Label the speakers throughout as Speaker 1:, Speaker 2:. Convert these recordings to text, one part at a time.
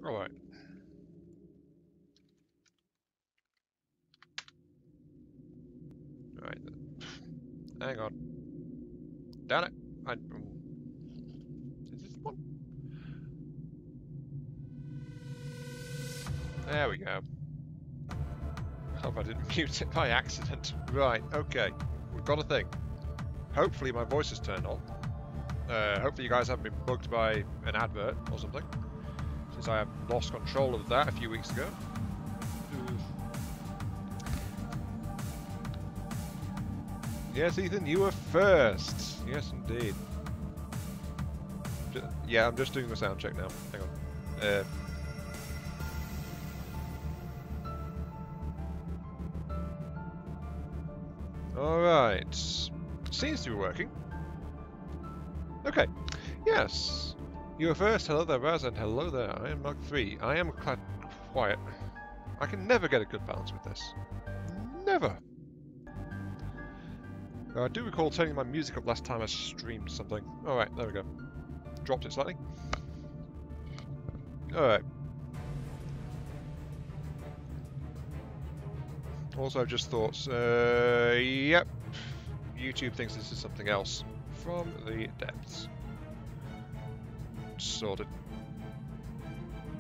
Speaker 1: Alright. Alright. Hang on. Damn it. Is this one? There we go. Hope I didn't mute it by accident. Right, okay. We've got a thing. Hopefully my voice is turned on. Hopefully you guys haven't been bugged by an advert or something, since I have lost control of that a few weeks ago. Yes, Ethan, you were first. Yes, indeed. Yeah, I'm just doing the sound check now. Hang on. Alright. Seems to be working. Okay. Yes. You were first. Hello there, Raz, and hello there. I am Mark 3. I am quiet. I can never get a good balance with this. Never. I do recall turning my music up last time I streamed something. Alright, there we go. Dropped it slightly. Alright. Also, I've just thought, yep, YouTube thinks this is something else from the depths. Sorted.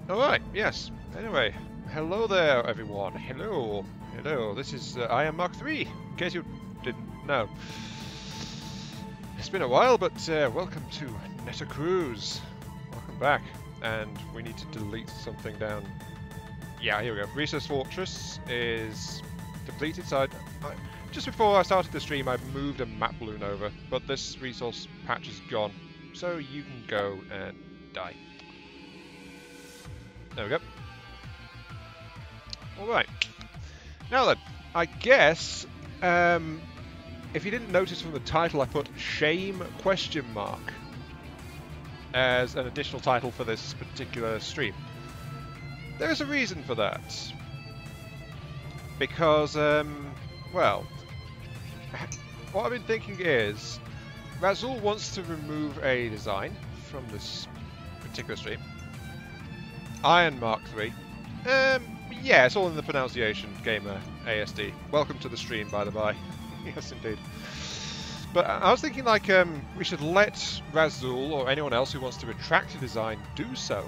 Speaker 1: Alright, yes. Anyway, hello there, everyone. Hello. Hello, this is, I am Mark 3, in case you didn't know. It's been a while, but welcome to Netta Cruise. Welcome back. And we need to delete something down. Yeah, here we go. Resource Fortress is depleted, so just before I started the stream I moved a map balloon over, but this resource patch is gone, so you can go and die. There we go. Alright. Now then, I guess, if you didn't notice from the title I put shame ? As an additional title for this particular stream. There's a reason for that. Because, well, what I've been thinking is, Razul wants to remove a design from this particular stream. Iron Mark 3. Yeah, it's all in the pronunciation, Gamer ASD. Welcome to the stream, by the by. Yes, indeed. But I was thinking, like, we should let Razul, or anyone else who wants to retract a design, do so.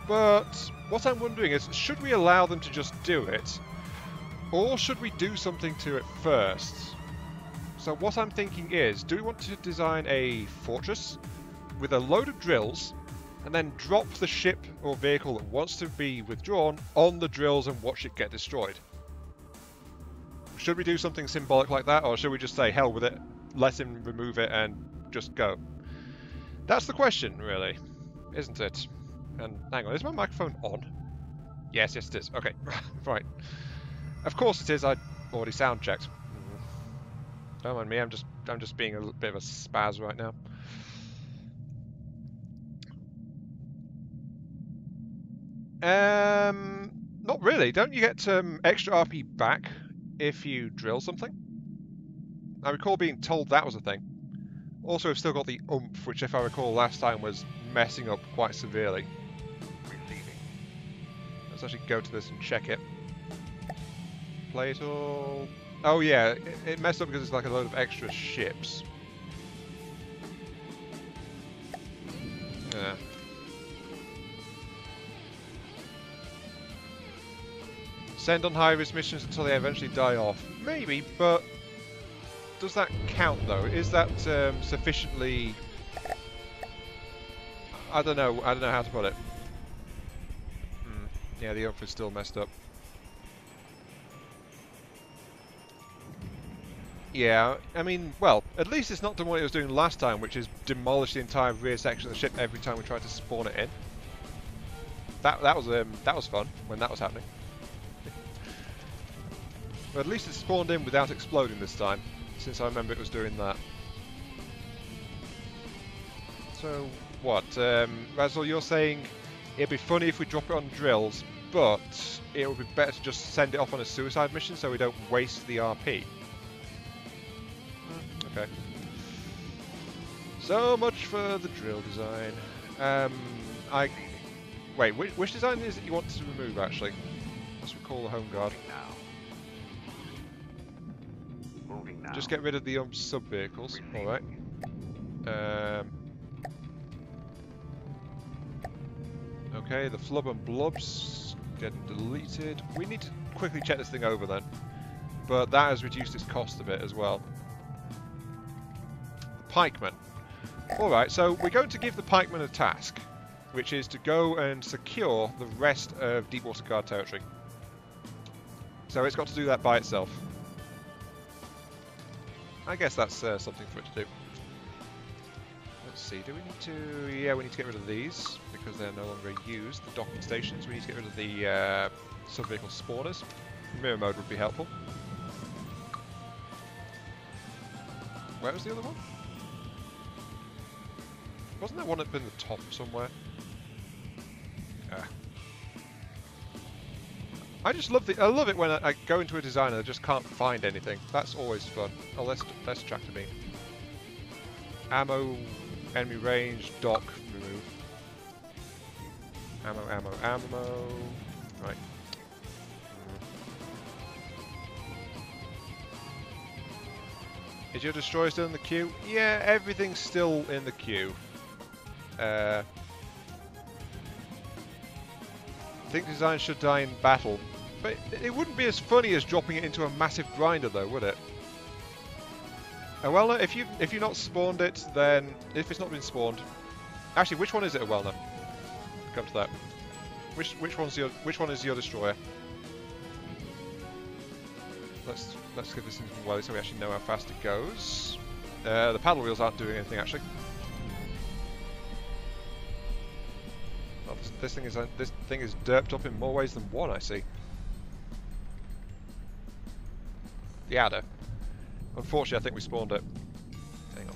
Speaker 1: But what I'm wondering is, should we allow them to just do it? Or should we do something to it first? So what I'm thinking is, do we want to design a fortress with a load of drills, and then drop the ship or vehicle that wants to be withdrawn on the drills and watch it get destroyed? Should we do something symbolic like that, or should we just say, hell with it, let him remove it and just go? That's the question, really, isn't it? And hang on, is my microphone on? Yes, yes it is. Okay, right. Of course it is. I already sound checked. Don't mind me. I'm just being a bit of a spaz right now. Not really. Don't you get extra RP back if you drill something? I recall being told that was a thing. Also, I've still got the oomph, which if I recall last time was messing up quite severely. Let's actually go to this and check it. Play it all. Oh yeah, it messed up because it's like a load of extra ships. Yeah. Send on high-risk missions until they eventually die off. Maybe, but does that count though? Is that sufficiently? I don't know how to put it. Yeah, the oomph is still messed up. Yeah, I mean, well, at least it's not doing what it was doing last time, which is demolish the entire rear section of the ship every time we tried to spawn it in. That was fun when that was happening. But at least it spawned in without exploding this time, since I remember it was doing that. So what, Razul, you're saying it'd be funny if we drop it on drills, but it would be better to just send it off on a suicide mission so we don't waste the RP. Okay. So much for the drill design. Wait, which design is it you want to remove, actually? Let's recall the Home Guard.
Speaker 2: Moving now.
Speaker 1: Just get rid of the sub-vehicles. Alright. Okay, the flub and blobs getting deleted. We need to quickly check this thing over then. But that has reduced its cost a bit as well. The pikemen. Alright, so we're going to give the pikemen a task, which is to go and secure the rest of Deepwater Guard territory. So it's got to do that by itself. I guess that's something for it to do. Let's see, do we need to... Yeah, we need to get rid of these, because they're no longer used. The docking stations, we need to get rid of the sub-vehicle spawners. Mirror mode would be helpful. Where was the other one? Wasn't there one up in the top somewhere? I just love I love it when I go into a design and I just can't find anything. That's always fun. Oh, let's tractor beam. Ammo, enemy range, dock, remove. Ammo. Right. Is your destroyer still in the queue? Yeah, everything's still in the queue. I think design should die in battle. But it wouldn't be as funny as dropping it into a massive grinder though, would it? Well, if you've not spawned it, then if it's not been spawned, actually, which one is it? Well, no. Come to that. Which one is your destroyer? Let's get this into well so we actually know how fast it goes. The paddle wheels aren't doing anything actually. Well, this thing is derped up in more ways than one, I see. The adder. Unfortunately, I think we spawned it. Hang on.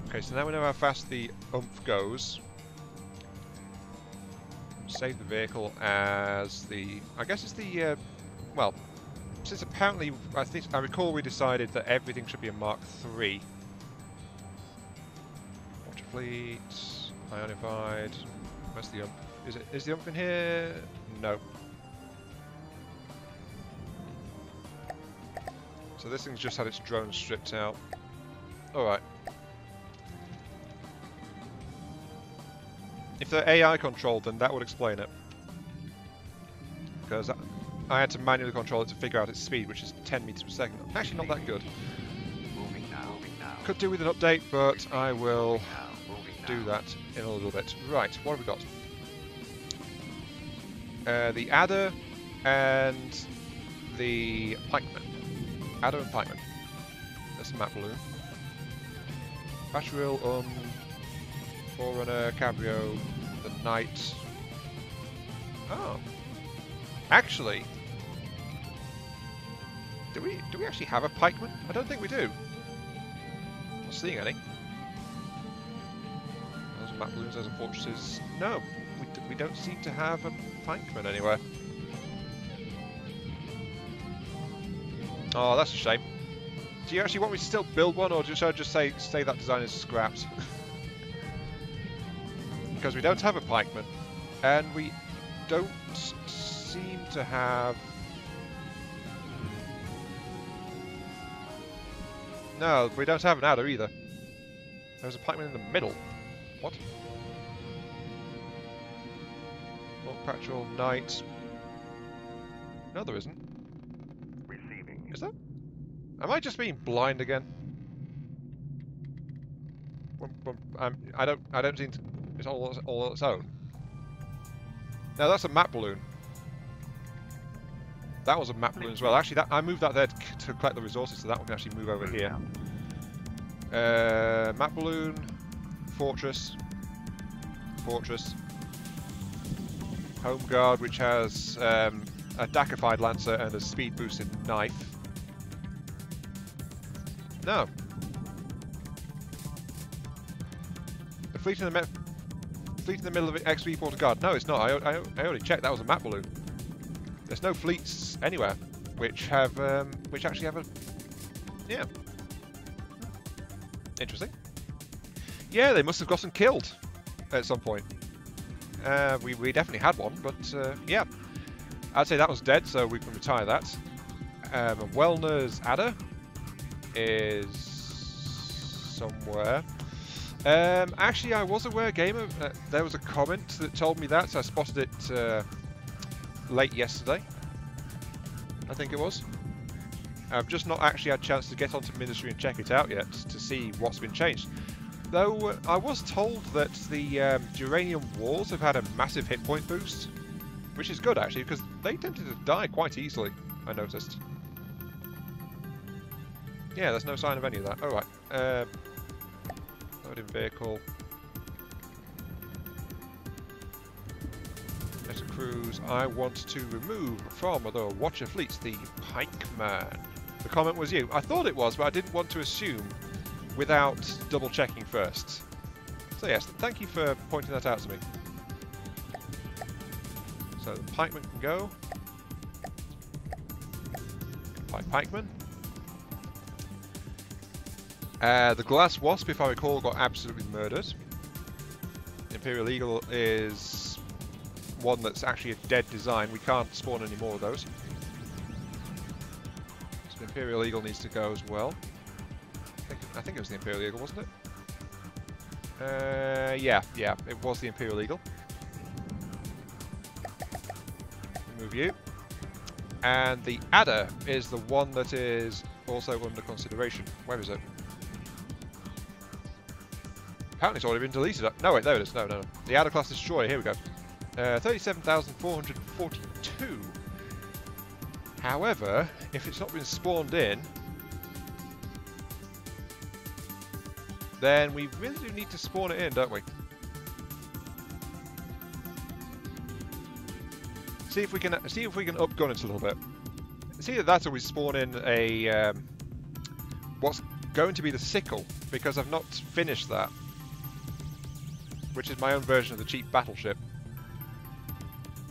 Speaker 1: Okay, so now we know how fast the oomph goes. Save the vehicle as the... I guess it's the... well, since apparently, I recall we decided that everything should be a Mark III. Water fleet, ionified. Where's the oomph? Is the oomph in here? No. So this thing's just had its drone stripped out. Alright. If they're AI controlled, then that would explain it. Because I had to manually control it to figure out its speed, which is 10 meters per second. Actually not that good.
Speaker 2: Moving now.
Speaker 1: Could do with an update, but I will do that in a little bit. Right, what have we got? The adder and the pikeman. Adder and pikeman. That's a map balloon. Battery wheel, Forerunner, Cabrio, the Knight. Oh. Actually, do we actually have a pikeman? I don't think we do. Not seeing any. Those are map balloons, those are fortresses. No, we don't seem to have a pikeman anywhere. Oh, that's a shame. Do you actually want me to still build one, or should I just say that design is scrapped? Because we don't have a pikeman, and we don't seem to have... No, we don't have an adder either. There's a pikeman in the middle. What? Bulwark Patrol, Knight... No, there isn't.
Speaker 2: Receiving.
Speaker 1: Is there? Am I just being blind again? I don't seem to... It's all on its own. No, that's a map balloon. That was a map balloon as well. Actually, I moved that there to collect the resources, so that one can actually move over here. Map balloon, fortress, home guard, which has a Dakified Lancer and a speed boosted knife. No. The fleet in the middle of XV Porter Guard. No, it's not. I already checked. That was a map balloon. There's no fleets anywhere which actually have a... Yeah. Interesting. Yeah, they must have gotten killed at some point. We definitely had one, but yeah. I'd say that was dead, so we can retire that. Wellner's adder is somewhere. Actually, I was aware, Gamer. There was a comment that told me that, so I spotted it late yesterday. I think it was. I've just not actually had a chance to get onto Ministry and check it out yet to see what's been changed. Though I was told that the Duranium walls have had a massive hit point boost, which is good actually, because they tended to die quite easily, I noticed. Yeah, there's no sign of any of that. Alright. Loading vehicle. Let's cruise. I want to remove from the Watcher fleets the Pikeman. The comment was you. I thought it was, but I didn't want to assume without double checking first. So yes, thank you for pointing that out to me. So the pikeman can go. Pikeman. The Glass Wasp, if I recall, got absolutely murdered. Imperial Eagle is one that's actually a dead design. We can't spawn any more of those. So the Imperial Eagle needs to go as well. I think it was the Imperial Eagle, wasn't it? Yeah, it was the Imperial Eagle. Remove you. And the Adder is the one that is also under consideration. Where is it? Apparently it's already been deleted. No, wait, there it is. No. The Adder class destroyer, here we go. 37,442. However, if it's not been spawned in, then we really do need to spawn it in, don't we? See if we can upgun it a little bit. See that we spawn in a what's going to be the sickle, because I've not finished that, which is my own version of the cheap battleship.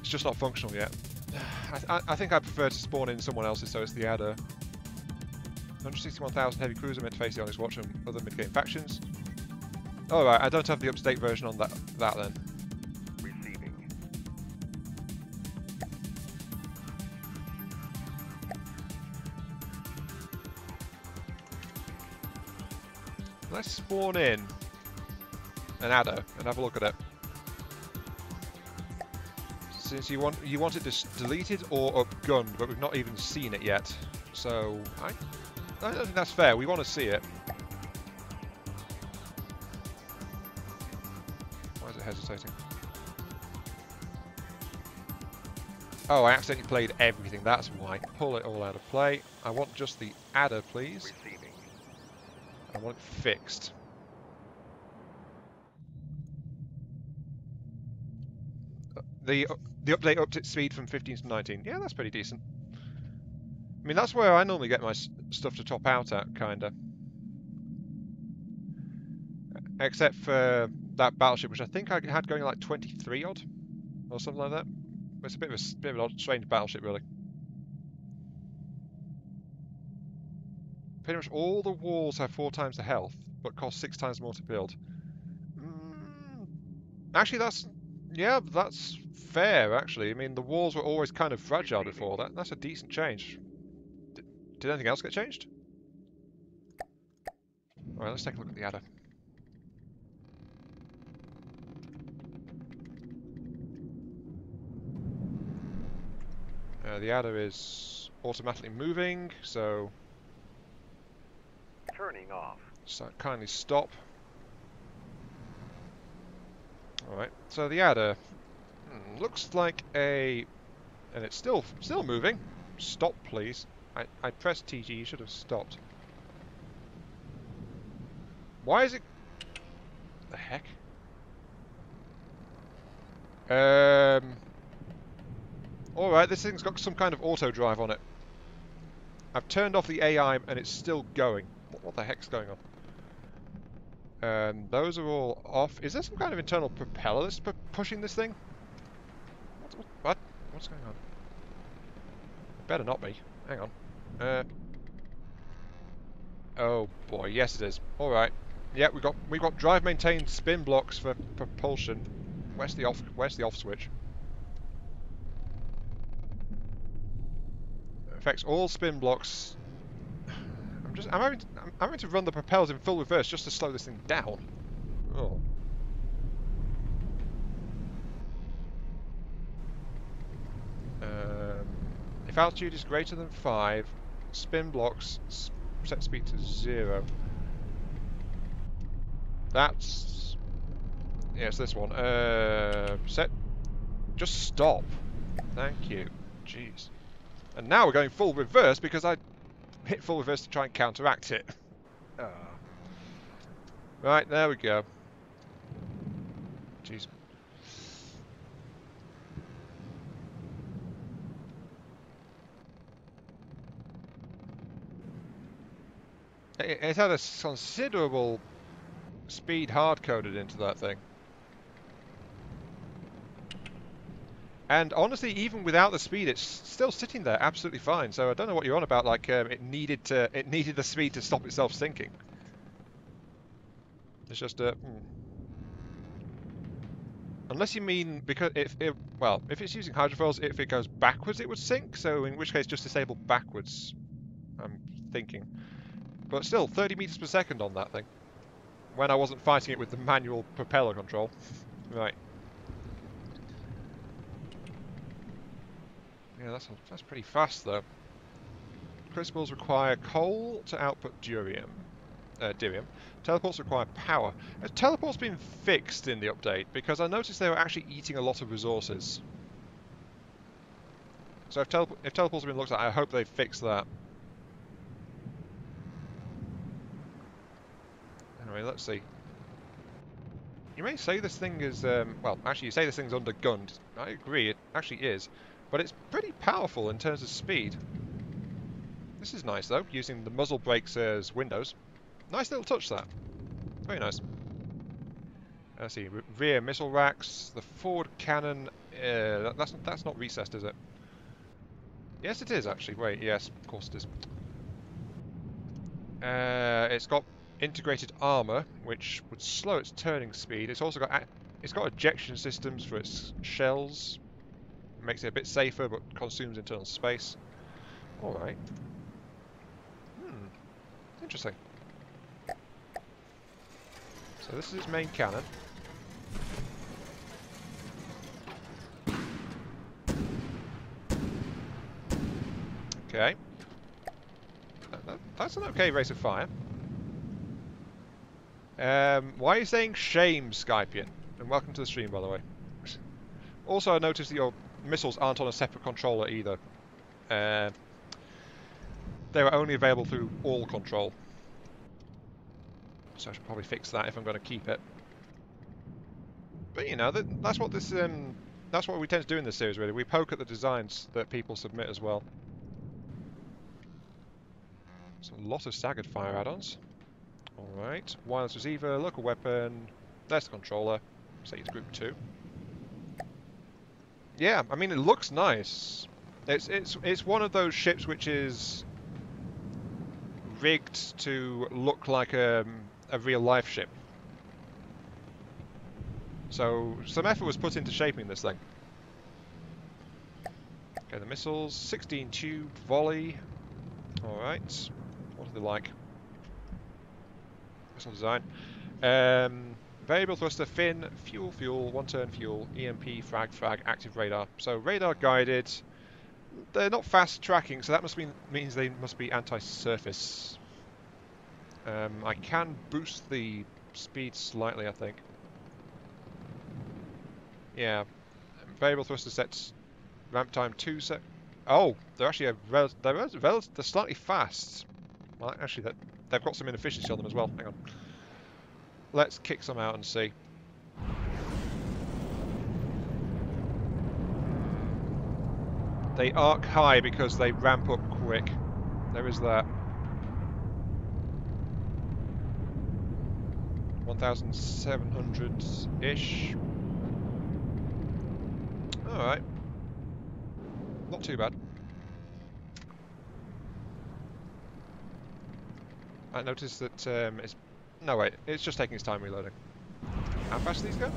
Speaker 1: It's just not functional yet. I think I prefer to spawn in someone else's, so it's the Adder. 161,000 heavy cruiser meant to face the Onyx Watch and other mitigating factions. Alright, I don't have the up-to-date version on that then.
Speaker 2: Receiving.
Speaker 1: Let's spawn in an Adder and have a look at it. Since you want it deleted or upgunned, but we've not even seen it yet. So I don't think that's fair. We want to see it. Why is it hesitating? Oh, I accidentally played everything. That's why. Pull it all out of play. I want just the Adder, please.
Speaker 2: Receiving.
Speaker 1: I want it fixed. The update upped its speed from 15 to 19. Yeah, that's pretty decent. I mean, that's where I normally get my stuff to top out at, kinda. Except for that battleship, which I think I had going like 23 odd, or something like that. It's a bit of an odd, strange battleship, really. Pretty much all the walls have 4 times the health, but cost 6 times more to build. Actually, that's fair. Actually, I mean, the walls were always kind of fragile before that. That's a decent change. Did anything else get changed? All right, let's take a look at the Adder. The Adder is automatically moving, so
Speaker 2: Turning off.
Speaker 1: kindly stop. Alright, so the Adder looks like and it's still moving. Stop, please. I pressed TG, you should have stopped. Why is it... The heck? Alright, this thing's got some kind of auto drive on it. I've turned off the AI and it's still going. What the heck's going on? Those are all off. Is there some kind of internal propeller that's pushing this thing? What? What's going on? Better not be. Hang on. Oh boy, yes it is. Alright. Yeah, we've got drive maintain spin blocks for propulsion. Where's the off switch? Affects all spin blocks. I'm having to run the propellers in full reverse just to slow this thing down. Oh. If altitude is greater than 5, spin blocks set speed to 0. That's... yeah, it's this one. Set... just stop. Thank you. Jeez. And now we're going full reverse because I hit full reverse to try and counteract it. Ah. Right, there we go. Jeez. It had a considerable speed hard-coded into that thing. And honestly, even without the speed, it's still sitting there absolutely fine. So I don't know what you're on about. Like it needed the speed to stop itself sinking. It's just unless you mean because if it's using hydrofoils, if it goes backwards, it would sink. So in which case, just disable backwards. I'm thinking, but still, 30 meters per second on that thing. When I wasn't fighting it with the manual propeller control. Right. Yeah, that's pretty fast though. Crucibles require coal to output durium. Teleports require power. Has teleports been fixed in the update? Because I noticed they were actually eating a lot of resources. So if teleports have been looked at, I hope they fix that. Anyway, let's see. You may say this thing is, well, actually you say this thing's undergunned. I agree, it actually is. But it's pretty powerful in terms of speed. This is nice though, using the muzzle brakes as windows. Nice little touch, that. Very nice. Let's see, rear missile racks, the forward cannon. That's not recessed, is it? Yes, it is actually. Wait, yes, of course it is. It's got integrated armor, which would slow its turning speed. It's also got ejection systems for its shells. Makes it a bit safer, but consumes internal space. All right. Interesting. So this is its main cannon. Okay. That's an okay rate of fire. Why are you saying shame, Skypian? And welcome to the stream, by the way. Also, I noticed that your missiles aren't on a separate controller either. They were only available through all control. So I should probably fix that if I'm going to keep it. But you know, that's what this that's what we tend to do in this series. Really, we poke at the designs that people submit as well. So a lot of staggered fire add-ons. All right, wireless receiver, local weapon. There's the controller. Set it to group 2. Yeah, I mean it looks nice. It's one of those ships which is rigged to look like a real life ship. So some effort was put into shaping this thing. Okay, the missiles, 16 tube volley. All right, what are they like? Missile design. Variable thruster, fin, fuel, one-turn fuel, EMP, frag, active radar. So radar guided. They're not fast tracking, so that means they must be anti-surface. I can boost the speed slightly, I think. Yeah, variable thruster sets ramp time 2 sec. Oh, they're actually they're slightly fast. Well, actually, they've got some inefficiency on them as well. Hang on. Let's kick some out and see. They arc high because they ramp up quick. There is that. 1,700-ish. Alright. Not too bad. I noticed that it's No, wait. It's just taking its time reloading. How fast do these go?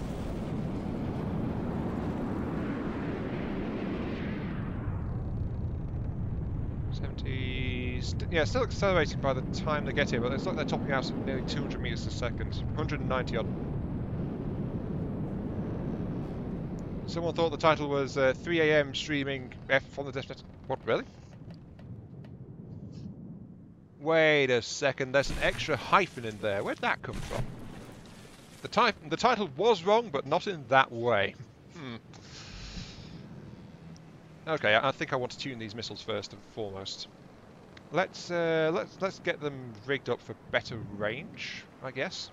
Speaker 1: Yeah, still accelerating by the time they get here, but it's like they're topping out at nearly 200 meters a second. 190 odd. Someone thought the title was 3 AM streaming F from the destination. What, really? Wait a second, there's an extra hyphen in there. Where'd that come from? The title was wrong, but not in that way. Okay, I think I want to tune these missiles first and foremost. Let's get them rigged up for better range, I guess.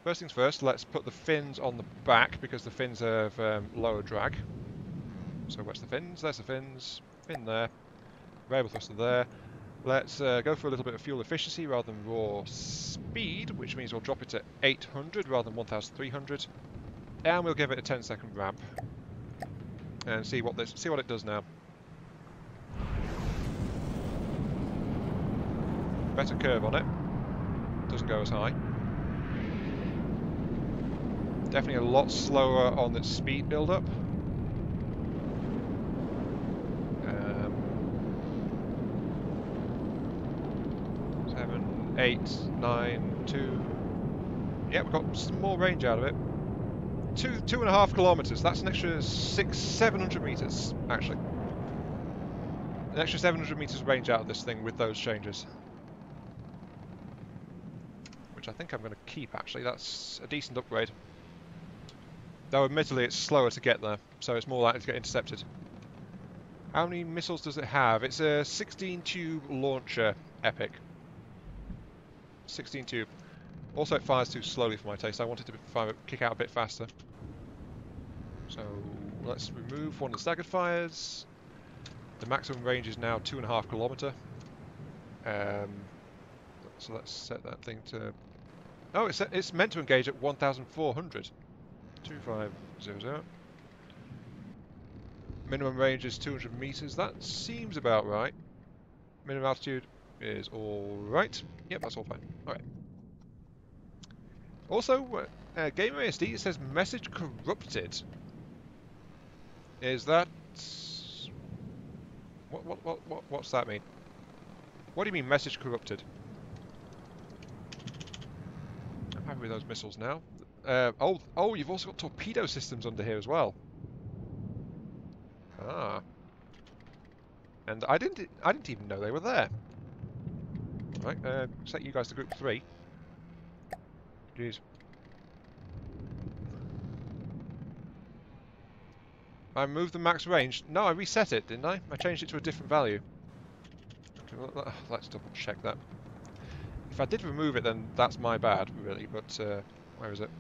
Speaker 1: First things first, let's put the fins on the back because the fins have lower drag. So where's the fins? There's the fins. Fin there. Variable thruster there. Let's go for a little bit of fuel efficiency rather than raw speed, which means we'll drop it to 800 rather than 1300, and we'll give it a 10-second ramp and see what it does now. Better curve on it. Doesn't go as high. Definitely a lot slower on its speed build-up. 7, 8, 9, 2. Yeah, we've got some more range out of it. 2.5 kilometers. That's an extra 700 meters, actually. An extra 700 meters range out of this thing with those changes. Which I think I'm going to keep, actually. That's a decent upgrade. Though admittedly it's slower to get there, so it's more likely to get intercepted. How many missiles does it have? It's a 16-tube launcher, Epic. 16-tube. Also it fires too slowly for my taste. I wanted to kick out a bit faster. So let's remove one of the staggered fires. The maximum range is now 2.5 kilometer. So let's set that thing to... Oh, it's meant to engage at 1,400. 2500. Minimum range is 200 meters. That seems about right. Minimum altitude is all right. Yep, that's all fine. All right. Also, Gamer ASD, it says message corrupted. Is that... What's that mean? What do you mean message corrupted? I'm happy with those missiles now. Oh, you've also got torpedo systems under here as well. Ah. And I didn't even know they were there. Right, set you guys to group 3. Jeez. I moved the max range. No, I reset it, didn't I? I changed it to a different value. Okay, well, let's double check that. If I did remove it, then that's my bad, really, but where is it?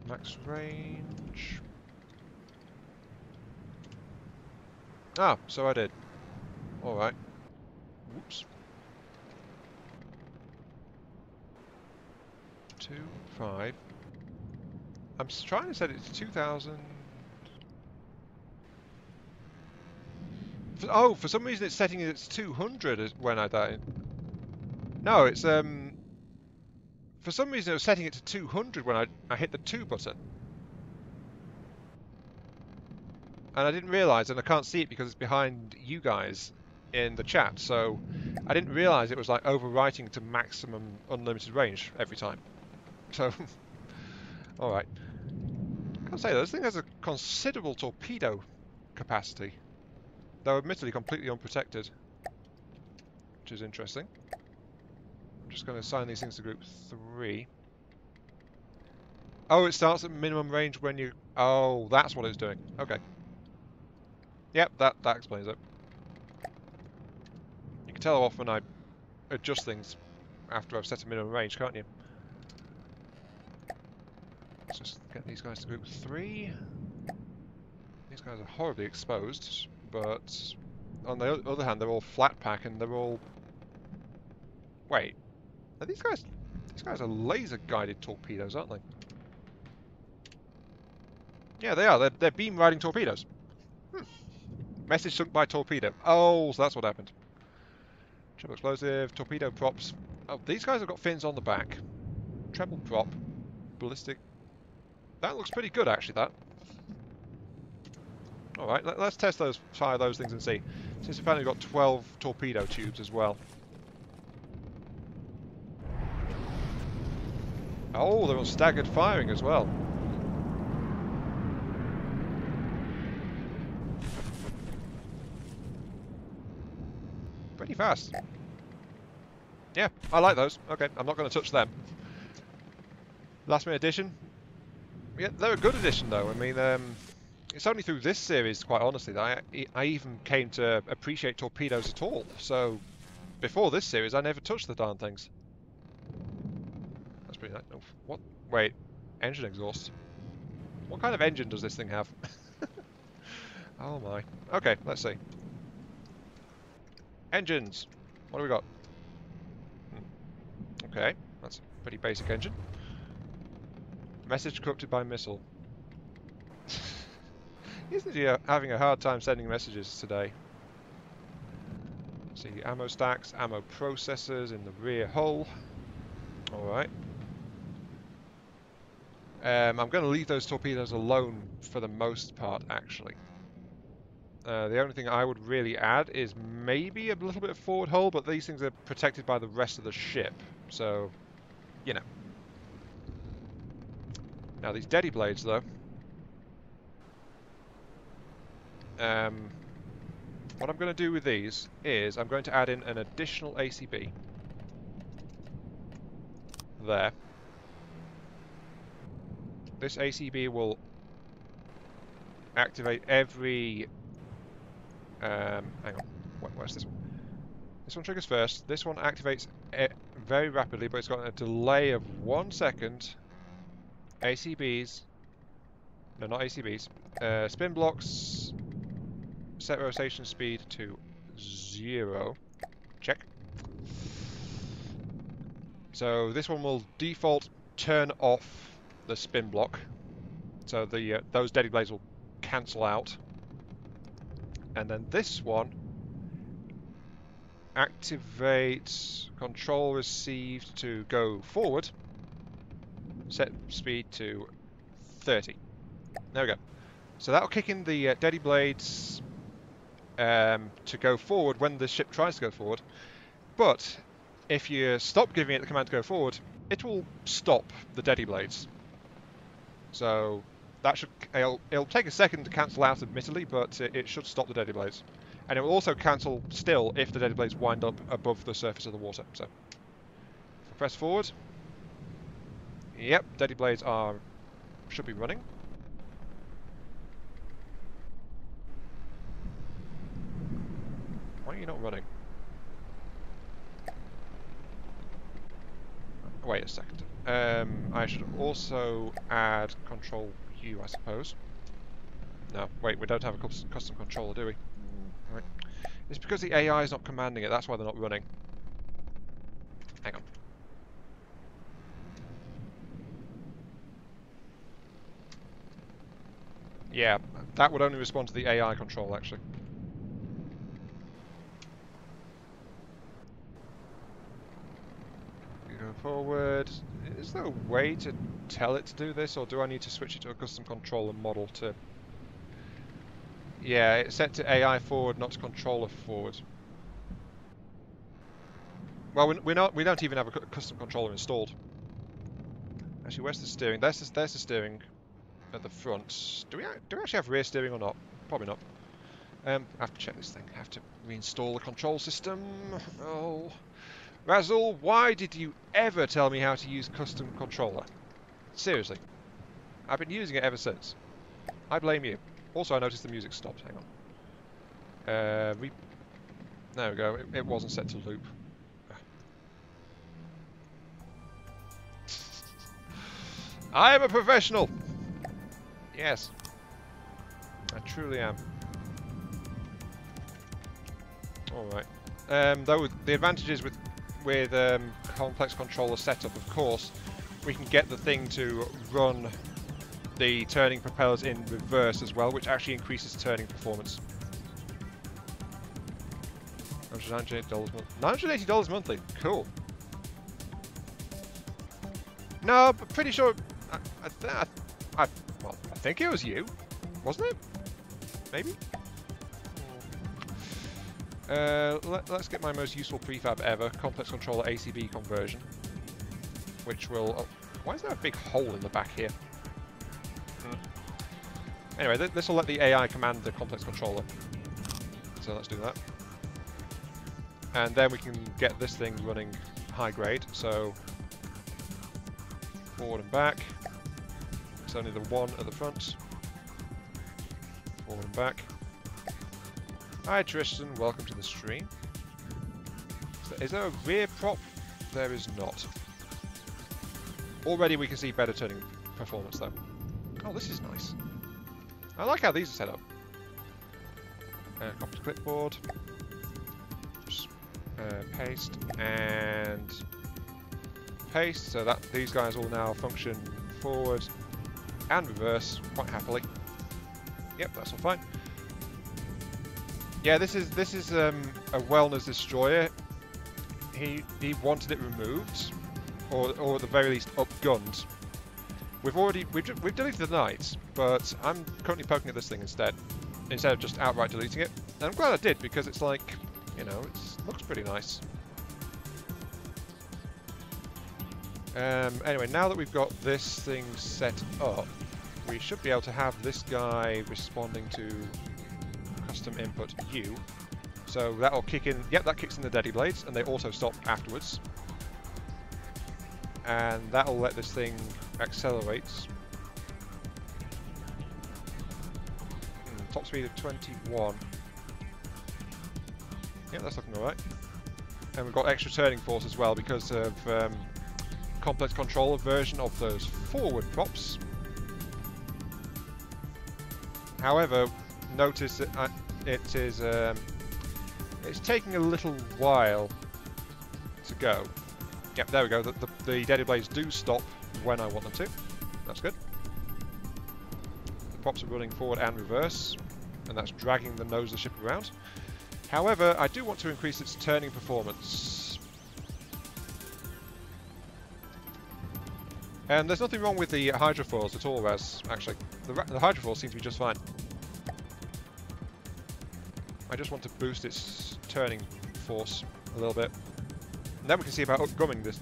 Speaker 1: Max range. Ah, so I did. Alright. Whoops. 2, 5. I'm trying to set it to 2,000. Oh, for some reason it's setting it at 200 when I die. No, it's for some reason it was setting it to 200 when I hit the 2 button. And I didn't realise, and I can't see it because it's behind you guys in the chat, so I didn't realise it was like overwriting to maximum unlimited range every time. So, alright. I can't say though, this thing has a considerable torpedo capacity, though admittedly completely unprotected, which is interesting. I'm just going to assign these things to group 3. Oh, it starts at minimum range when you... Oh, that's what it's doing. Okay. Yep, that explains it. You can tell how often I adjust things after I've set a minimum range, can't you? Let's just get these guys to group 3. These guys are horribly exposed, but on the other hand, they're all flat pack and they're all... Wait, are these guys... These guys are laser-guided torpedoes, aren't they? Yeah, they are. They're beam-riding torpedoes. Message sunk by torpedo. Oh, so that's what happened. Treble explosive, torpedo props. Oh, these guys have got fins on the back. Treble prop, ballistic. That looks pretty good, actually, that. Alright, let's test those, fire those things and see. Since we've apparently got 12 torpedo tubes as well. Oh, they're on staggered firing as well. Pretty fast. Yeah, I like those. Okay, I'm not going to touch them. Last minute addition. Yeah, they're a good addition though. I mean, it's only through this series, quite honestly, that I even came to appreciate torpedoes at all. So, before this series, I never touched the darn things. That's pretty nice. Oh, what? Wait, engine exhaust. What kind of engine does this thing have? Oh my. Okay, let's see. Engines. What do we got? Okay, that's a pretty basic engine. Message corrupted by missile. Isn't he having a hard time sending messages today? Let's see, ammo stacks, ammo processors in the rear hull. Alright. I'm going to leave those torpedoes alone for the most part, actually. The only thing I would really add is maybe a little bit of forward hull, but these things are protected by the rest of the ship, so, you know. Now these Steady blades, though. What I'm going to do with these is I'm going to add in an additional ACB. There. This ACB will activate every... hang on, where's this one? This one triggers first. This one activates very rapidly, but it's got a delay of 1 second. ACBs. No, not ACBs. Spin blocks. Set rotation speed to 0. Check. So this one will default turn off the spin block. So the those Steady blades will cancel out. And then this one activates control received to go forward. Set speed to 30. There we go. So that'll kick in the Steady blades to go forward when the ship tries to go forward. But if you stop giving it the command to go forward, it will stop the Steady blades. So that should it'll take a second to cancel out, admittedly, but it should stop the Steady blades. And it will also cancel still if the Steady blades wind up above the surface of the water. So press forward. Yep, Steady blades should be running. Why are you not running? Wait a second. I should also add Control U, I suppose. No, wait, we don't have a custom controller, do we? Right. It's because the AI is not commanding it, that's why they're not running. Hang on. Yeah, that would only respond to the AI control, actually. Go forward. Is there a way to tell it to do this, or do I need to switch it to a custom controller model to... Yeah, it's set to AI forward, not to controller forward. Well, we don't even have a custom controller installed. Actually, where's the steering? There's the steering at the front. Do we actually have rear steering or not? Probably not. I have to check this thing. I have to reinstall the control system. Oh, Razul, why did you ever tell me how to use custom controller? Seriously, I've been using it ever since. I blame you. Also, I noticed the music stopped. Hang on. There we go. It wasn't set to loop. I am a professional! Yes. I truly am. Alright. Though the advantages with complex controller setup, of course, we can get the thing to run the turning propellers in reverse as well, which actually increases turning performance. $198 $980 monthly. Cool. No, but pretty sure. Well, I think it was you, wasn't it? Maybe. Let's get my most useful prefab ever, complex controller ACB conversion, which will. Oh, why is there a big hole in the back here? Anyway, this will let the AI command the complex controller. So let's do that. And then we can get this thing running high grade. So forward and back. It's only the one at the front. Forward and back. Hi Tristan, welcome to the stream. Is there a rear prop? There is not. Already we can see better turning performance though. Oh, this is nice. I like how these are set up. Copy to clipboard. Paste and paste, so that these guys will now function forward and reverse quite happily. Yep, that's all fine. Yeah, this is a wellness destroyer. He wanted it removed, or at the very least upgunned. We've deleted the knight, but I'm currently poking at this thing instead of just outright deleting it. And I'm glad I did, because it's like, you know, it looks pretty nice. Anyway, now that we've got this thing set up, we should be able to have this guy responding to custom input U. So that'll kick in. Yep, that kicks in the Deadly Blades, and they also stop afterwards. And that'll let this thing accelerate. Top speed of 21. Yeah, that's looking alright. And we've got extra turning force as well because of complex controller version of those forward props. However, notice that it's taking a little while to go. Yep, there we go. The Deadly Blades do stop when I want them to. That's good. The props are running forward and reverse, and that's dragging the nose of the ship around. However, I do want to increase its turning performance. And there's nothing wrong with the hydrofoils at all, Raz, actually. The hydrofoils seem to be just fine. I just want to boost its turning force a little bit. And then we can see about upgunning this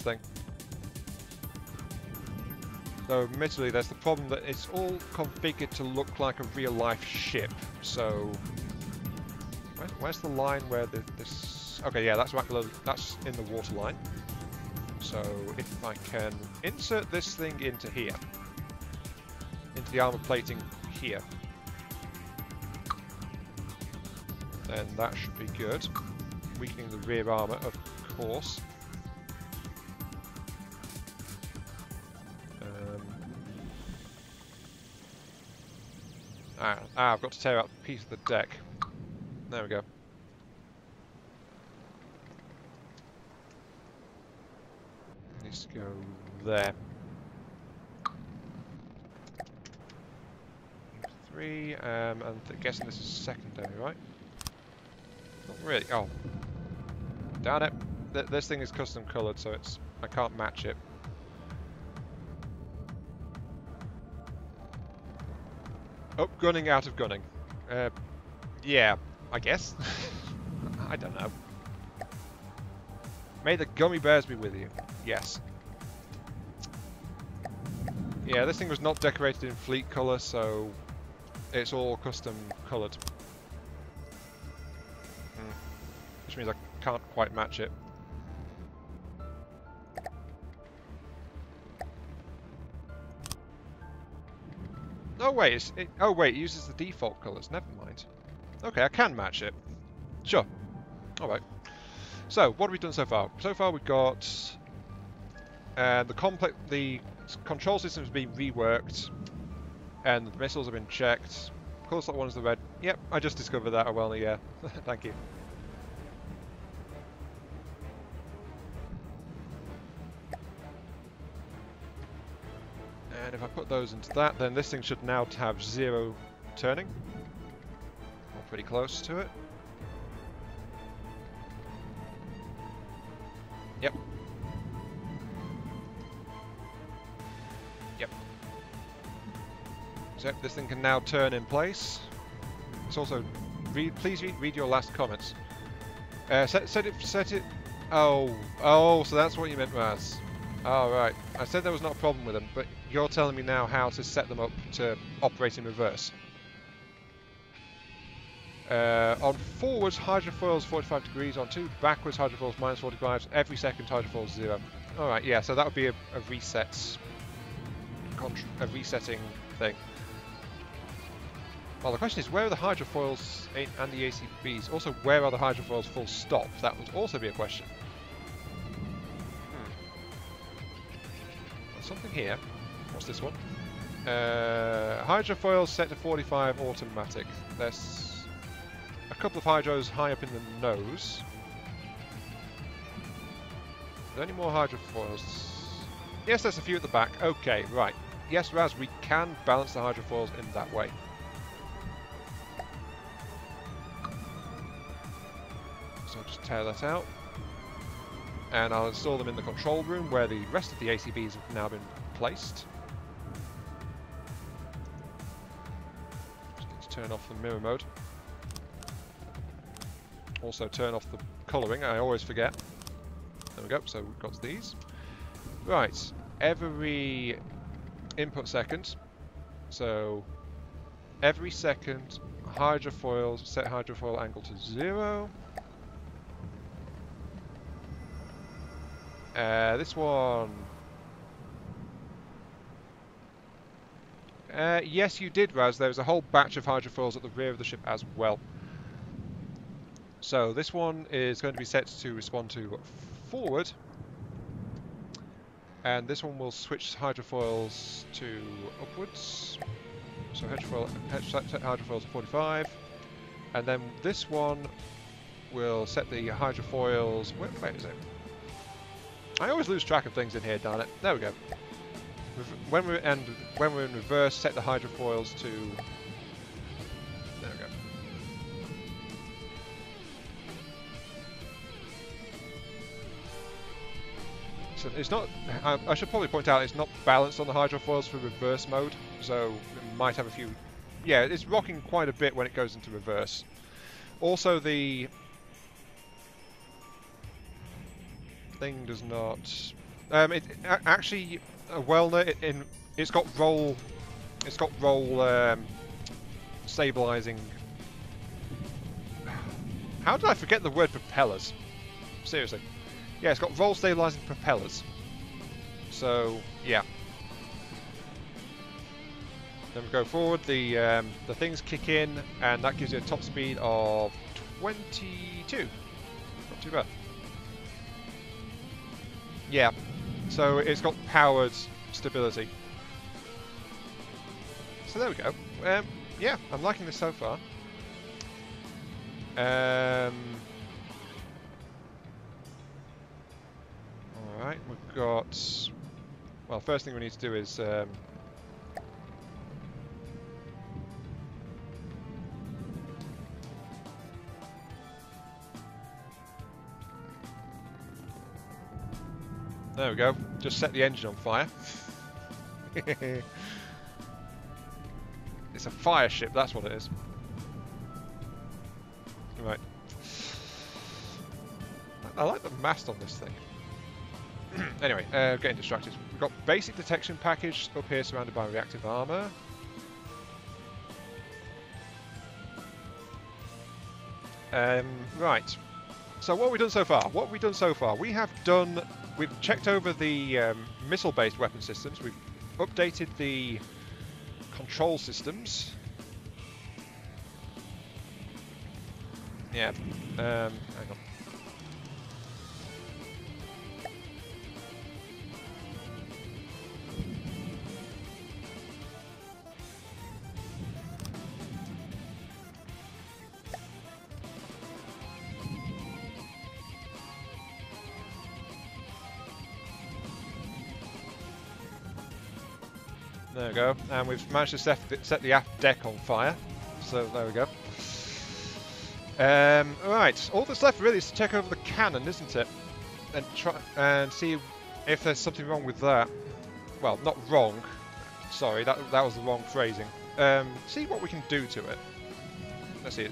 Speaker 1: thing. So admittedly there's the problem that it's all configured to look like a real life ship. So where's the line where this okay, yeah, that's right below, that's in the water line. So if I can insert this thing into here, into the armor plating here, then that should be good. Weakening the rear armor, of course. I've got to tear out a piece of the deck. There we go. Needs to go there. 3, and I'm guessing this is secondary, right? Not really. Oh, darn it! This thing is custom coloured, so I can't match it. Upgunning out of gunning. Yeah, I guess. I don't know. May the gummy bears be with you. Yes. Yeah, this thing was not decorated in fleet colour, so it's all custom coloured. Which means I can't quite match it. Oh wait, oh wait, it uses the default colours. Never mind. Okay, I can match it. Sure. All right. So what have we done so far? So far we've got the control system has been reworked, and the missiles have been checked. Colour slot 1 is the red. Yep, I just discovered that. Oh well, yeah. Thank you. And if I put those into that, then this thing should now have 0 turning. Or pretty close to it. Yep. Yep. So this thing can now turn in place. It's also please read your last comments. Set it. Oh, so that's what you meant, Raz. Oh, right. I said there was not a problem with them, but you're telling me now how to set them up to operate in reverse. On forwards, hydrofoils 45 degrees. On 2, backwards, hydrofoils minus 45. Every second, hydrofoils 0. Alright, yeah, so that would be a resetting thing. Well, the question is, where are the hydrofoils and the ACBs? Also, where are the hydrofoils full stop? That would also be a question. There's something here. What's this one? Hydrofoils set to 45 automatic. There's a couple of hydros high up in the nose. Are there any more hydrofoils? Yes, there's a few at the back. Okay, right. Yes, Raz, we can balance the hydrofoils in that way. So I'll just tear that out. And I'll install them in the control room where the rest of the ACBs have now been placed. Just need to turn off the mirror mode. Also turn off the colouring, I always forget. There we go, so we've got these. Right, every input second, so every second hydrofoils, set hydrofoil angle to 0. This one... yes, you did, Raz. There was a whole batch of hydrofoils at the rear of the ship as well. So this one is going to be set to respond to forward. And this one will switch hydrofoils to upwards. So set hydrofoils to 45. And then this one will set the hydrofoils... Wait a second. I always lose track of things in here, darn it. There we go. When we're in reverse, set the hydrofoils to... There we go. So it's not... I should probably point out it's not balanced on the hydrofoils for reverse mode, so it might have a few... Yeah, it's rocking quite a bit when it goes into reverse. Also, the thing does not... actually, it's got roll... It's got roll stabilizing... How did I forget the word propellers? Seriously. Yeah, it's got roll stabilizing propellers. So, yeah. Then we go forward, the things kick in, and that gives you a top speed of 22. Not too bad. Yeah, so it's got powered stability. So there we go. Yeah, I'm liking this so far. Alright, we've got... Well, first thing we need to do is... There we go. Just set the engine on fire. It's a fire ship, that's what it is. Right. I like the mast on this thing. Anyway, getting distracted. We've got basic detection package up here surrounded by reactive armor. Right. So what have we done so far? What have we done so far? We've checked over the missile-based weapon systems. We've updated the control systems. Yeah. Hang on. There we go, and we've managed to set the aft deck on fire, so there we go. Right, all that's left really is to check over the cannon, isn't it? And try and see if there's something wrong with that. Well, not wrong. Sorry, that was the wrong phrasing. See what we can do to it. Let's see.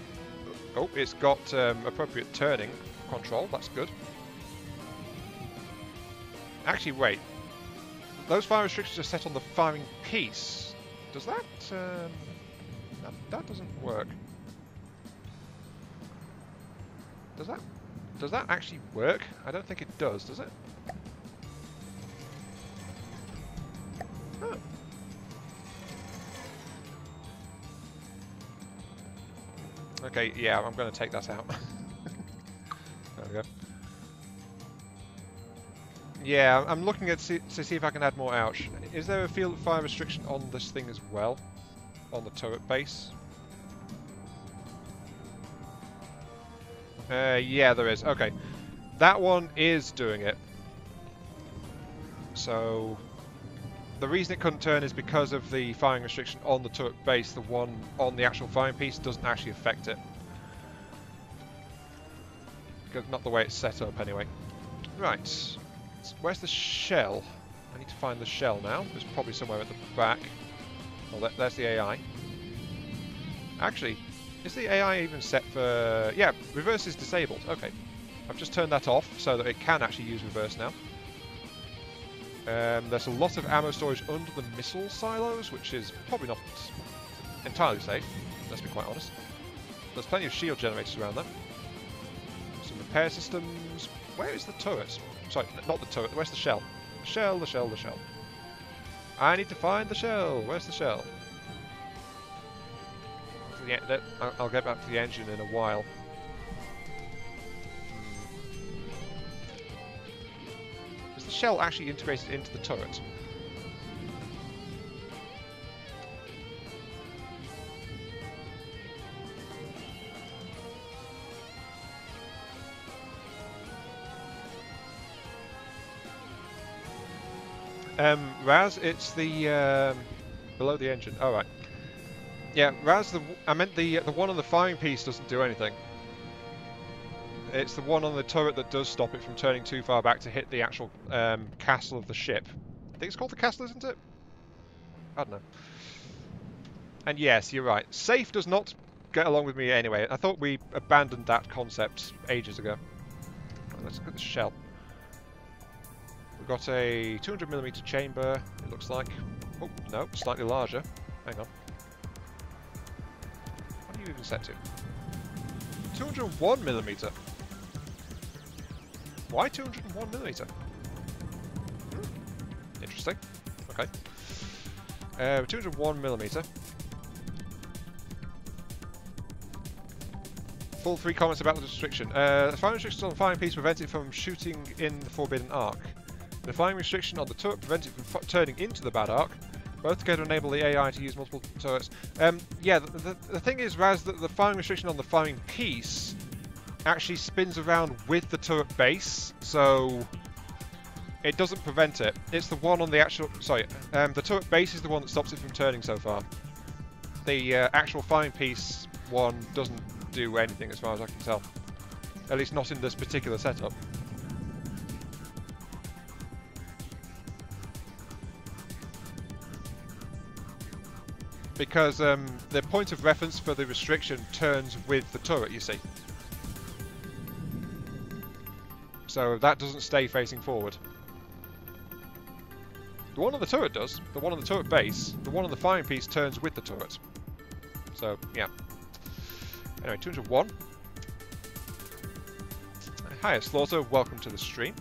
Speaker 1: Oh, it's got appropriate turning control. That's good. Actually, wait. Those fire restrictions are set on the firing piece. Does that? That doesn't work. Does that actually work? I don't think it does it? Huh. Okay, yeah, I'm going to take that out. There we go. Yeah, I'm looking at to see if I can add more ouch. Is there a field of fire restriction on this thing as well? On the turret base? Yeah, there is. Okay. That one is doing it. So the reason it couldn't turn is because of the firing restriction on the turret base. The one on the actual firing piece doesn't actually affect it. Not the way it's set up, anyway. Right. So where's the shell? I need to find the shell now. It's probably somewhere at the back. Well, there's the AI. Actually, is the AI even set for... Yeah, reverse is disabled. Okay. I've just turned that off so that it can actually use reverse now. There's a lot of ammo storage under the missile silos, which is probably not entirely safe, let's be quite honest. There's plenty of shield generators around there. Some repair systems. Where is the turret? Sorry, not the turret. Where's the shell? The shell, the shell, the shell. I need to find the shell. Where's the shell? I'll get back to the engine in a while. Is the shell actually integrated into the turret? Raz, it's the below the engine. Oh, right. Yeah, Raz, I meant the one on the firing piece doesn't do anything. It's the one on the turret that does stop it from turning too far back to hit the actual castle of the ship. I think it's called the castle, isn't it? I don't know. And yes, you're right. Safe does not get along with me anyway. I thought we abandoned that concept ages ago. Let's look at the shell. We've got a 200mm chamber, it looks like. Oh, no, slightly larger. Hang on. What are you even set to? 201mm. Why 201mm? Interesting. Okay. 201mm. Full 3 comments about the restriction. The firing restrictions on the firing piece prevent it from shooting in the forbidden arc. The firing restriction on the turret prevents it from turning into the bad arc. Both together enable the AI to use multiple turrets. Yeah, the thing is, Raz, that the firing restriction on the firing piece actually spins around with the turret base, so it doesn't prevent it. It's the one on the actual... Sorry, the turret base is the one that stops it from turning so far. The actual firing piece one doesn't do anything as far as I can tell. At least not in this particular setup. Because the point of reference for the restriction turns with the turret, you see. So that doesn't stay facing forward. The one on the turret does. The one on the turret base. The one on the firing piece turns with the turret. So, yeah. Anyway, 201. Hiya, Slaughter. Welcome to the stream.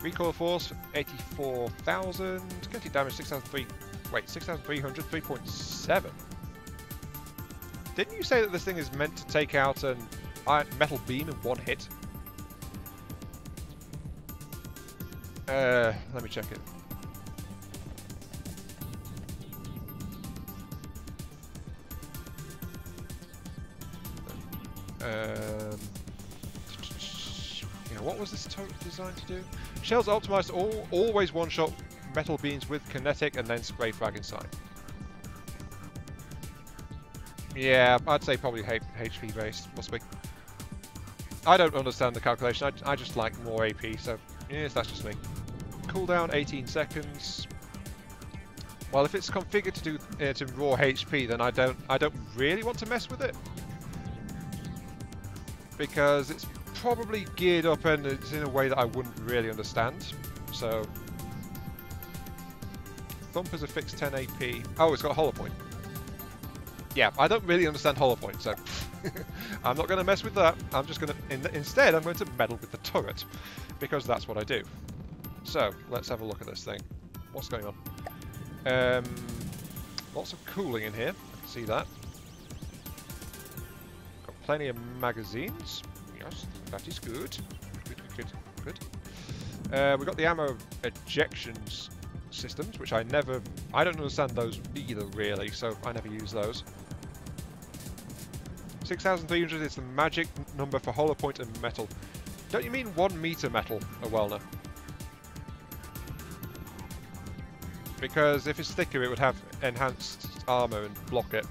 Speaker 1: Recoil force, 84,000. Kinetic damage, 6,003. Wait, 6,300, 3.7. Didn't you say that this thing is meant to take out an metal beam in one hit? Let me check it. Yeah, what was this turret designed to do? Shells optimized always one-shot metal beams with kinetic and then spray frag inside. Yeah, I'd say probably HP based. Must be. I don't understand the calculation. I just like more AP. So yes, that's just me. Cooldown 18 seconds. Well, if it's configured to do to raw HP, then I don't really want to mess with it, because it's probably geared up and it's in a way that I wouldn't really understand. So Thumper's a fixed 10 AP. Oh, it's got a hollow point. Yeah, I don't really understand hollow point, so I'm not going to mess with that. I'm just going to instead I'm going to meddle with the turret, because that's what I do. So let's have a look at this thing. What's going on? Lots of cooling in here. I can see that. Got plenty of magazines. Yes, that is good. Good. We've got the ammo ejections systems, which I don't understand those either, really, so I never use those. 6,300 is the magic number for hollow point and metal. Don't you mean 1 meter metal, Awelna? Because if it's thicker, it would have enhanced armor and block it.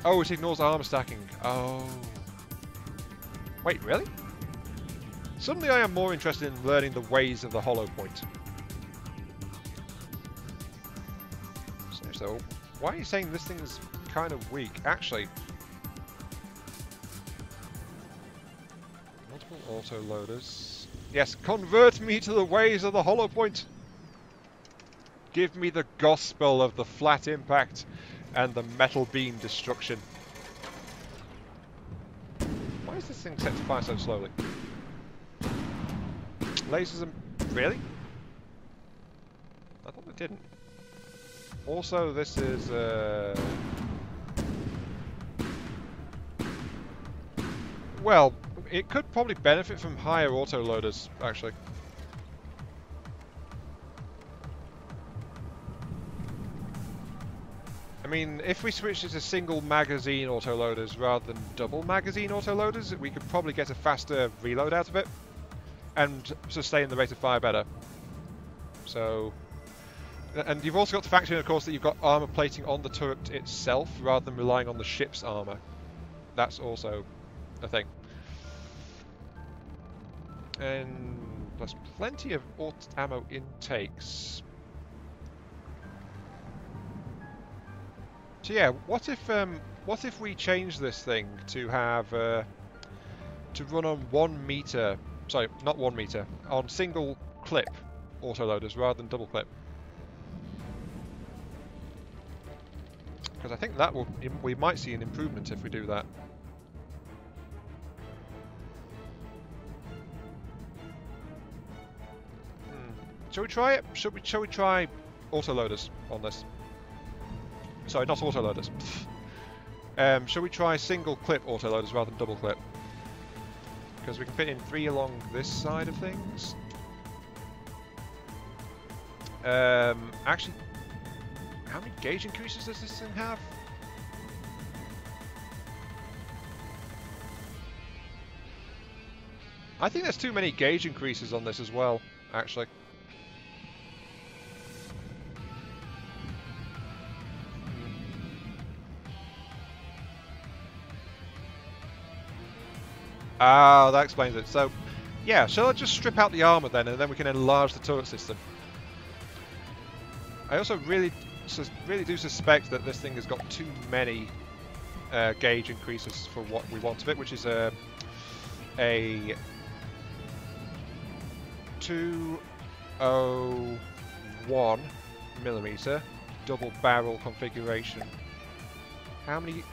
Speaker 1: Oh, it ignores armor stacking. Oh. Wait, really? Suddenly I am more interested in learning the ways of the hollow point. So, why are you saying this thing's kind of weak? Actually, multiple auto-loaders. Yes, convert me to the ways of the hollow point. Give me the gospel of the flat impact and the metal beam destruction. Why is this thing set to fire so slowly? Lasers are... Really? I thought it didn't. Also, this is... Well, it could probably benefit from higher auto-loaders, actually. I mean, if we switch it to single magazine auto-loaders rather than double magazine auto-loaders, we could probably get a faster reload out of it and sustain the rate of fire better. So... And you've also got to factor in, of course, that you've got armor plating on the turret itself rather than relying on the ship's armor. That's also a thing. And there's plenty of ammo intakes. So yeah, what if we change this thing to have to run on 1 meter? Sorry, not 1 meter. On single clip autoloaders rather than double clip. Because I think that we might see an improvement if we do that. Shall we try it? Shall we try autoloaders on this? Sorry, not autoloaders. Shall we try single clip autoloaders rather than double clip? Because we can fit in 3 along this side of things. Actually, how many gauge increases does this thing have? I think there's too many gauge increases on this as well, actually. Ah, that explains it. So, yeah, shall I just strip out the armor then, and then we can enlarge the turret system? I also really do suspect that this thing has got too many gauge increases for what we want of it, which is a 201mm double barrel configuration. How many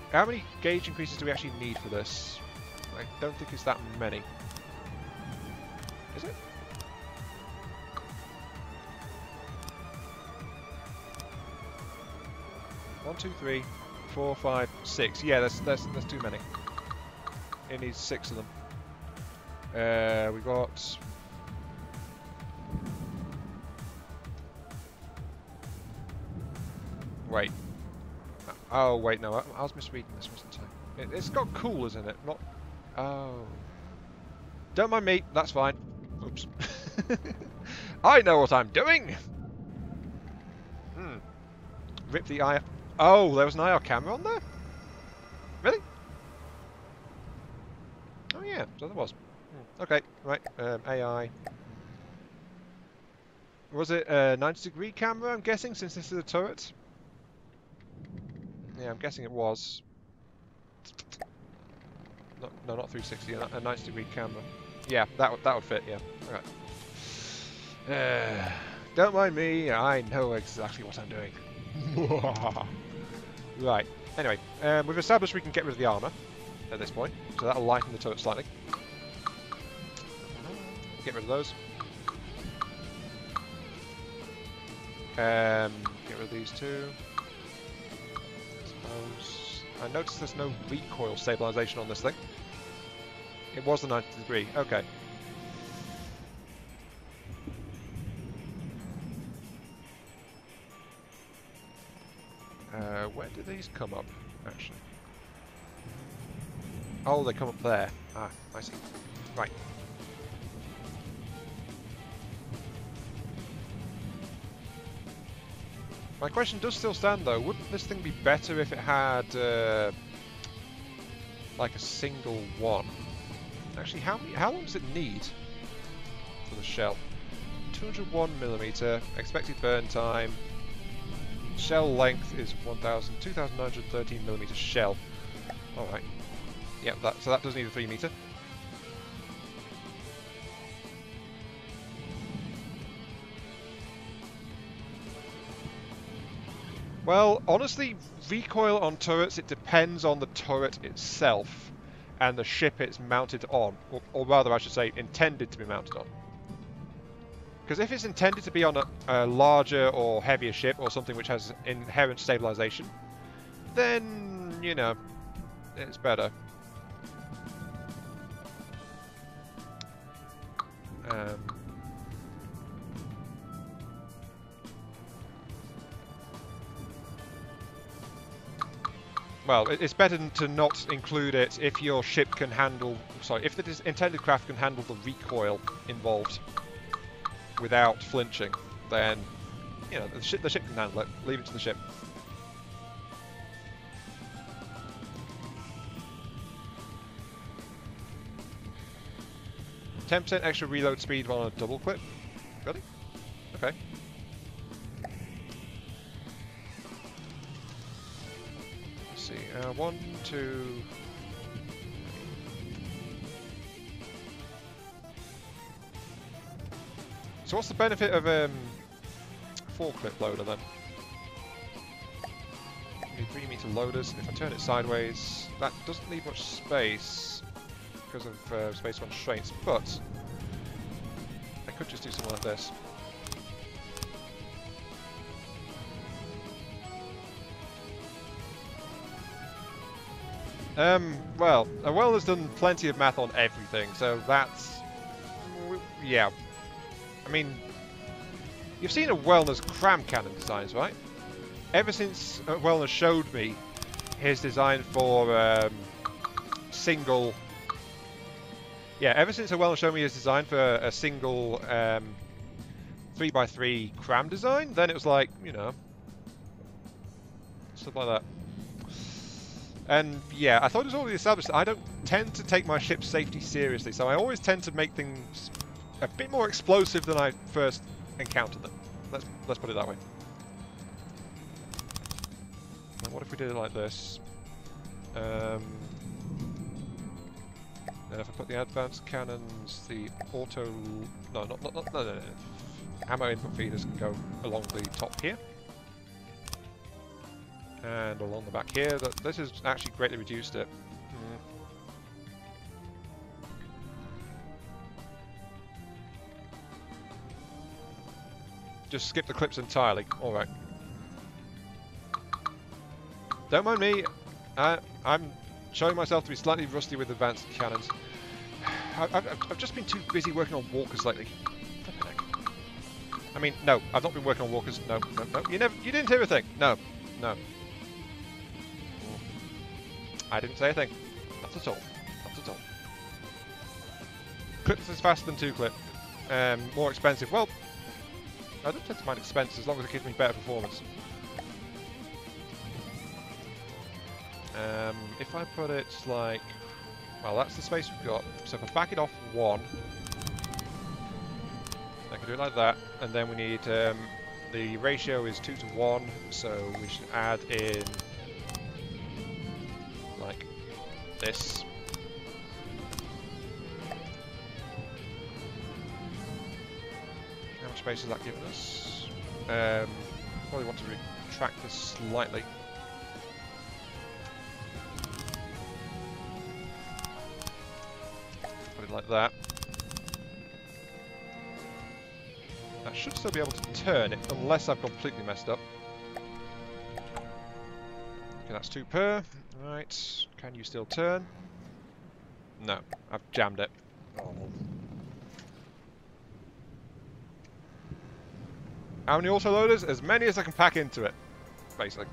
Speaker 1: gauge increases do we actually need for this? I don't think it's that many. Is it? One, two, 3, 4, 5, 6. Yeah, that's too many. It needs 6 of them. We got. Wait. Oh wait, no, I was misreading this, wasn't I? It's got coolers in it, not. Oh. Don't mind me, that's fine. Oops. I know what I'm doing! rip the IR... Oh, there was an IR camera on there? Really? Oh yeah, so there was. Okay, right, AI. Was it a 90-degree camera, I'm guessing, since this is a turret? Yeah, I'm guessing it was. No, not 360, a 90-degree camera. Yeah, that would fit, yeah. Alright. Don't mind me, I know exactly what I'm doing. Right, anyway, we've established we can get rid of the armour at this point, so that'll lighten the turret slightly. Get rid of those. Get rid of these two. I noticed there's no recoil stabilization on this thing. It was the 90-degree. Okay. Where do these come up, actually? Oh, they come up there. Ah, I see. Right. My question does still stand, though. Wouldn't this thing be better if it had, like a single one? Actually, how long does it need for the shell? 201mm, expected burn time. Shell length is 2,913mm shell. Alright. Yep, so that does need a 3 meter. Well, honestly, recoil on turrets, it depends on the turret itself and the ship it's mounted on. Or rather, I should say, intended to be mounted on. Because if it's intended to be on a larger or heavier ship, or something which has inherent stabilization, then, you know, it's better. Well, it's better to not include it if your ship can handle... Sorry, if the intended craft can handle the recoil involved without flinching, then, you know, the ship can handle it. Leave it to the ship. %10 extra reload speed on a double clip? Really? Okay. Let's see. 1, 2... So what's the benefit of 4-clip loader then? Need 3-meter loaders. If I turn it sideways, that doesn't leave much space because of space constraints, but I could just do something like this. Well, a welder's done plenty of math on everything, so that's... yeah. I mean, you've seen a Wellner's cram cannon designs, right? Ever since Wellner showed me his design for single... Yeah, ever since Wellner showed me his design for a single 3x3 cram design, then it was like, you know, stuff like that. And yeah, I thought it was already established that I don't tend to take my ship's safety seriously, so I always tend to make things a bit more explosive than I first encountered them. Let's put it that way. And what if we did it like this? Then if I put the advanced cannons, the auto... No. Ammo input feeders can go along the top here. And along the back here. This has actually greatly reduced it. Just skip the clips entirely. Alright. Don't mind me. I'm showing myself to be slightly rusty with advanced cannons. I've just been too busy working on walkers lately. I mean, no, I've not been working on walkers. No. You didn't hear a thing. No. I didn't say a thing. Not at all. Clips is faster than 2-clip. More expensive. Well, I don't tend to mind expense as long as it gives me better performance. If I put it like... Well, that's the space we've got. So if I back it off 1, I can do it like that. And then we need... the ratio is 2 to 1, so we should add in... like this. How much space is that giving us? Probably want to retract this slightly. Put it like that. I should still be able to turn it, unless I've completely messed up. Okay, that's 2 per. Right, can you still turn? No, I've jammed it. Oh. How many autoloaders? As many as I can pack into it, basically.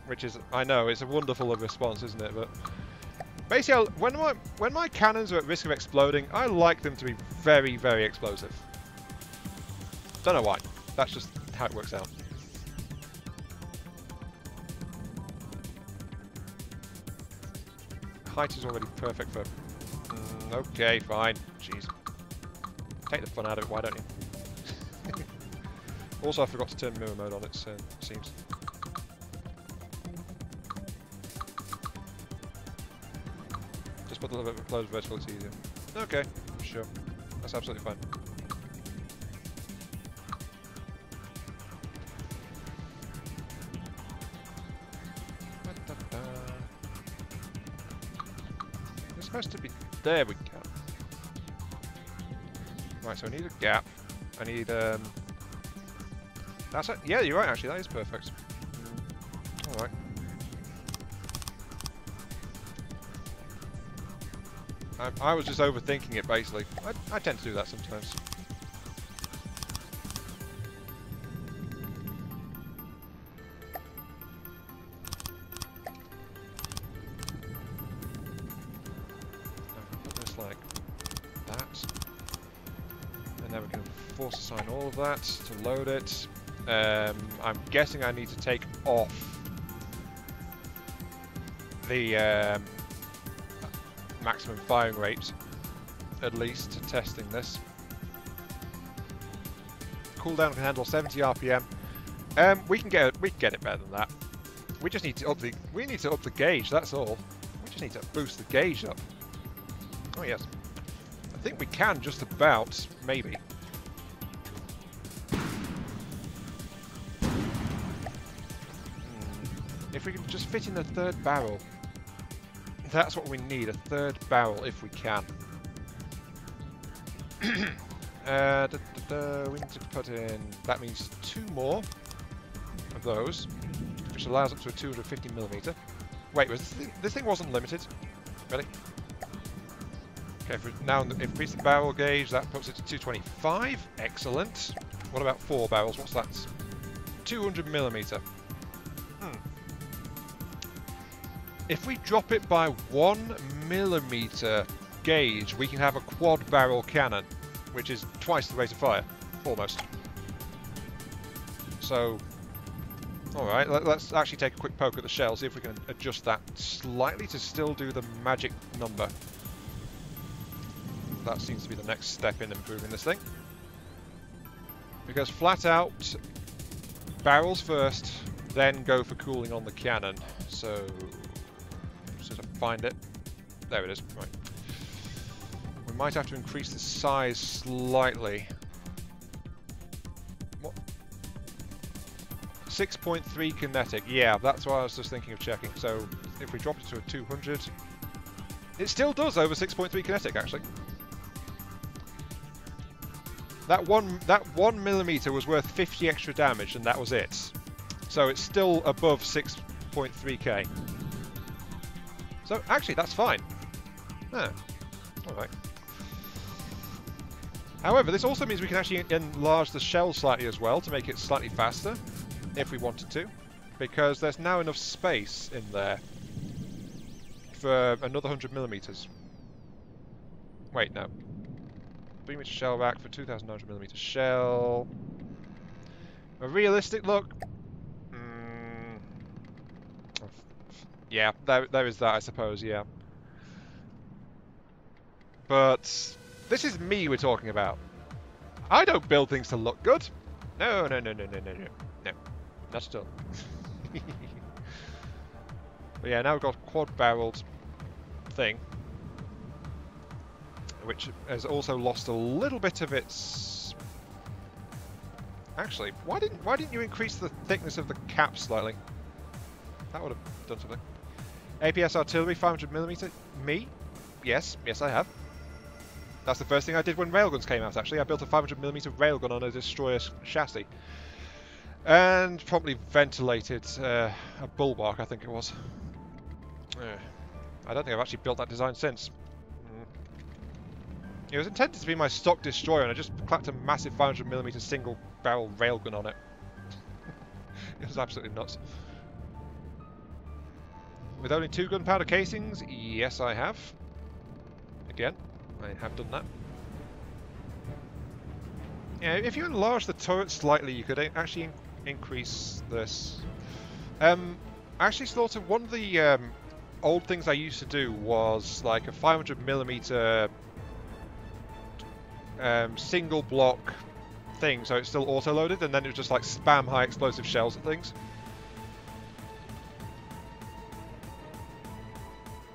Speaker 1: Which is, I know, it's a wonderful response, isn't it? But basically, when my cannons are at risk of exploding, I like them to be very, very explosive. Don't know why. That's just how it works out. Height is already perfect for... okay, fine. Jeez. Take the fun out of it, why don't you? Also, I forgot to turn mirror mode on, it seems. Just put a little bit of closed vertical, it's easier. Okay, sure. That's absolutely fine. It's supposed to be... There we go. Right, so I need a gap. I need, That's it. Yeah, you're right, actually. That is perfect. Alright. I was just overthinking it, basically. I tend to do that sometimes. Put this like that. And then we can force assign all of that to load it. I'm guessing I need to take off the maximum firing rate, at least, to testing this. Cooldown can handle 70 RPM. We can get it better than that. We just need to up the gauge. That's all. We just need to boost the gauge up. Oh yes, I think we can just about, maybe. If we can just fit in the 3rd barrel. That's what we need, a 3rd barrel if we can. We need to put in, that means 2 more of those, which allows up to a 250mm. Wait, this thing wasn't limited? Really? Okay, now increase the barrel gauge, that puts it to 225. Excellent. What about 4 barrels? What's that? 200mm. If we drop it by 1mm gauge, we can have a quad barrel cannon, which is twice the rate of fire, almost. So, alright, let's actually take a quick poke at the shell, see if we can adjust that slightly to still do the magic number. That seems to be the next step in improving this thing. Because flat out, barrels first, then go for cooling on the cannon. So... to find it. There it is. Right. We might have to increase the size slightly. What? 6.3 kinetic. Yeah, that's what I was just thinking of checking. So if we drop it to a 200, it still does over 6.3 kinetic actually. That 1mm was worth 50 extra damage, and that was it. So it's still above 6.3k. So, actually, that's fine. Ah, alright. However, this also means we can actually enlarge the shell slightly as well to make it slightly faster, if we wanted to, because there's now enough space in there for another 100mm. Wait, no. 3-meter shell rack for 2,900mm shell. A realistic look. Yeah, there is that, I suppose, yeah. But this is me we're talking about. I don't build things to look good. No, no, no, no, no, no, no. No, not at all. But yeah, now we've got a quad-barreled thing, which has also lost a little bit of its... Actually, why didn't you increase the thickness of the cap slightly? That would have done something. APS artillery, 500mm. Me? Yes, yes I have. That's the first thing I did when railguns came out, actually. I built a 500mm railgun on a destroyer chassis. And promptly ventilated a Bulwark, I think it was. I don't think I've actually built that design since. It was intended to be my stock destroyer, and I just clapped a massive 500mm single barrel railgun on it. It was absolutely nuts. With only 2 gunpowder casings, yes I have. Again, I have done that. Yeah, if you enlarge the turret slightly, you could actually increase this. I actually thought of one of the old things I used to do was like a 500mm single block thing, so it's still auto-loaded, and then it was just like spam high explosive shells at things.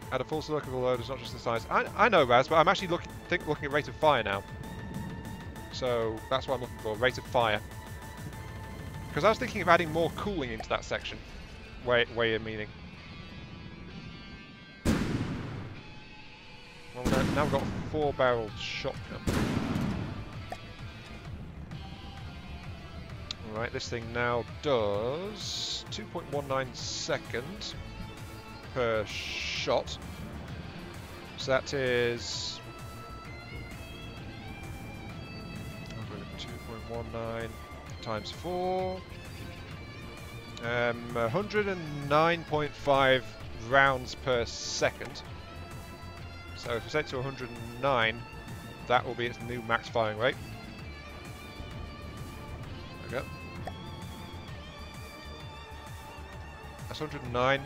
Speaker 1: Add a full cylindrical load, it's not just the size. I know, Raz, but I'm actually looking at rate of fire now. So that's what I'm looking for, rate of fire. Because I was thinking of adding more cooling into that section. Way you're meaning. Well, now we've got a 4-barreled shotgun. Alright, this thing now does 2.19 seconds per shot. So that is 2.19 times 4. 109.5 rounds per second. So if we set it to 109, that will be its new max firing rate. There we go. That's 109.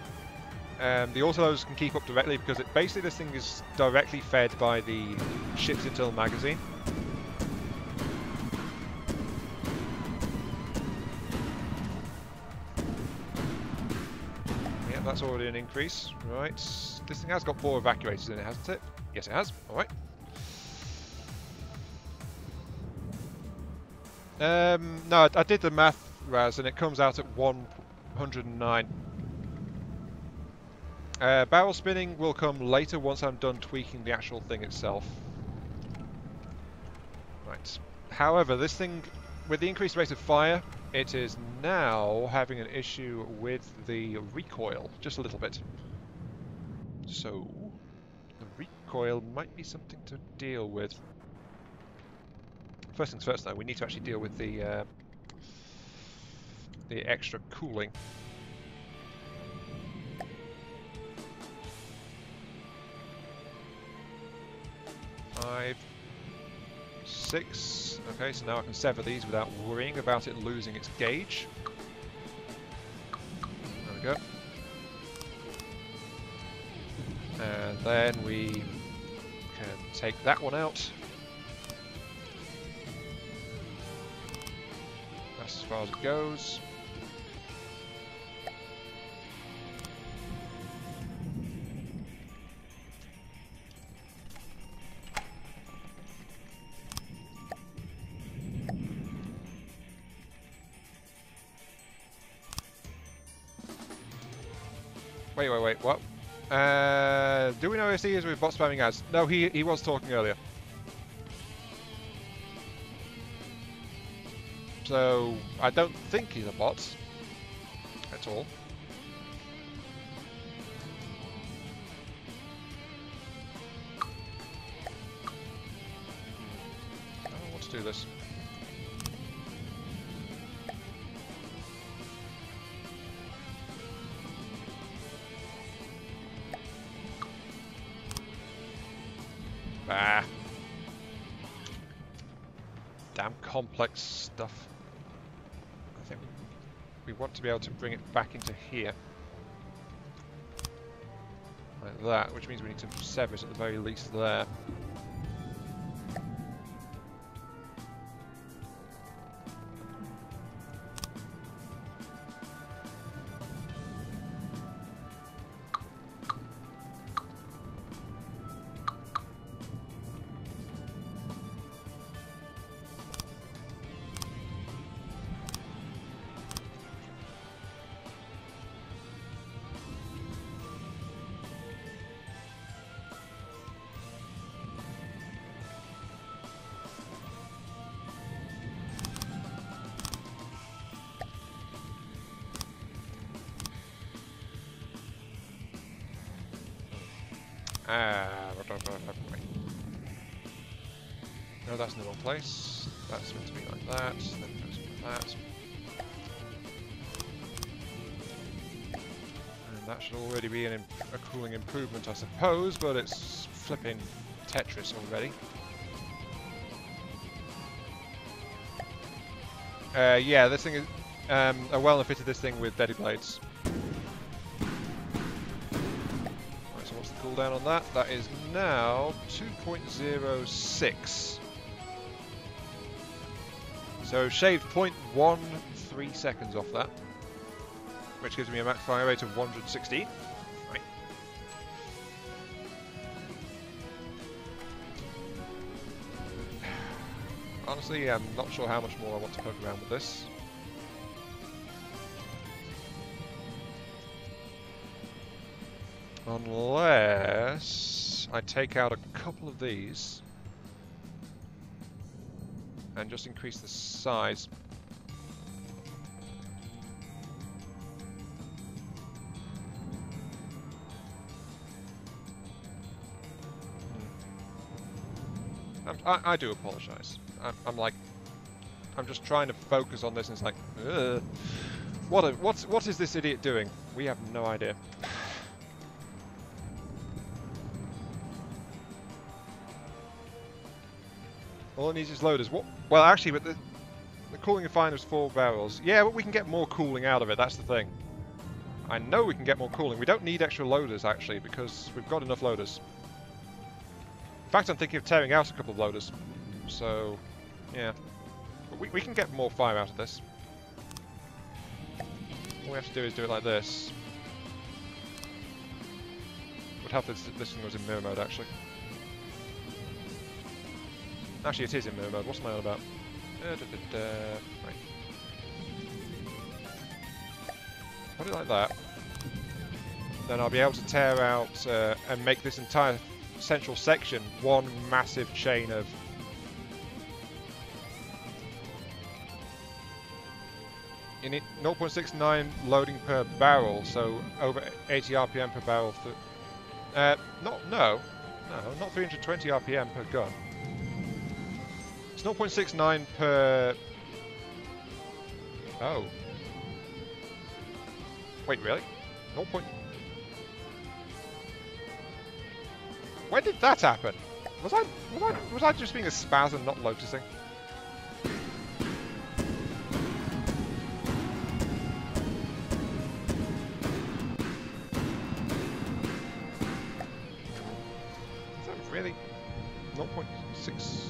Speaker 1: The autoloaders can keep up directly because basically this thing is directly fed by the ship's internal magazine. Yeah, that's already an increase. Right. This thing has got 4 evacuators in it, hasn't it? Yes, it has. Alright. No, I did the math, Raz, and it comes out at 109. Barrel spinning will come later once I'm done tweaking the actual thing itself. Right. However, this thing, with the increased rate of fire, it is now having an issue with the recoil, just a little bit. So, the recoil might be something to deal with. First things first, though, we need to actually deal with the extra cooling. 5, 6. Okay, so now I can sever these without worrying about it losing its gauge. There we go. And then we can take that one out. That's as far as it goes. Wait, what? Do we know if he is with bot spamming ads? No, he was talking earlier. So, I don't think he's a bot at all. I don't want to do this. Ah. Damn complex stuff. I think we want to be able to bring it back into here. like that, which means we need to sever it at the very least there. No, that's in the wrong place. That's meant to be like that. Then it goes like that. And that should already be a cooling improvement, I suppose, but it's flipping Tetris already. Yeah, this thing is well enough fitted this thing with Deadly Blades. Right, so what's the cooldown on that? That is now 2.06. So shaved 0.13 seconds off that, which gives me a max fire rate of 116. Right. Honestly, I'm not sure how much more I want to poke around with this. Unless I take out a couple of these and just increase the size. I do apologise. I'm just trying to focus on this, and it's like, what is this idiot doing? We have no idea. All it needs is loaders. What? Well, actually, but the cooling refiner is 4 barrels. Yeah, but we can get more cooling out of it. That's the thing. I know we can get more cooling. We don't need extra loaders, actually, because we've got enough loaders. In fact, I'm thinking of tearing out a couple of loaders. So, yeah. But we can get more fire out of this. All we have to do is do it like this. Would help if this thing was in mirror mode, actually. Actually, it is in mirror mode. What's my on about? Right. Put it like that. Then I'll be able to tear out and make this entire central section one massive chain of... You need 0.69 loading per barrel, so over 80 RPM per barrel. No, not 320 RPM per gun. It's 0.69 per... Oh. Wait, really? 0. When did that happen? Was I just being a spaz and not noticing? Is that really 0.6?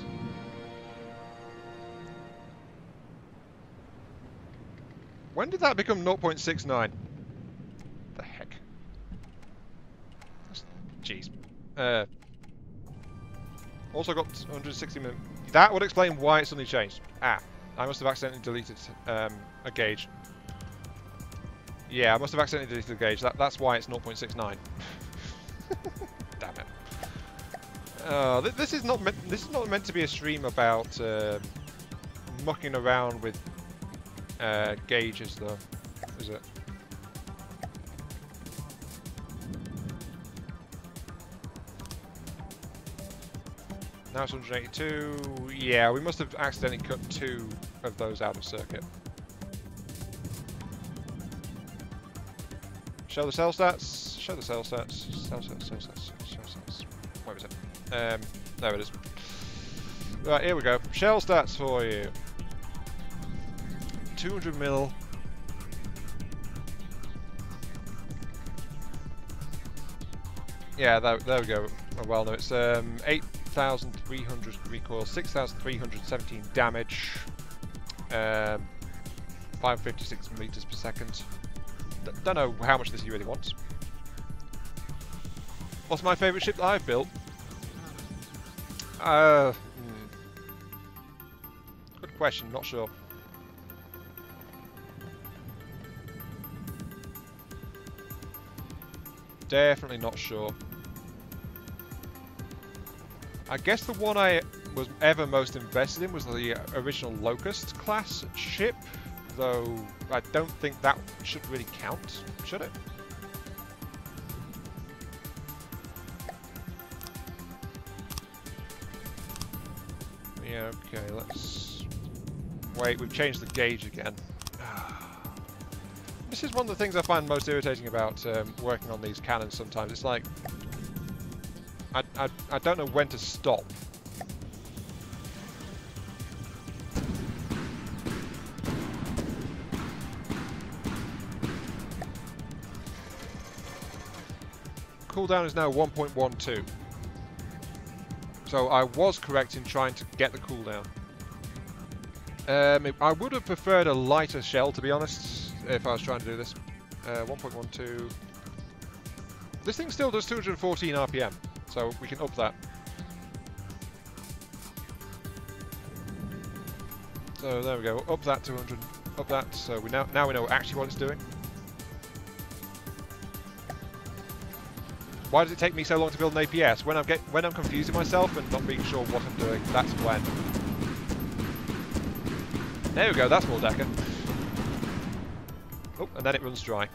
Speaker 1: When did that become 0.69? The heck? Jeez. Also got 160 minutes. That would explain why it suddenly changed. Ah, I must have accidentally deleted a gauge. Yeah, I must have accidentally deleted the gauge. That's why it's 0.69. Damn it. This is not meant to be a stream about mucking around with gauges, though, is it? Now it's 182. Yeah, we must have accidentally cut 2 of those out of circuit. Show the cell stats. Show the cell stats. Cell stats. Where was it? There it is. Right, here we go. Shell stats for you. 200 mil. Yeah, there we go. Oh, well, no, it's 8,300 recoil, 6,317 damage, 556 meters per second. Don't know how much this he really wants. What's my favourite ship that I've built? Good question, not sure. Definitely not sure. I guess the one I was ever most invested in was the original Locust class ship, though I don't think that should really count, should it? Yeah, okay, let's... Wait, we've changed the gauge again. This is one of the things I find most irritating about working on these cannons sometimes. It's like... I don't know when to stop. Cooldown is now 1.12. So I was correct in trying to get the cooldown. I would have preferred a lighter shell, to be honest, if I was trying to do this. 1.12. This thing still does 214 RPM, so we can up that. So there we go, up that 200, up that, so we now we know actually what it's doing. Why does it take me so long to build an APS? When I'm confusing myself and not being sure what I'm doing, that's when. There we go, that's more Decker. Oh, and then it runs dry.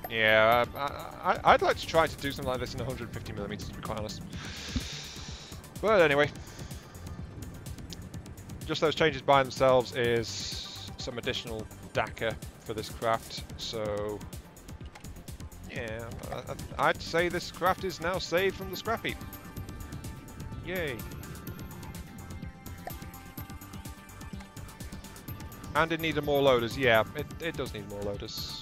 Speaker 1: Yeah, I'd like to try to do something like this in 150mm, to be quite honest. But anyway, just those changes by themselves is some additional Dakar for this craft, so yeah, I'd say this craft is now saved from the scrap heap. Yay. And it needed more loaders, yeah, it does need more loaders.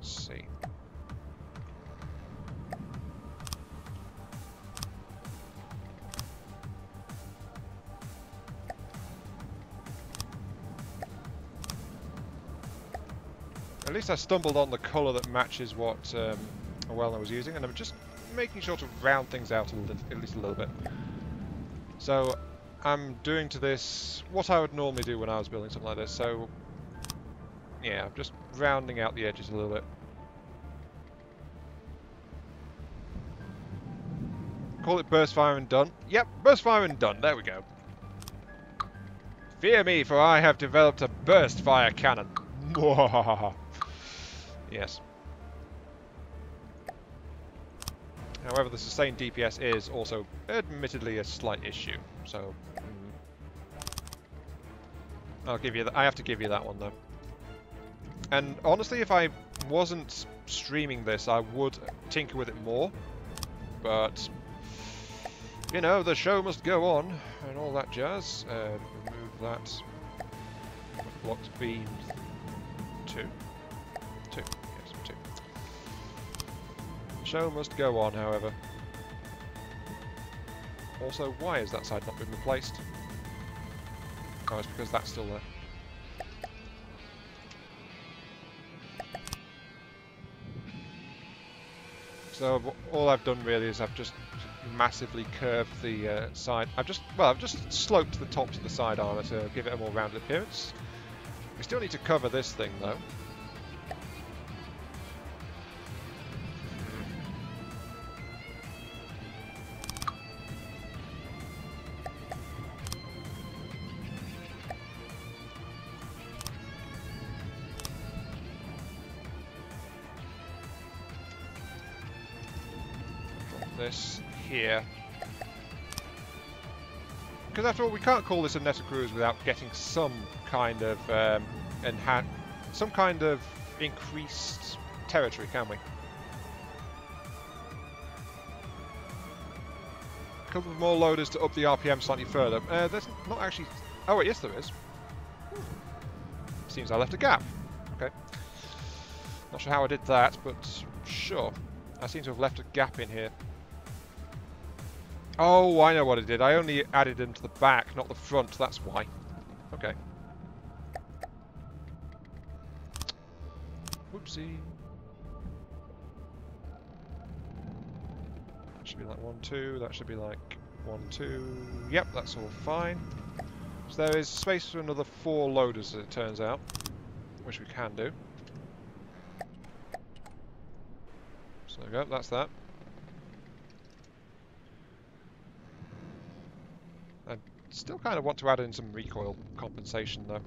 Speaker 1: Let's see. At least I stumbled on the colour that matches what I was using, and I'm just making sure to round things out at least a little bit. So I'm doing to this what I would normally do when I was building something like this, so yeah, I'm just rounding out the edges a little bit. Call it burst fire and done. Yep, burst fire and done, there we go. Fear me, for I have developed a burst fire cannon. Yes. However, the sustained DPS is also admittedly a slight issue, so I'll give you I have to give you that one though. And honestly, if I wasn't streaming this, I would tinker with it more. But you know, the show must go on and all that jazz. Remove that. Blocked beam 2. Yes, 2. The show must go on, however. Also, why has that side not been replaced? Oh, it's because that's still there. So all I've done really is I've just massively curve the side. I've just sloped the tops of the side armour to give it a more rounded appearance. We still need to cover this thing though. This here, because after all, we can't call this a Netacruise without getting some kind of some kind of increased territory, can we? A couple of more loaders to up the RPM slightly further. There's not actually. Oh wait, yes there is. Seems I left a gap. Okay. Not sure how I did that, but sure. I seem to have left a gap in here. Oh, I know what I did. I only added them to the back, not the front. That's why. Okay. Whoopsie. That should be like 1, 2. That should be like 1, 2. Yep, that's all fine. So there is space for another 4 loaders, as it turns out, which we can do. So there we go. That's that. Still kind of want to add in some recoil compensation though.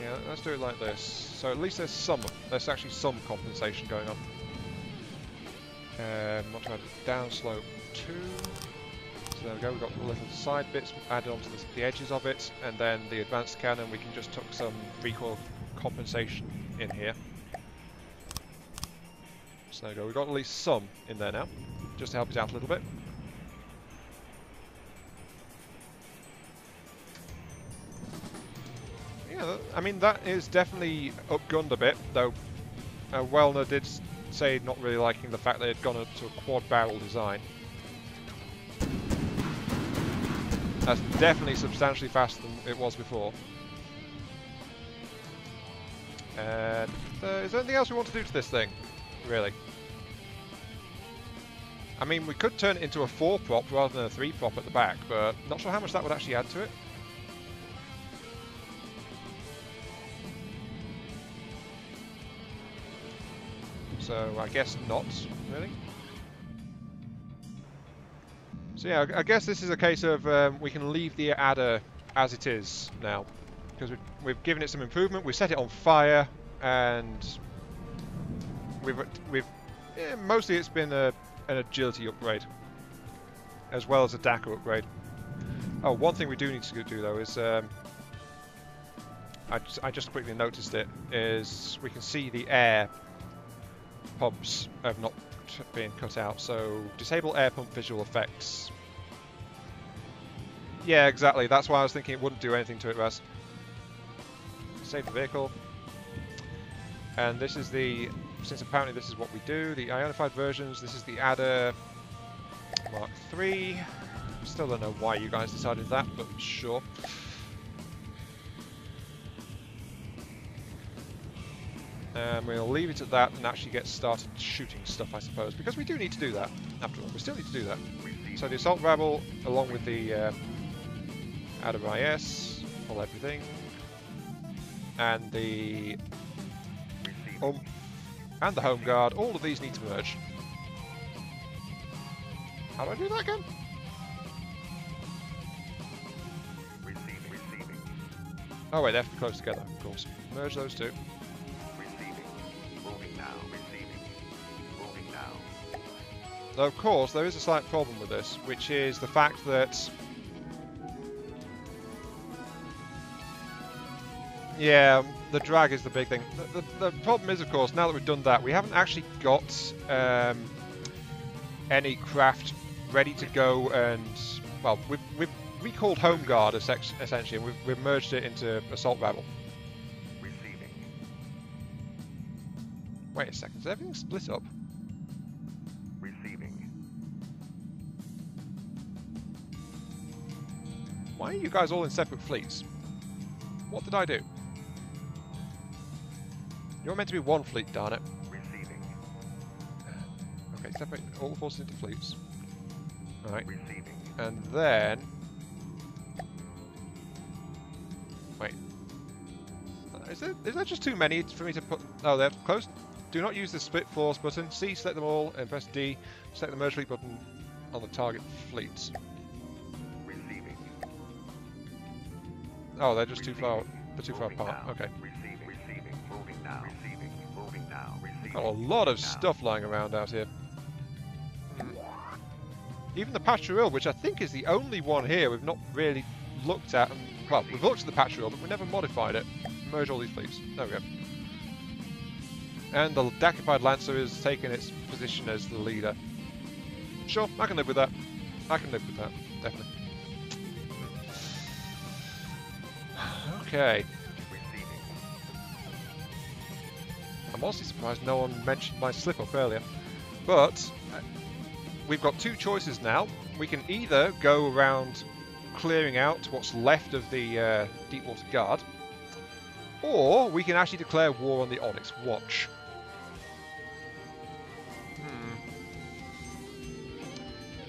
Speaker 1: Yeah, let's do it like this. So at least there's actually some compensation going on. Want to add a downslope 2. So there we go, we've got the little side bits added onto the edges of it, and then the advanced cannon, we can just tuck some recoil compensation in here. So there we go, we've got at least some in there now, just to help it out a little bit. Yeah, I mean that is definitely upgunned a bit, though Wellner did say not really liking the fact that it had gone up to a quad barrel design. That's definitely substantially faster than it was before. And is there anything else we want to do to this thing? Really? I mean, we could turn it into a 4-prop rather than a 3-prop at the back, but not sure how much that would actually add to it. So I guess not, really. So yeah, I guess this is a case of we can leave the adder as it is now, because we've given it some improvement. We've set it on fire, and mostly it's been an agility upgrade, as well as a DACA upgrade. Oh, one thing we do need to do though is I just quickly noticed it is we can see the air pumps have not being cut out, so disable air pump visual effects. Yeah, exactly, that's why I was thinking it wouldn't do anything to it, Raz. Save the vehicle. And this is since apparently this is what we do, the ionified versions, this is the adder Mark III. Still don't know why you guys decided that, but sure. And we'll leave it at that and actually get started shooting stuff, I suppose, because we do need to do that, after all. We still need to do that. So the assault rabble, along with the adder IS, pull everything, and the home guard, all of these need to merge. How do I do that again?
Speaker 2: Receiving.
Speaker 1: Oh wait, they have to be close together, of course. Merge those two. Though of course there is a slight problem with this, which is the fact that yeah, the drag is the big thing. The problem is, of course, now that we've done that, we haven't actually got any craft ready to go, and well, we've recalled Home Guard essentially, and we've merged it into Assault Rabble.
Speaker 2: Receiving.
Speaker 1: Wait a second, is everything split up?
Speaker 2: Receiving.
Speaker 1: Why are you guys all in separate fleets? What did I do? You're meant to be one fleet, darn it.
Speaker 2: Receiving.
Speaker 1: Okay, separate all the forces into fleets. Alright.
Speaker 2: Receiving.
Speaker 1: And then... Wait. Is there just too many for me to put... Oh, they're close. Do not use the split force button. C, select them all, and press D. Select the merge fleet button on the target fleets.
Speaker 2: Receiving.
Speaker 1: Oh, they're just too far. They're too far apart.
Speaker 2: Now.
Speaker 1: Okay.
Speaker 2: Receiving. Receiving. Moving now. Receiving. Moving now. Receiving.
Speaker 1: Got a lot of
Speaker 2: now.
Speaker 1: stuff lying around out here. Even the Patrol, which I think is the only one here we've not really looked at. Well, we've looked at the Patrol, but we never modified it. Merge all these fleets. There we go. And the Dakified Lancer is taking its position as the leader. Sure, I can live with that. I can live with that, definitely. Okay.
Speaker 2: Receiving.
Speaker 1: I'm honestly surprised no one mentioned my slip-up earlier. But we've got two choices now. We can either go around clearing out what's left of the Deepwater Guard, or we can actually declare war on the Onyx Watch.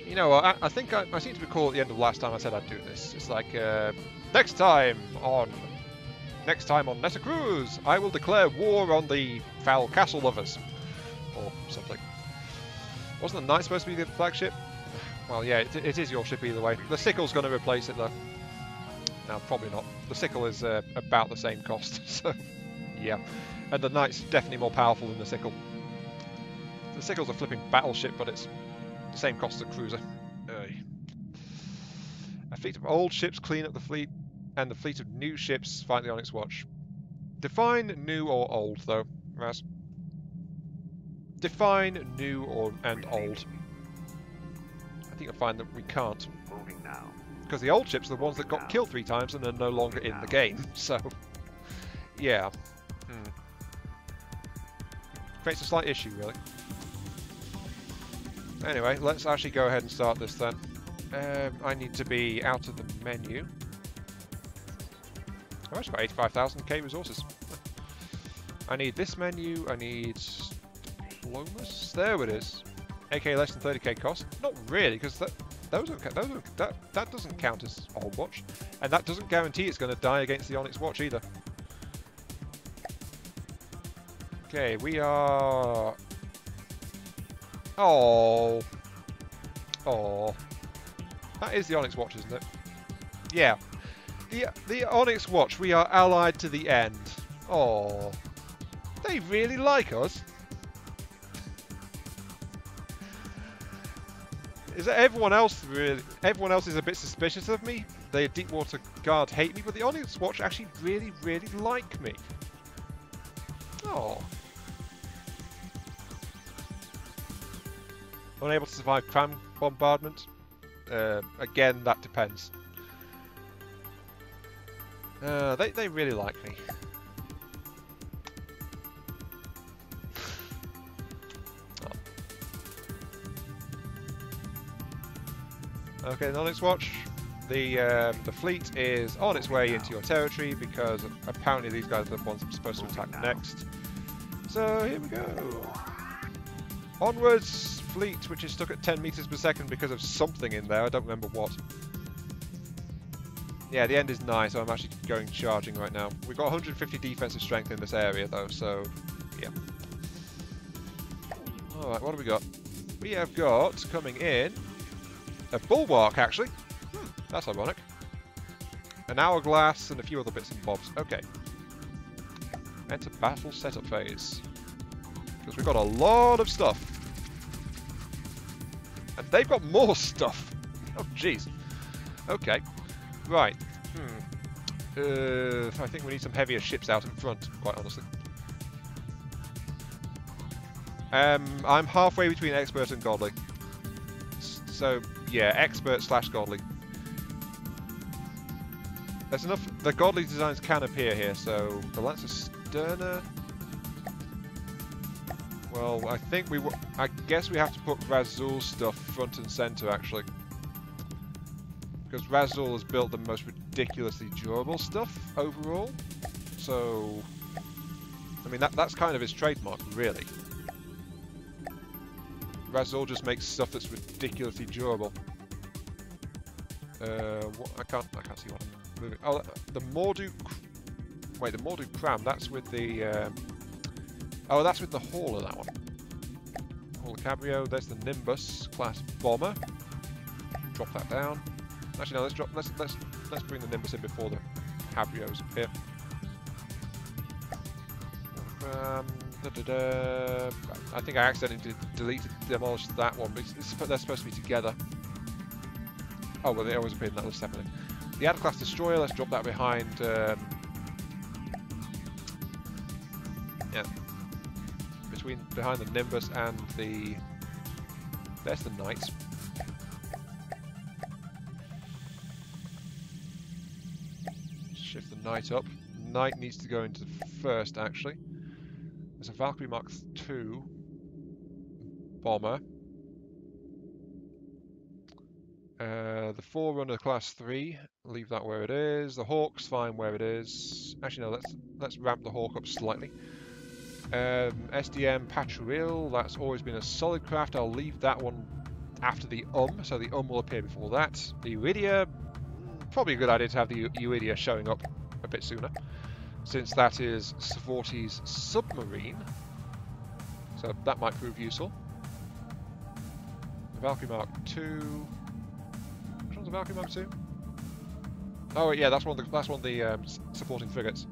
Speaker 1: You know, I think I seem to recall at the end of last time I said I'd do this. It's like, next time on Netacruz, I will declare war on the Foul Castle Lovers. Or something. Wasn't the Knight supposed to be the flagship? Well, yeah, it is your ship either way. The Sickle's going to replace it, though. No, probably not. The Sickle is about the same cost, so yeah. And the Knight's definitely more powerful than the Sickle. The Sickle's a flipping battleship, but it's the same cost as a cruiser. A fleet of old ships clean up the fleet, and the fleet of new ships fight the Onyx Watch. Define new or old, though, Raz. Define new and old. I think you'll find that we can't.
Speaker 2: Moving now.
Speaker 1: Because the old ships are the ones that got killed 3 times and are no longer in the game. So, yeah. Creates a slight issue, really. Anyway, let's actually go ahead and start this then. I need to be out of the menu. I've actually got 85,000k resources. I need this menu, I need diplomas. There it is. AK less than 30k cost. Not really, because that doesn't count as Old Watch, and that doesn't guarantee it's going to die against the Onyx Watch either. Okay, we are. Oh, that is the Onyx Watch, isn't it? Yeah, the Onyx Watch. We are allied to the end. Oh, they really like us. Is that everyone else really? Everyone else is a bit suspicious of me. The Deepwater Guard hate me, but the Onyx Watch actually really like me. Oh. Unable to survive cram bombardment? Again, that depends. They really like me. Okay, the Onyx Watch. The fleet is on its way into your territory because apparently these guys are the ones I'm supposed to attack next. So here we go. Onwards, fleet, which is stuck at 10 meters per second because of something in there. I don't remember what. Yeah, the end is nice, so I'm actually going charging right now. We've got 150 defensive strength in this area though, so yeah. Alright, what have we got? We have got, coming in, a Bulwark, actually. That's ironic. An Hourglass and a few other bits and bobs. Okay. Enter battle setup phase. Because we've got a lot of stuff. And they've got more stuff. Oh, jeez. Okay. Right. I think we need some heavier ships out in front, quite honestly. I'm halfway between expert and godly. So, yeah, expert / godly. There's enough. The godly designs can appear here, so the Lancer Sterner. Well, I think I guess we have to put Razul's stuff front and center, actually. Because Razul has built the most ridiculously durable stuff overall. So, I mean, that's kind of his trademark, really. Razul just makes stuff that's ridiculously durable. I can't see what I'm moving. Oh, the Mordu. Wait, the Mordu Cram. That's with the. Oh, that's with the Hauler. That one. Hauler Cabrio. There's the Nimbus class bomber. Drop that down. Actually, no. Let's bring the Nimbus in before the Cabrios appear. I think I accidentally demolished that one, but they're supposed to be together. Oh, well, they always appear in that list separately. The Adder class destroyer, let's drop that behind. Yeah, behind the Nimbus and the. There's the Knights. Shift the Knight up. Knight needs to go into first, actually. There's a Valkyrie Mark II bomber. The Forerunner Class 3, leave that where it is. The Hawk's fine where it is. Actually, no, let's ramp the Hawk up slightly. SDM Patruil, that's always been a solid craft. I'll leave that one after the so the will appear before that. The Iridia, probably a good idea to have the Iridia showing up a bit sooner, since that is Savorti's submarine. So that might prove useful. The Valkyrie Mark II. Which one's the Valkyrie Mark II? Oh yeah, that's one of the supporting frigates.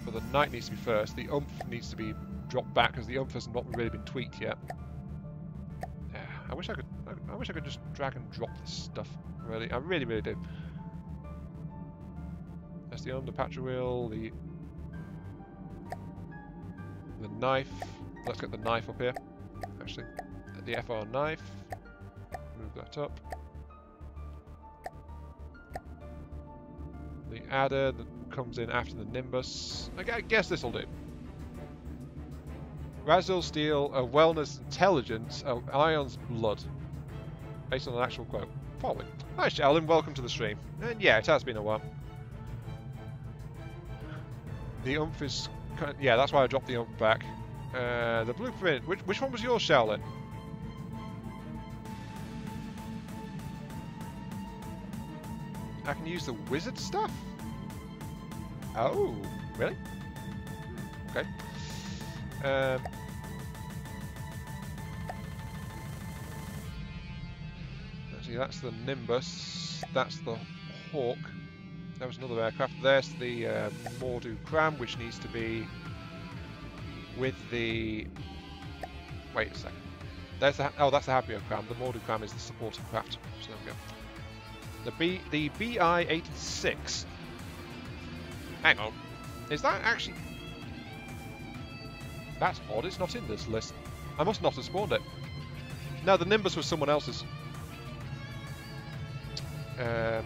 Speaker 1: But the Knight needs to be first. The needs to be dropped back because the has not really been tweaked yet. Yeah, I wish I could just drag and drop this stuff. Really, I really do. That's the Patruil, the knife. Let's get the knife up here. Actually, the FR knife. Move that up. The Adder that comes in after the Nimbus. I guess this will do. Razul Steel, a wellness intelligence, Ion's blood. Based on an actual quote. Probably. Hi Sheldon, welcome to the stream. And yeah, it has been a while. The is... Yeah, that's why I dropped the back. The blueprint. Which one was yours, Shaolin? I can use the wizard stuff? Oh, really? Okay. See, that's the Nimbus. That's the Hawk. There was another aircraft. There's the Mordu Cram, which needs to be with the... Wait a second. There's the... Oh, that's the Habrio Cram. The Mordu Cram is the supporting craft. So there we go. The BI-86. Hang on. Is that actually... That's odd. It's not in this list. I must not have spawned it. No, the Nimbus was someone else's. The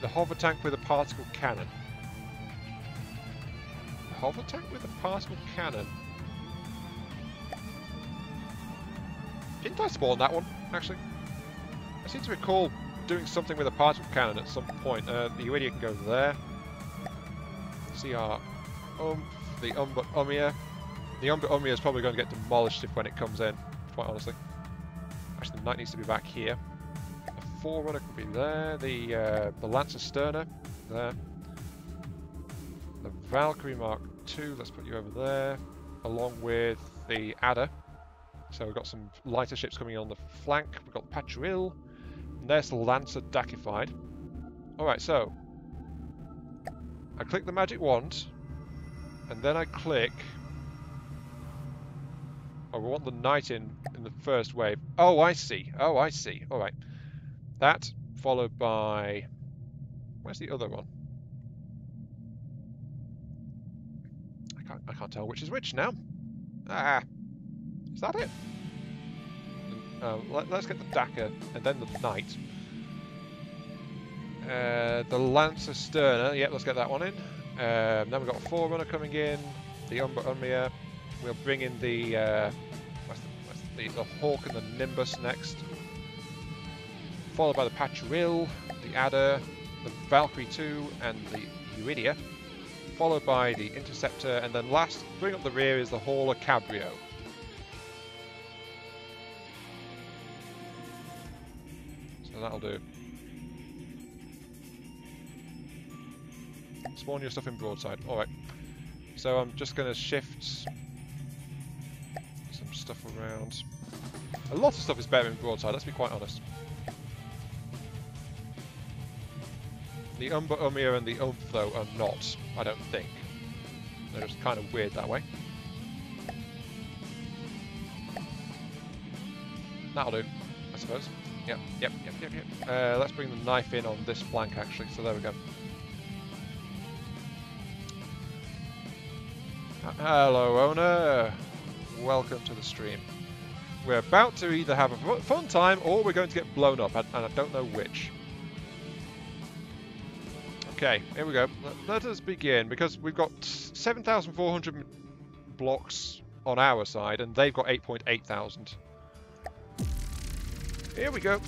Speaker 1: hover tank with a particle cannon. The hover tank with a particle cannon. Didn't I spawn that one, actually? I seem to recall doing something with a particle cannon at some point. The Iridia can go there. CR the Umia. The Umia is probably going to get demolished when it comes in, quite honestly. Actually, the Knight needs to be back here. The Forerunner could be there. The Lancer Sterner there. The Valkyrie Mark II, let's put you over there, along with the Adder. So we've got some lighter ships coming on the flank. We've got the Patruil. And there's the Lancer Dacified. Alright, so I click the magic wand, and then I click... Oh, we want the Knight in the first wave. Oh, I see. Oh, I see. Alright. That, followed by... Where's the other one? I can't tell which is which now. Ah! Is that it? Let's get the Dakar, and then the Knight. The Lancer Sterner, yeah, let's get that one in. Then we've got a Forerunner coming in, the Umia. We'll bring in the... where's the the Hawk and the Nimbus next. Followed by the Patruil, the Adder, the Valkyrie 2 and the Euidia. Followed by the Interceptor, and then last, bring up the rear, is the Hauler Cabrio. So that'll do. Spawn your stuff in broadside. Alright. So I'm just going to shift some stuff around. A lot of stuff is better in broadside, let's be quite honest. The Umia and the though, are not, I don't think. They're just kind of weird that way. That'll do, I suppose. Yep. Let's bring the knife in on this flank, actually, so there we go. Hello, owner. Welcome to the stream. We're about to either have a fun time or we're going to get blown up, and I don't know which. Okay, here we go. Let us begin, because we've got 7,400 blocks on our side, and they've got 8.8 thousand. Here we go.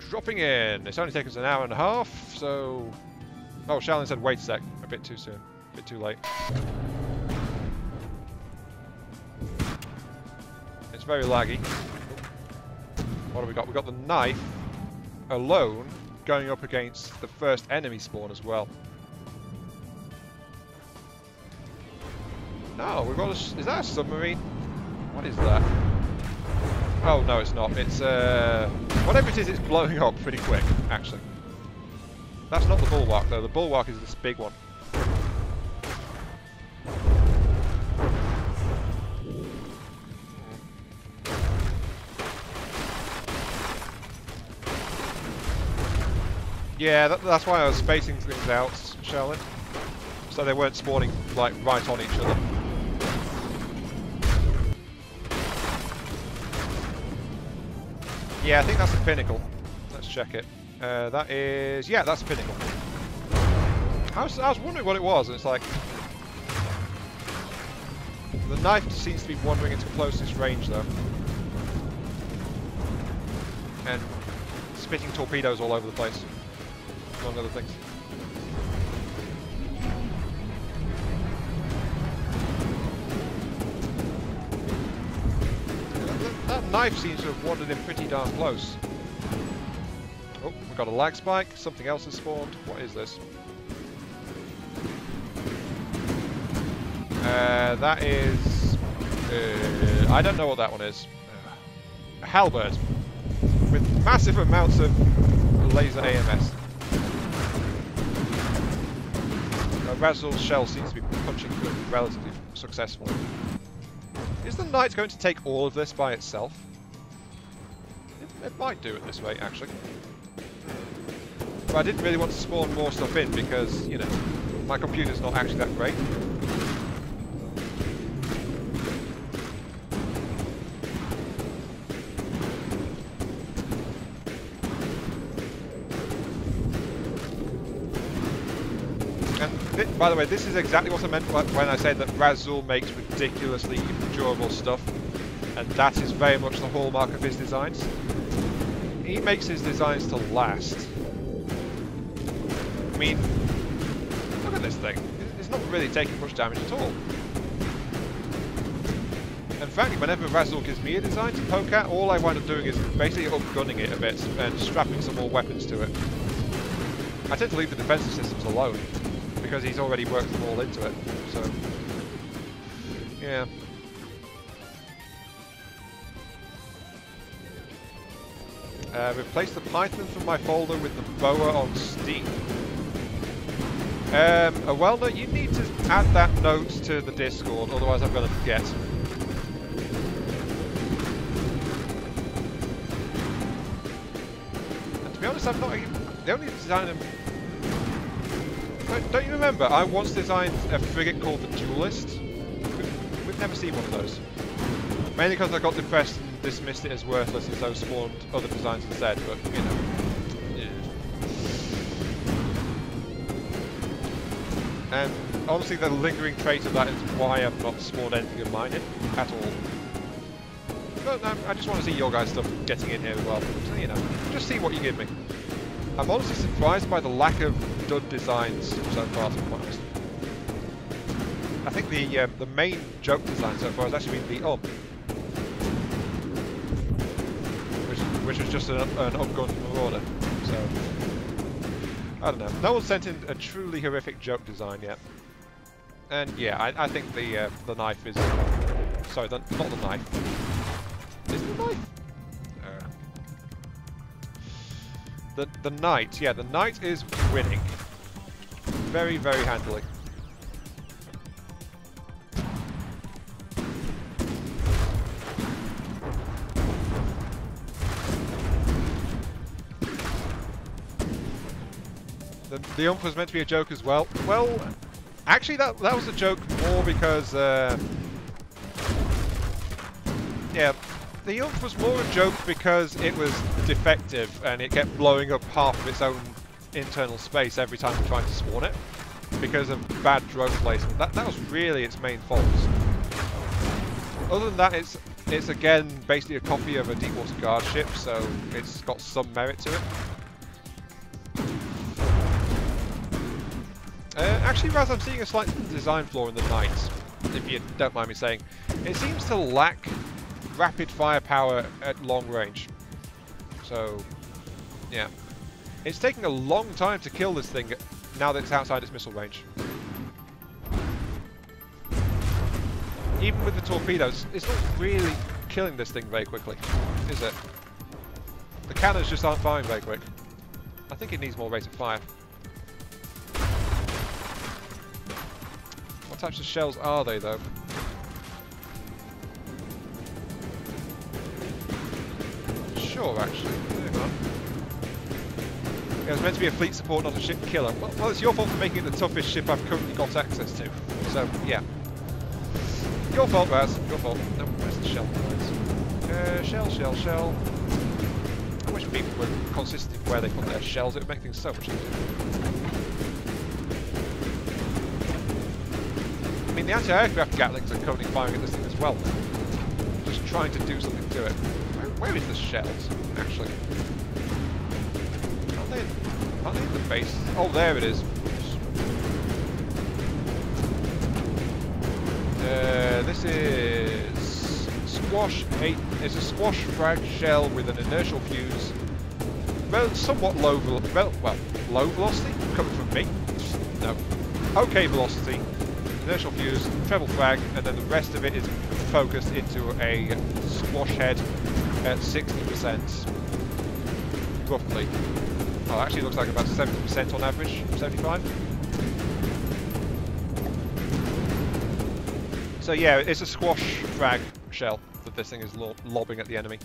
Speaker 1: Dropping in. It's only taken us an hour and a half, so... Oh, Shalin said wait a sec. A bit too soon. A bit too late. It's very laggy. What have we got? We've got the knife alone going up against the first enemy spawn as well. No, we've got a... Is that a submarine? What is that? Oh, no, it's not. It's, whatever it is, it's blowing up pretty quick, actually. That's not the Bulwark, though. The Bulwark is this big one. Yeah, that's why I was spacing things out, Charlotte. So they weren't spawning, like, right on each other. Yeah, I think that's a pinnacle. Let's check it. That is... Yeah, that's a pinnacle. I was wondering what it was, and it's like... The knife seems to be wandering into closest range, though. And spitting torpedoes all over the place. Among other things. That knife seems to have wandered in pretty darn close. Oh, we've got a lag spike. Something else has spawned. What is this? That is... I don't know what that one is. A halberd. With massive amounts of laser AMS. Razul's shell seems to be punching through relatively successfully. Is the knight going to take all of this by itself? It might do it this way, actually. But I didn't really want to spawn more stuff in because, you know, my computer's not actually that great. By the way, this is exactly what I meant when I said that Razul makes ridiculously durable stuff, and that is very much the hallmark of his designs. He makes his designs to last. I mean, look at this thing. It's not really taking much damage at all. And frankly, whenever Razul gives me a design to poke at, all I wind up doing is basically upgunning it a bit and strapping some more weapons to it. I tend to leave the defensive systems alone, because he's already worked them all into it, so... Yeah. Replace the Python from my folder with the boa on Steam. Well, no, you need to add that note to the Discord, otherwise I'm going to forget. And to be honest, I'm not even... The only design I'm... Don't you remember, I once designed a frigate called the Duelist? We've never seen one of those. Mainly because I got depressed and dismissed it as worthless and so spawned other designs instead, but, you know. Yeah. And honestly, the lingering trait of that is why I've not spawned anything of mine in, at all. But I just want to see your guys' stuff getting in here as well. So, you know, just see what you give me. I'm honestly surprised by the lack of dud designs so far, to be honest. I think the main joke design so far has actually been the which was just an ungunned marauder. So I don't know. No one's sent in a truly horrific joke design yet. And yeah, I think the knife is sorry, not the knife. Is it the knife? The knight, yeah, the knight is winning. Very, very handily. The ump was meant to be a joke as well. Well, actually that was a joke more because yeah, the ump was more a joke because it was defective and it kept blowing up half of its own internal space every time we tried to spawn it because of bad drone placement. That was really its main fault. Other than that, it's again basically a copy of a Deepwater Guard ship, so it's got some merit to it. Actually, Raz, I'm seeing a slight design flaw in the Knight, if you don't mind me saying. It seems to lack rapid firepower at long range. So, yeah. It's taking a long time to kill this thing now that it's outside its missile range. Even with the torpedoes, it's not really killing this thing very quickly, is it? The cannons just aren't firing very quick. I think it needs more rate of fire. What types of shells are they, though? Sure, actually. Hang on. Yeah, it was meant to be a fleet support, not a ship killer. Well, it's your fault for making it the toughest ship I've currently got access to. So, yeah. Your fault, Raz. Your fault. No, where's the shell? Shell. I wish people were consistent where they put their shells. It would make things so much easier. I mean, the anti-aircraft Gatlings are currently firing at this thing as well. Just trying to do something to it. Where is the shells, actually? Aren't they in the base? Oh, there it is. This is Squash 8. It's a Squash frag shell with an inertial fuse. Somewhat low velocity? Coming from me? No. Okay velocity. Inertial fuse, treble frag, and then the rest of it is focused into a squash head at 60%, roughly. Oh, actually it looks like about 70% on average, 75. So yeah, it's a squash frag shell that this thing is lobbing at the enemy.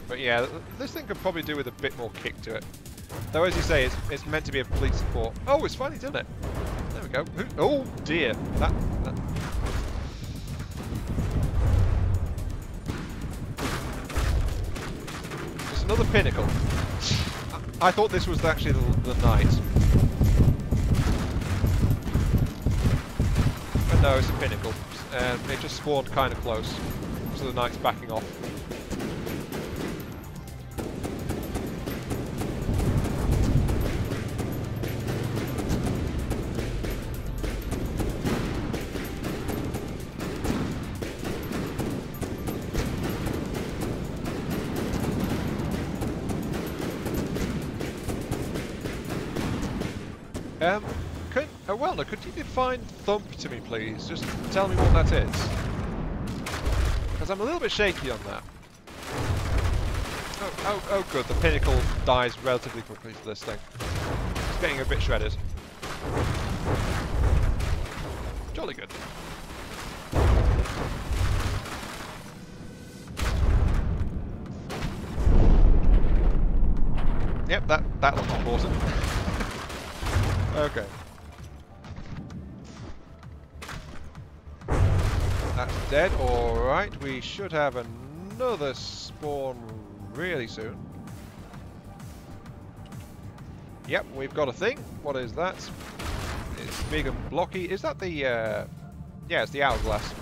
Speaker 1: But yeah, this thing could probably do with a bit more kick to it. Though, as you say, it's meant to be a fleet support. Oh, it's finally done it. There we go. Oh dear. That. It's another pinnacle. I thought this was actually the knight. But no, it's a pinnacle. It just spawned kind of close. So the knight's backing off. Could you define thump to me, please? Just tell me what that is. Because I'm a little bit shaky on that. Oh, good. The pinnacle dies relatively quickly for this thing. It's getting a bit shredded. Jolly good. Yep, that looks important. Okay. That's dead, alright. We should have another spawn really soon. Yep, we've got a thing. What is that? It's big and blocky. Is that the Yeah, it's the hourglass.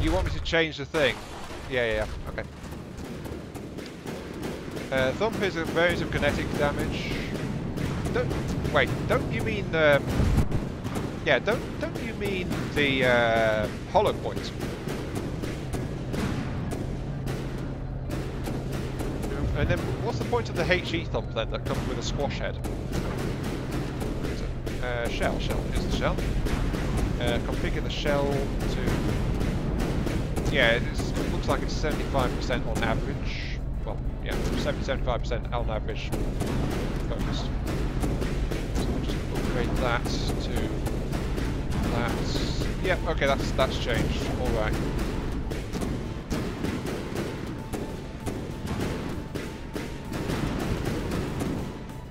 Speaker 1: You want me to change the thing? Yeah, okay. Thump is a variant of kinetic damage. Don't you mean yeah, don't you mean the hollow point? And then what's the point of the HE thump then that comes with a squash head? Shell is the shell. Configure the shell to... Yeah, it looks like it's 75% on average. Well, yeah, 75% on average focused. So we'll just upgrade that to that. Yeah, okay, that's changed. Alright.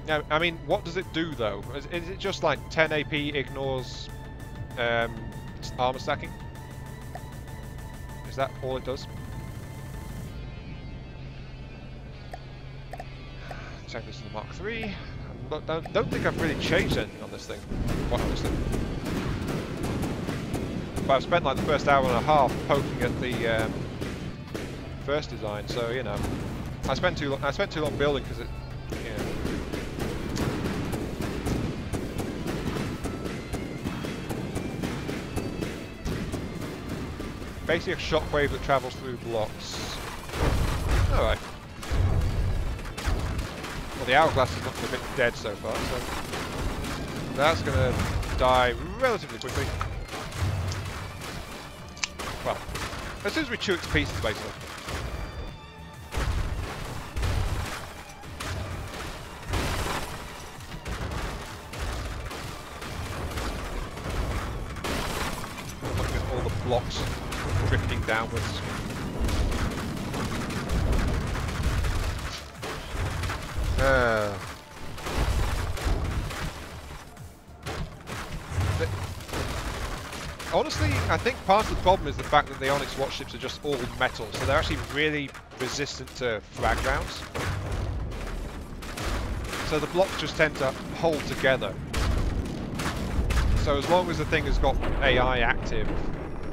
Speaker 1: Yeah, I mean, what does it do though? Is it just like 10 AP ignores armor stacking? Is that all it does? Check this to the Mark III. Don't think I've really changed anything on this thing, quite honestly. But I've spent like the first hour and a half poking at the first design, so you know, I spent too long building because it, you know. Basically a shockwave that travels through blocks. Alright. Well, the hourglass is looking a bit dead so far, so that's going to die relatively quickly. Well, as soon as we chew it to pieces, basically. Looking at all the blocks drifting downwards. Honestly, I think part of the problem is the fact that the Onyx watch ships are just all metal, so they're actually really resistant to frag rounds. So the blocks just tend to hold together. So as long as the thing has got AI active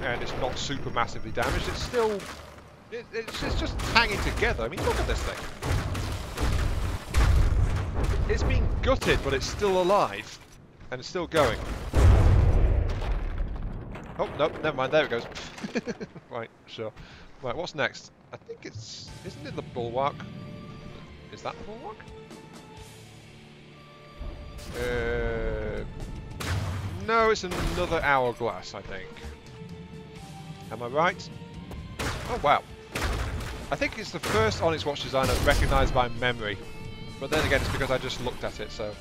Speaker 1: and it's not super massively damaged, it's still... It's just hanging together. I mean, look at this thing. It's been gutted, but it's still alive. And it's still going. Oh, no, never mind, there it goes. Right, sure. Right, what's next? I think it's... Isn't it the Bulwark? Is that the Bulwark? No, it's another hourglass, I think. Am I right? Oh, wow. I think it's the first Onyx watch design I've recognised by memory. But then again, it's because I just looked at it, so...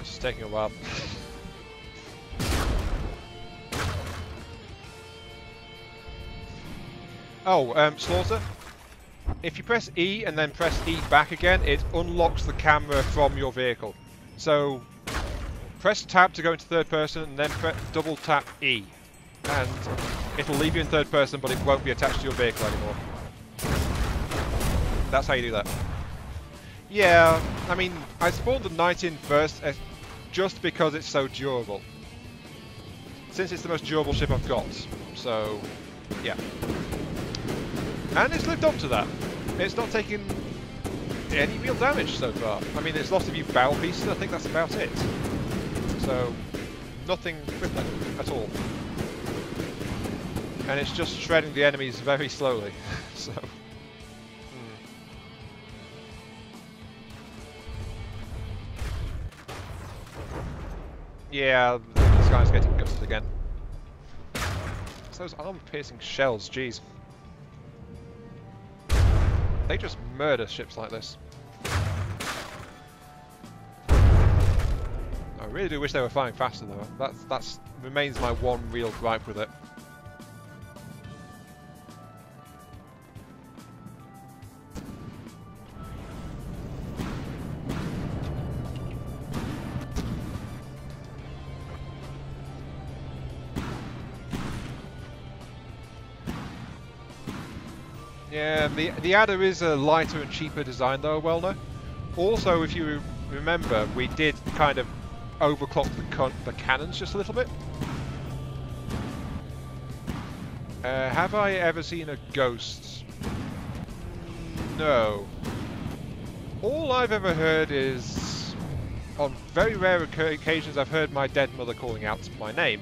Speaker 1: It's just taking a while. Oh, Slaughter? If you press E and then press E back again, it unlocks the camera from your vehicle. So, press tab to go into third person, and then double tap E. And it'll leave you in third person, but it won't be attached to your vehicle anymore. That's how you do that. Yeah, I mean, I spawned the Knight in first just because it's so durable. Since it's the most durable ship I've got. So, yeah. And it's lived up to that. It's not taken any real damage so far. I mean, it's lost a few barrel pieces, I think that's about it. So, nothing crippling at all. And it's just shredding the enemies very slowly. So... Yeah, this guy's getting gutted again. It's those armor-piercing shells, jeez. They just murder ships like this. I really do wish they were firing faster though. That's remains my one real gripe with it. Yeah, the adder is a lighter and cheaper design though, Welner. Also, if you remember, we did kind of overclock the cannons just a little bit. Have I ever seen a ghost? No. All I've ever heard is, on very rare occasions, I've heard my dead mother calling out my name.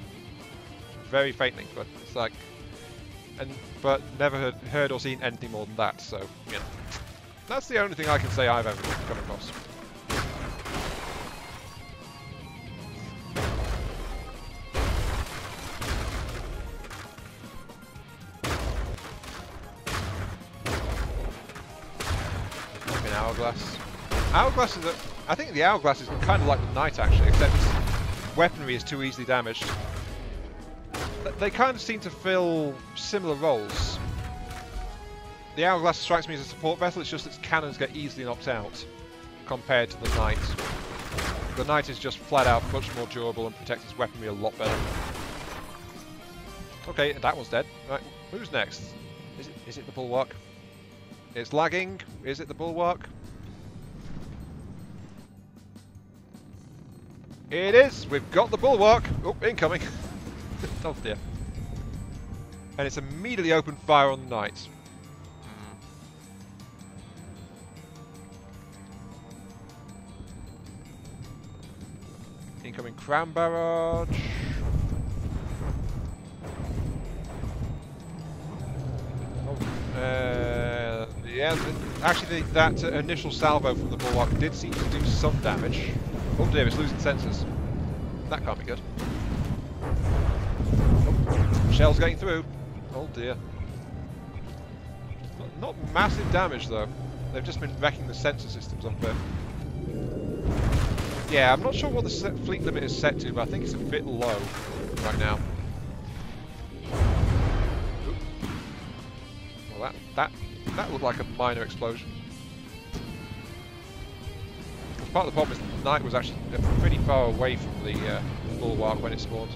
Speaker 1: Very faintly, but it's like... but never heard or seen anything more than that, so, you know. That's the only thing I can say I've ever come across. An hourglass. Hourglass is I think the hourglass is kind of like the knight actually, except its weaponry is too easily damaged. They kind of seem to fill similar roles. The hourglass strikes me as a support vessel, it's just its cannons get easily knocked out compared to the knight. The knight is just flat out much more durable and protects its weaponry a lot better. Okay, that one's dead. Right, who's next? Is it the Bulwark? It's lagging. Is it the Bulwark? It is! We've got the Bulwark! Oh, incoming! Oh dear. And it's immediately opened fire on the knight. Incoming cram barrage. Yeah, actually that initial salvo from the Bulwark did seem to do some damage. Oh dear, it's losing sensors. That can't be good. Oh, shells getting through. Oh dear. Not massive damage though. They've just been wrecking the sensor systems up there. Yeah, I'm not sure what the fleet limit is set to, but I think it's a bit low right now. Well, that looked like a minor explosion. Part of the problem is the knight was actually pretty far away from the Bulwark when it spawned.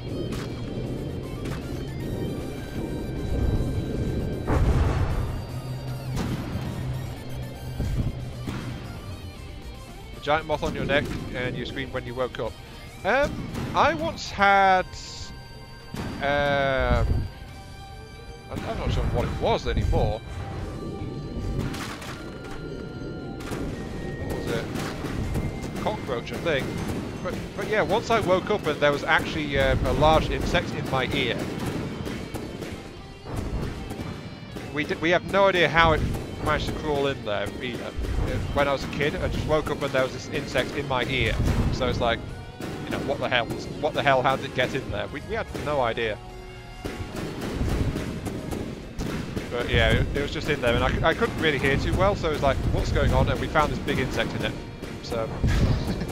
Speaker 1: The giant moth on your neck and you screamed when you woke up. I once had... I'm not sure what it was anymore. What was it? Cockroach, I think. But yeah, once I woke up and there was actually a large insect in my ear. We have no idea how it managed to crawl in there either. When I was a kid, I just woke up and there was this insect in my ear. So it's like, you know, what the hell? How did it get in there? We had no idea. But yeah, it was just in there, and I couldn't really hear too well, so it was like, what's going on? And we found this big insect in it. So,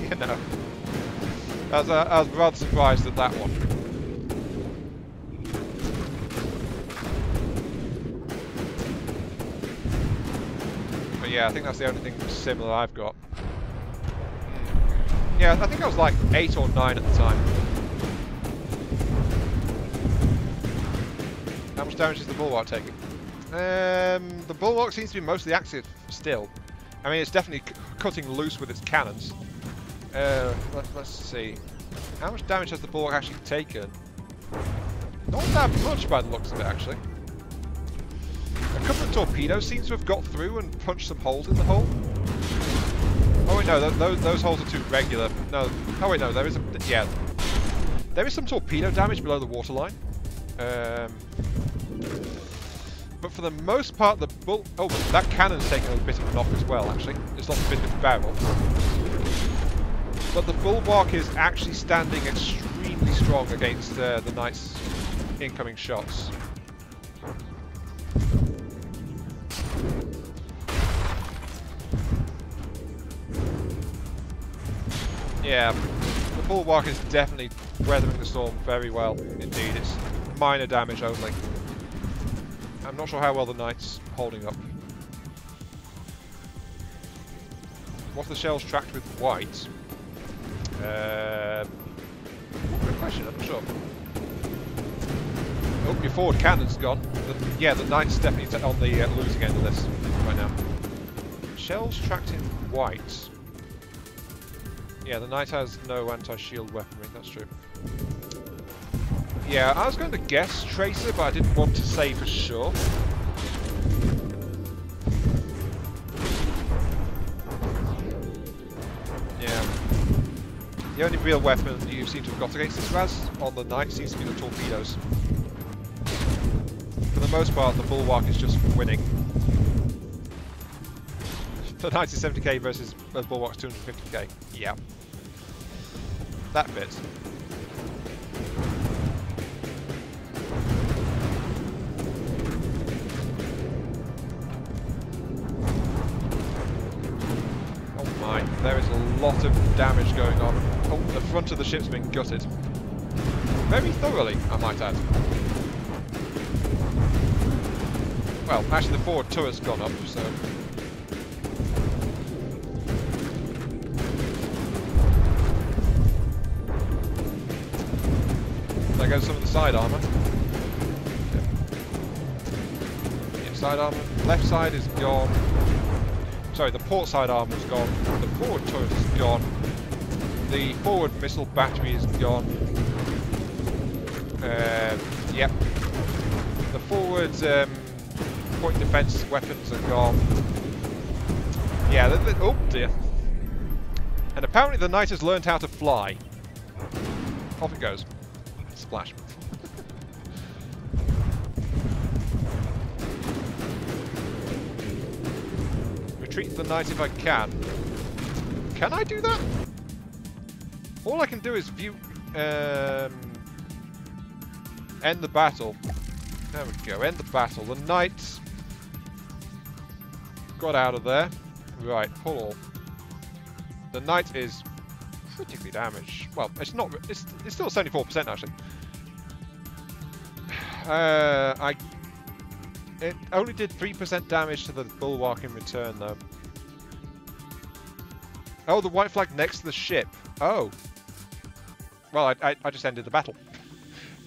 Speaker 1: you know, I was rather surprised at that one. But yeah, I think that's the only thing similar I've got. Yeah, I think I was like 8 or 9 at the time. How much damage is the Bulwark taking? The Bulwark seems to be mostly active still. I mean, it's definitely cutting loose with its cannons. Let's see. How much damage has the Bulwark actually taken? Not that much by the looks of it, actually. A couple of torpedoes seem to have got through and punched some holes in the hull. Oh wait, no, those holes are too regular. No, oh wait, no, there is some torpedo damage below the waterline. But for the most part, that cannon's taken a bit of a knock as well, actually. It's lost a bit of its barrel. But the Bulwark is actually standing extremely strong against the knight's incoming shots. Yeah, the Bulwark is definitely weathering the storm very well indeed. It's minor damage only. I'm not sure how well the knight's holding up. What's the shells tracked with white? Good question, I'm not sure. Oh, your forward cannon's gone. Yeah, the knight's definitely on the losing end of this right now. Shells tracked in white. Yeah, the knight has no anti-shield weaponry, that's true. Yeah, I was going to guess Tracer, but I didn't want to say for sure. Yeah. The only real weapon that you seem to have got against this Raz on the knight seems to be the torpedoes. For the most part, the Bulwark is just winning. The knight is 70k versus the Bulwark's 250k. Yeah. That fits. Oh my, there is a lot of damage going on. Oh, the front of the ship's been gutted. Very thoroughly, I might add. Well, actually the forward turret's gone up, so... There goes some of the side armour. Yeah, side armour. Left side is gone. Sorry, the port side armour is gone. The forward turret is gone. The forward missile battery is gone. Yep. The forward point defence weapons are gone. Yeah, oh dear. And apparently the knight has learned how to fly. Off it goes. Splash. Retreat the knight if I can. Can I do that? All I can do is view... end the battle. There we go, end the battle. The knight got out of there. Right, pull. The knight is critically damaged. Well, it's not. It's still 74% actually. It only did 3% damage to the Bulwark in return, though. Oh, the white flag next to the ship. Oh. Well, I just ended the battle.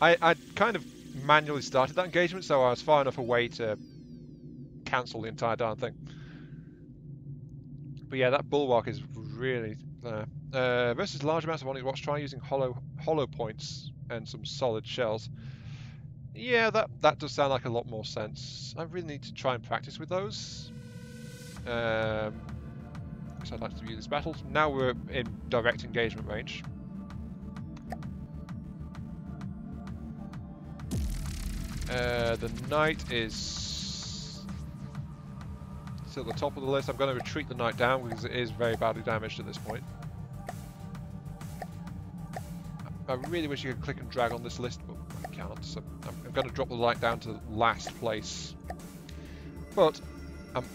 Speaker 1: I kind of manually started that engagement, so I was far enough away to cancel the entire darn thing. But yeah, that Bulwark is really versus large amounts of Onyx Watch. Try using hollow points and some solid shells. Yeah, that does sound like a lot more sense. I really need to try and practice with those. Because I'd like to view this battle. Now we're in direct engagement range. The knight is still at the top of the list. I'm going to retreat the knight down because it is very badly damaged at this point. I really wish you could click and drag on this list, but I can't. So I'm going to drop the light down to last place. But I'm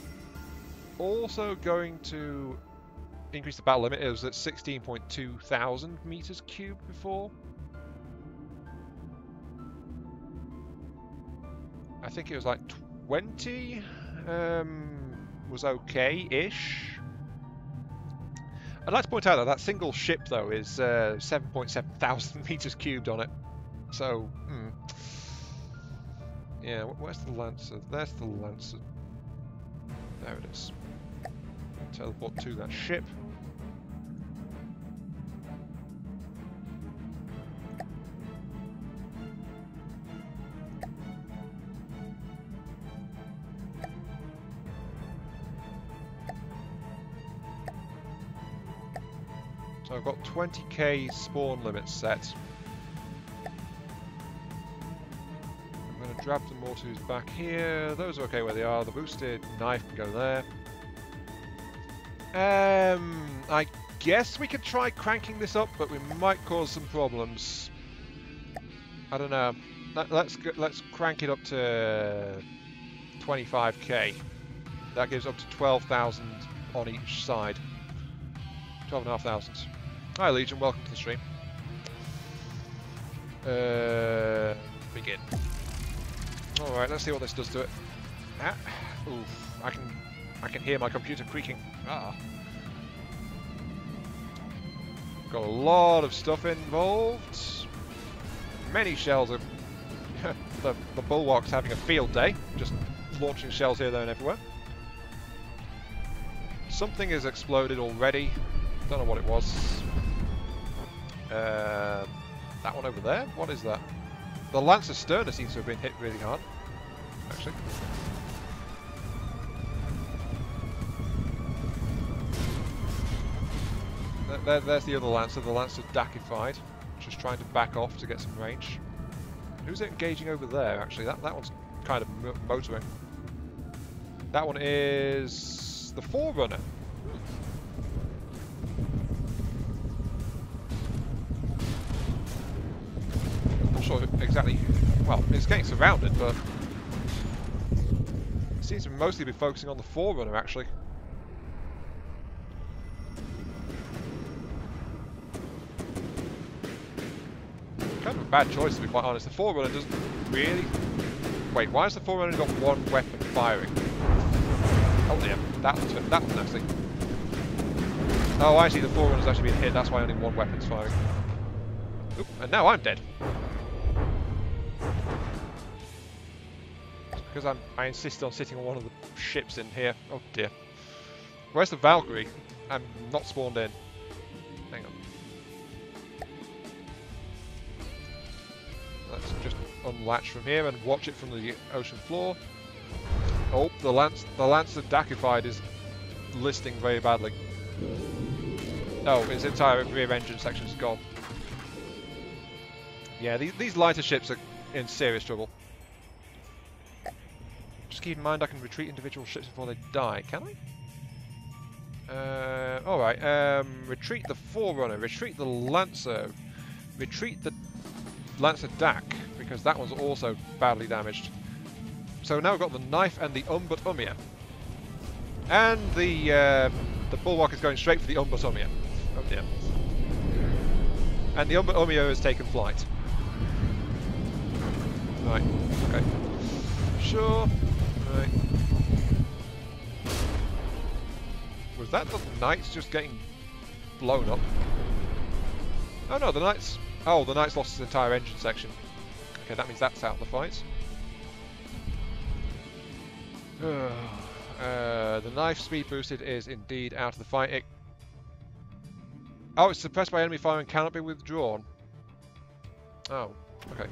Speaker 1: also going to increase the battle limit. It was at 16.2 thousand meters cubed before. I think it was like 20 was okay-ish. I'd like to point out that single ship, though, is 7.7 thousand meters cubed on it. So, yeah, where's the Lancer? There's the Lancer. There it is. Teleport to that ship. So I've got 20k spawn limit set. I'm going to drop the mortars back here. Those are okay where they are. The boosted knife can go there. I guess we could try cranking this up, but we might cause some problems. I don't know. Let's crank it up to 25k. That gives up to 12,000 on each side. 12,500. Hi Legion, welcome to the stream. Begin. Alright, let's see what this does to it. Ah, oof, I can hear my computer creaking. Ah. Got a lot of stuff involved. Many shells are the Bulwark's having a field day, just launching shells here, there, and everywhere. Something has exploded already. Don't know what it was. That one over there? What is that? The Lancer Sterner seems to have been hit really hard, actually. There's the other Lancer, the Lancer Dacified, just trying to back off to get some range. Who's engaging over there, actually? That one's kind of motoring. That one is the Forerunner. I'm not sure exactly. Well, it's getting surrounded, but it seems to mostly be focusing on the Forerunner, actually. Kind of a bad choice, to be quite honest. The Forerunner doesn't really... Wait, why has the Forerunner got one weapon firing? Oh dear, that was nasty. Oh, I see, the Forerunner's actually been hit, that's why only one weapon's firing. Oop, and now I'm dead. It's because I insist on sitting on one of the ships in here. Oh dear. Where's the Valkyrie? I'm not spawned in. Hang on. Let's just unlatch from here and watch it from the ocean floor. Oh, the Lancer Dacified is listing very badly. Oh, its entire rear engine section is gone. Yeah, these lighter ships are in serious trouble. Just keep in mind I can retreat individual ships before they die, can I? Alright, retreat the Forerunner, retreat the Lancer, retreat the Lancer Dac, because that one's also badly damaged. So now we've got the Knife and the Umbut Umia. And the Bulwark is going straight for the Umbut Umia. Oh dear. And the Umbut Umia has taken flight. Right, okay. Sure. Right. Was that the Knights just getting blown up? Oh no, the Knights... Oh, the Knight's lost his entire engine section. Okay, that means that's out of the fight. The Knife speed boosted is indeed out of the fight. Oh, it's suppressed by enemy fire and cannot be withdrawn. Oh, okay.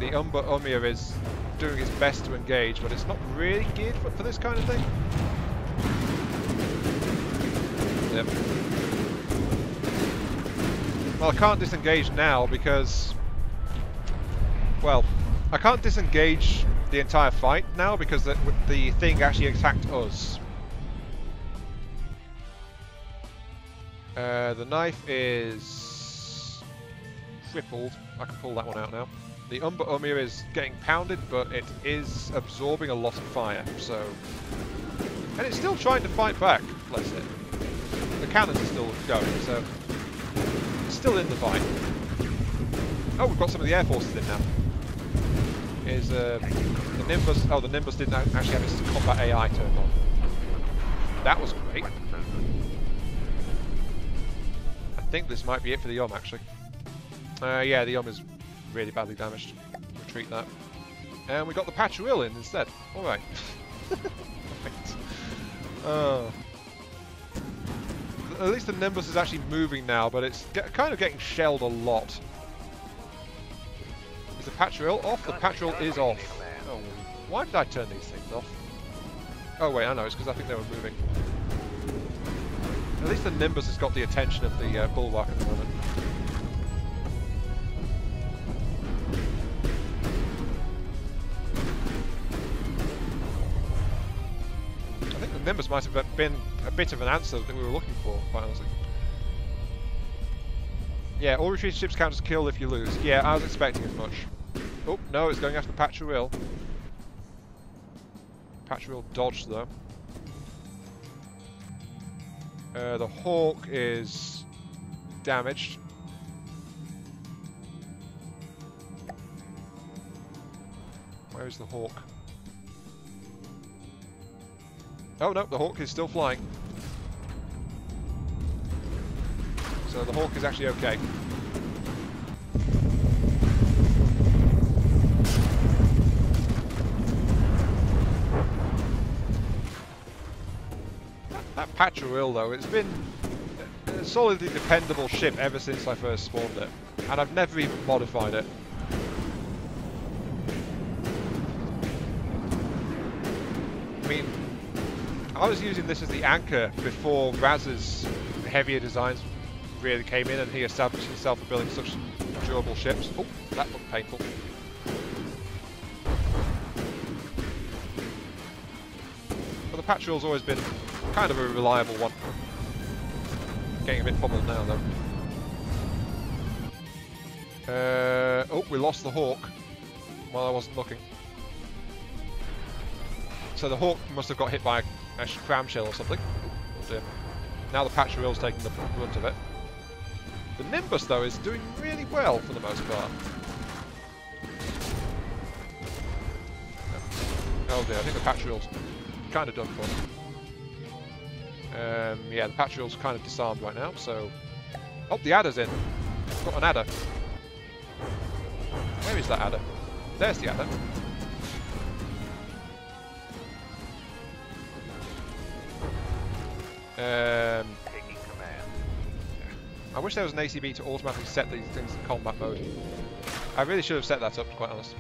Speaker 1: The Umbut Umia is doing its best to engage, but it's not really geared for this kind of thing. Yep. Well, I can't disengage now because... Well, I can't disengage the entire fight now because the thing actually attacked us. The Knife is... crippled. I can pull that one out now. The Umbut Umia is getting pounded, but it is absorbing a lot of fire, so... And it's still trying to fight back, bless it. The cannons are still going, so it's still in the fight. Oh, we've got some of the air forces in now. Is the Nimbus? Oh, the Nimbus didn't actually have its combat AI turned on. That was great. I think this might be it for the actually. Yeah, the is really badly damaged. Retreat that. And we got the Patruil in instead. All right. Right. At least the Nimbus is actually moving now, but it's kind of getting shelled a lot. Is the Patruil off? The Patruil is off. Oh, why did I turn these things off? Oh wait, I know, it's because I think they were moving. At least the Nimbus has got the attention of the Bulwark at the moment. I think the Nimbus might have been a bit of an answer that we were looking for, quite honestly. Yeah, all retreating ships count as kill if you lose. Yeah, I was expecting as much. Oh, no, it's going after the Patruil. Patruil dodged, though. The Hawk is damaged. Where is the Hawk? Oh no, the Hawk is still flying. So the Hawk is actually okay. That Patrol, though, it's been a solidly dependable ship ever since I first spawned it. And I've never even modified it. I mean, I was using this as the anchor before Raz's heavier designs really came in and he established himself for building such durable ships. Oh, that looked painful. But the Patrol's always been kind of a reliable one. Getting a bit fumbled now, though. Oh, we lost the Hawk while I wasn't looking. So the Hawk must have got hit by a cram shell or something. Oh dear. Now the Patrol's taking the brunt of it. The Nimbus, though, is doing really well for the most part. Oh dear, I think the Patrol's kind of done for. Yeah, the Patrol's kind of disarmed right now, so... Oh, the adder's in. Got an adder. Where is that adder? There's the adder.
Speaker 2: Taking command.
Speaker 1: I wish there was an ACB to automatically set these things in combat mode. I really should have set that up, to be quite honest.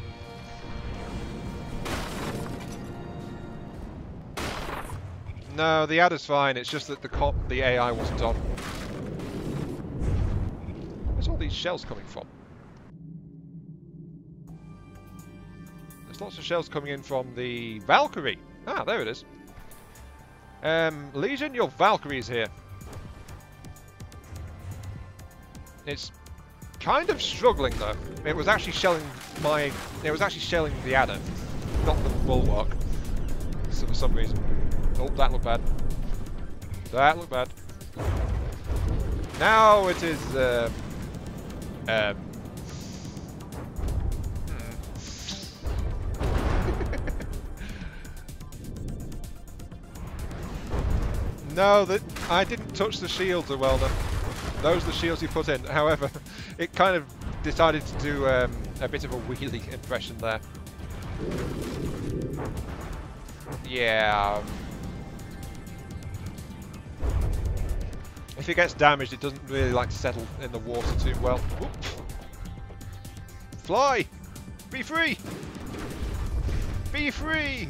Speaker 1: No, the adder's fine, it's just that the AI wasn't on. Where's all these shells coming from? There's lots of shells coming in from the Valkyrie. Ah, there it is. Legion, your Valkyrie's here. It's kind of struggling though. It was actually shelling the adder, not the Bulwark. So for some reason. Oh, that looked bad. That looked bad. Now it is No, I didn't touch the shields, Welder. Those are the shields you put in. However, it kind of decided to do a bit of a wheelie impression there. Yeah. If it gets damaged, it doesn't really like to settle in the water too well. Whoop. Fly! Be free! Be free!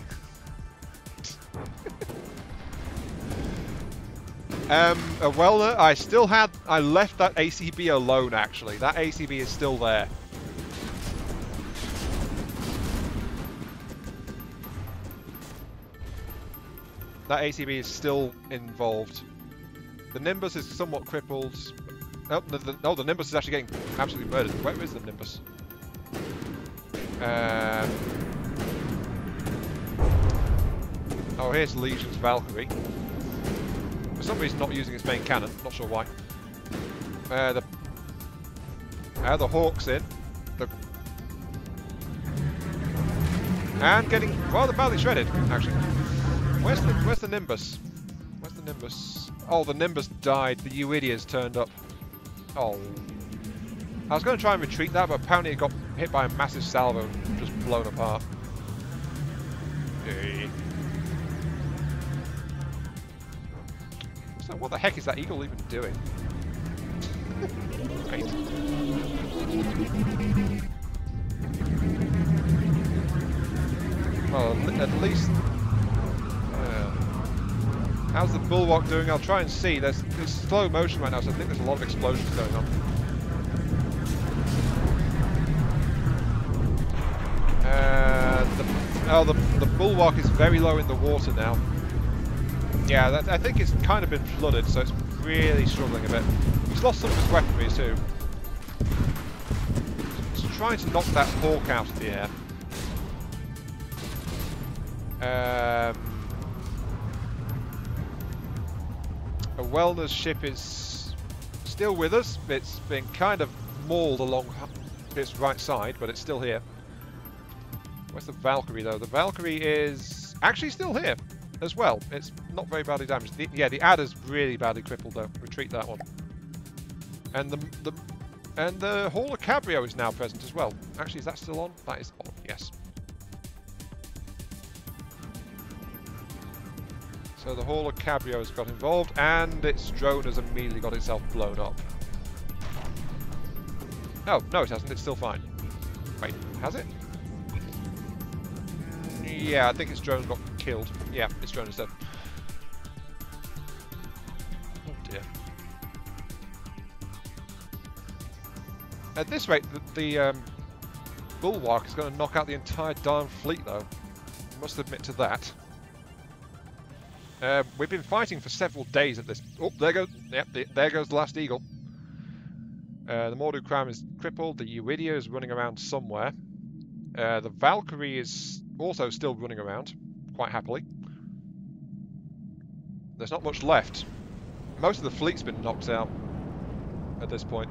Speaker 1: Welder, I left that ACB alone actually. That ACB is still there. That ACB is still involved. The Nimbus is somewhat crippled. Oh, the Nimbus is actually getting absolutely murdered. Where is the Nimbus? Oh, here's Legion's Valkyrie. For some reason not using its main cannon, not sure why. The Hawk's in. And getting rather badly shredded, actually. Where's the Nimbus? Where's the Nimbus? Oh, the Nimbus died. The Euidia's turned up. Oh. I was going to try and retreat that, but apparently it got hit by a massive salvo and just blown apart. So what the heck is that eagle even doing? Right. Well, at least... how's the Bulwark doing? I'll try and see. There's slow motion right now, so I think there's a lot of explosions going on. The Bulwark is very low in the water now. Yeah, I think it's kind of been flooded, so it's really struggling a bit. It's lost some of its weaponry too. It's trying to knock that Hawk out of the air. A Wellner's ship is still with us. It's been kind of mauled along its right side, but it's still here. Where's the Valkyrie though? The Valkyrie is actually still here as well. It's not very badly damaged. Yeah, the adder's really badly crippled though. Retreat that one. And the Hall of Cabrio is now present as well. Actually, is that still on? That is on, yes. So the Hall of Cabrio has got involved, and its drone has immediately got itself blown up. Oh, no it hasn't, it's still fine. Wait, has it? Yeah, I think its drone got killed. Yeah, its drone is dead. Oh dear. At this rate, the Bulwark is going to knock out the entire darn fleet, though. Must admit to that. We've been fighting for several days at this. Oh, there goes. Yep, there goes the last eagle. The Mordu Crown is crippled. The Euidia is running around somewhere. The Valkyrie is also still running around, quite happily. There's not much left. Most of the fleet's been knocked out at this point.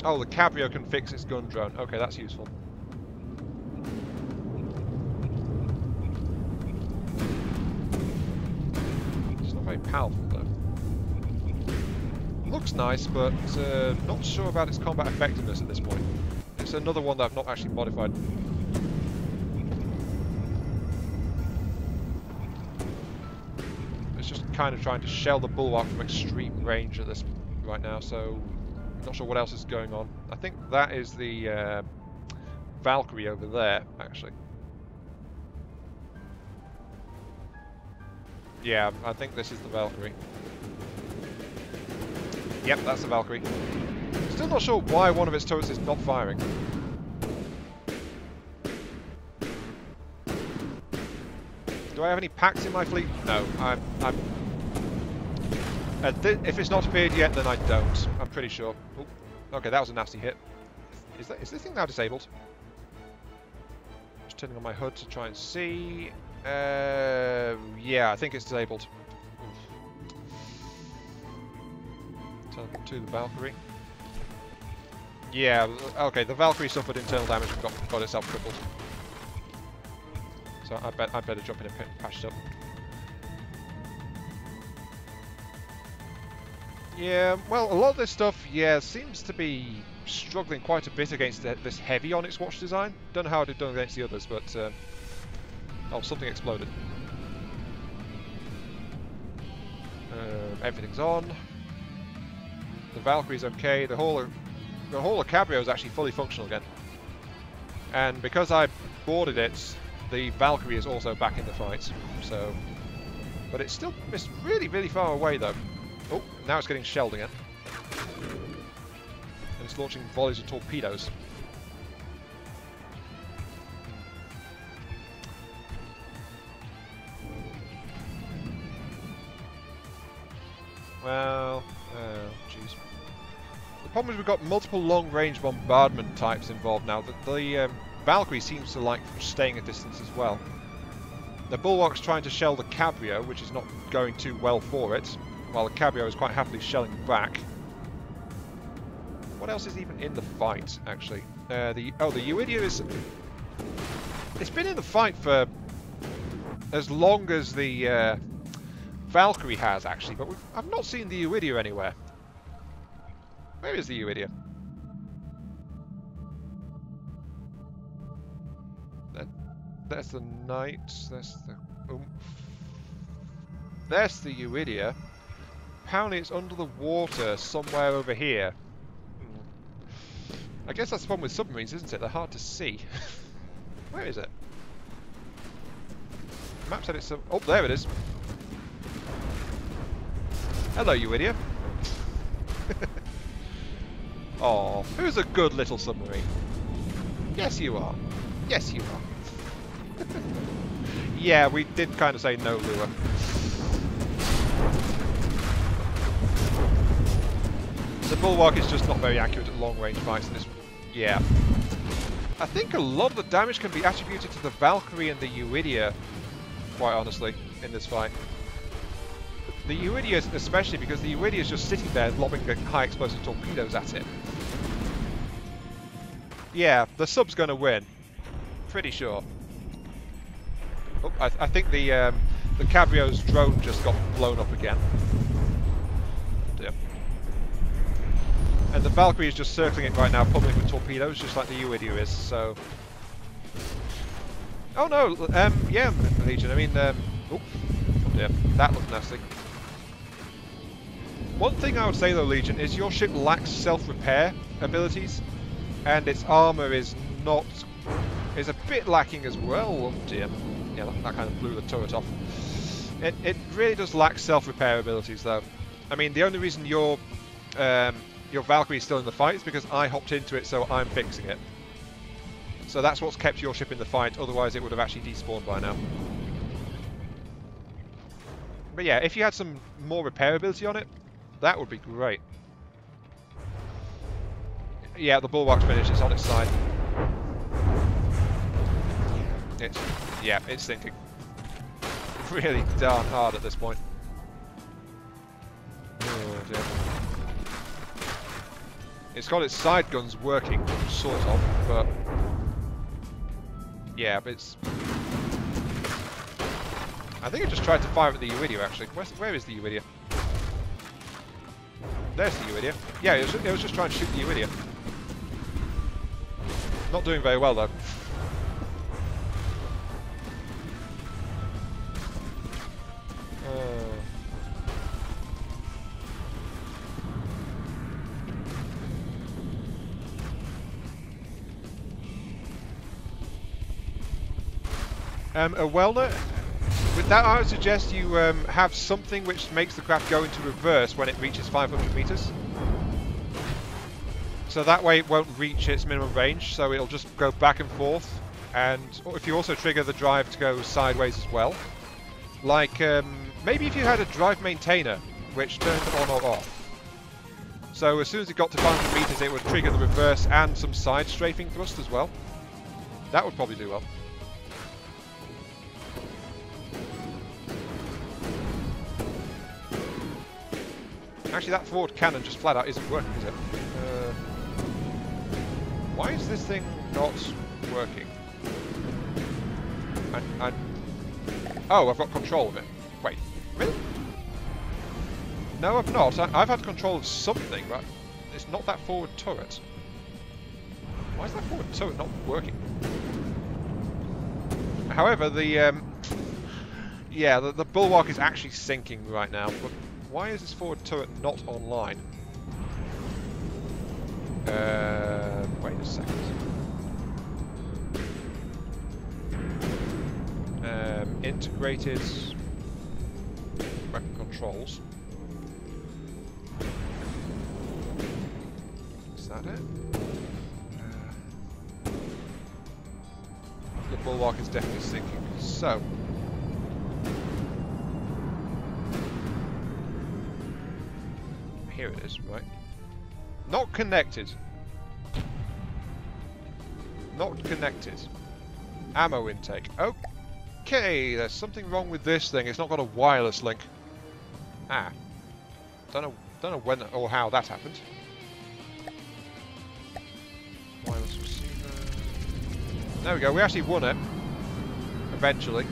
Speaker 1: Oh, the Cabrio can fix its gun drone. Okay, that's useful. It's not very powerful, though. Looks nice, but not sure about its combat effectiveness at this point. It's another one that I've not actually modified. It's just kind of trying to shell the Bulwark from extreme range at this right now, so not sure what else is going on. I think that is the Valkyrie over there, actually. Yeah, I think this is the Valkyrie. Yep, that's the Valkyrie. Still not sure why one of its turrets is not firing. Do I have any packs in my fleet? No, if it's not appeared yet, then I don't. I'm pretty sure. Ooh, okay, that was a nasty hit. Is this thing now disabled? Just turning on my HUD to try and see. Yeah, I think it's disabled. Turn to the Valkyrie. Yeah, okay, the Valkyrie suffered internal damage and got itself crippled. So I'd better jump in and patch it up. Yeah, well, a lot of this stuff, yeah, seems to be struggling quite a bit against this heavy on its watch design. Don't know how it had done against the others, but oh, something exploded. Everything's on. The Valkyrie's okay. The Hall of Cabrio is actually fully functional again. And because I boarded it, the Valkyrie is also back in the fight. So, but it's really, really far away though. Oh, now it's getting shelled again. And it's launching volleys of torpedoes. Well, jeez. The problem is we've got multiple long-range bombardment types involved now. The Valkyrie seems to like staying a distance as well. The Bulwark's trying to shell the Cabrio, which is not going too well for it, while the Cabrio is quite happily shelling back. What else is even in the fight, actually? The Euidia is... It's been in the fight for as long as the Valkyrie has, actually, but I've not seen the Euidia anywhere. Where is the Euidia? There's the Knight, there's the Oomph. There's the Euidia. Apparently it's under the water somewhere over here. I guess that's the problem with submarines, isn't it? They're hard to see. Where is it? The map said it's... Oh, there it is. Hello, Euidia. Oh, who's a good little submarine? Yes, you are. Yes, you are. Yeah, we did kind of say no lure. The Bulwark is just not very accurate at long-range fights in this. Yeah. I think a lot of the damage can be attributed to the Valkyrie and the Euidia, quite honestly, in this fight. The Euidia especially, because the Euidia is just sitting there lobbing the high-explosive torpedoes at it. Yeah, the sub's going to win. Pretty sure. Oh, I think the Cabrio's drone just got blown up again. Dear. And the Valkyrie is just circling it right now, pummeling with torpedoes, just like the Uidia is. So. Oh no, yeah, Legion. I mean, oh dear, that looked nasty. One thing I would say though, Legion, is your ship lacks self-repair abilities, and its armor is a bit lacking as well. Oh dear, yeah, that kind of blew the turret off. It really does lack self-repair abilities though. I mean, the only reason your Valkyrie is still in the fight is because I hopped into it, so I'm fixing it. So that's what's kept your ship in the fight, otherwise it would have actually despawned by now. But yeah, if you had some more repairability on it, that would be great. Yeah, the Bulwark's finished, it's on its side. It's sinking. Really darn hard at this point. Oh dear. It's got its side guns working, sort of, but... Yeah, but it's... I think it just tried to fire at the Uidia, actually. Where is the Uidia? There's the Uidia. Yeah, it was just trying to shoot the Uidia. Not doing very well, though. Wellner, with that I would suggest you have something which makes the craft go into reverse when it reaches 500 meters. So that way it won't reach its minimum range, so it'll just go back and forth. And if you also trigger the drive to go sideways as well. Like, maybe if you had a drive maintainer, which turned on or off. So as soon as it got to 500 meters, it would trigger the reverse and some side strafing thrust as well. That would probably do well. Actually, that forward cannon just flat out isn't working, is it? Why is this thing not working? Oh, I've got control of it. Wait, really? No, I've not. I've had control of something, but it's not that forward turret. Why is that forward turret not working? However, the Bulwark is actually sinking right now. But why is this forward turret not online? Wait a second. Integrated weapon controls. Is that it? The Bulwark is definitely sinking. So. Here it is, right? Not connected. Not connected. Ammo intake. Okay, there's something wrong with this thing. It's not got a wireless link. Ah. Don't know when or how that happened. Wireless receiver. There we go. We actually won it. Eventually.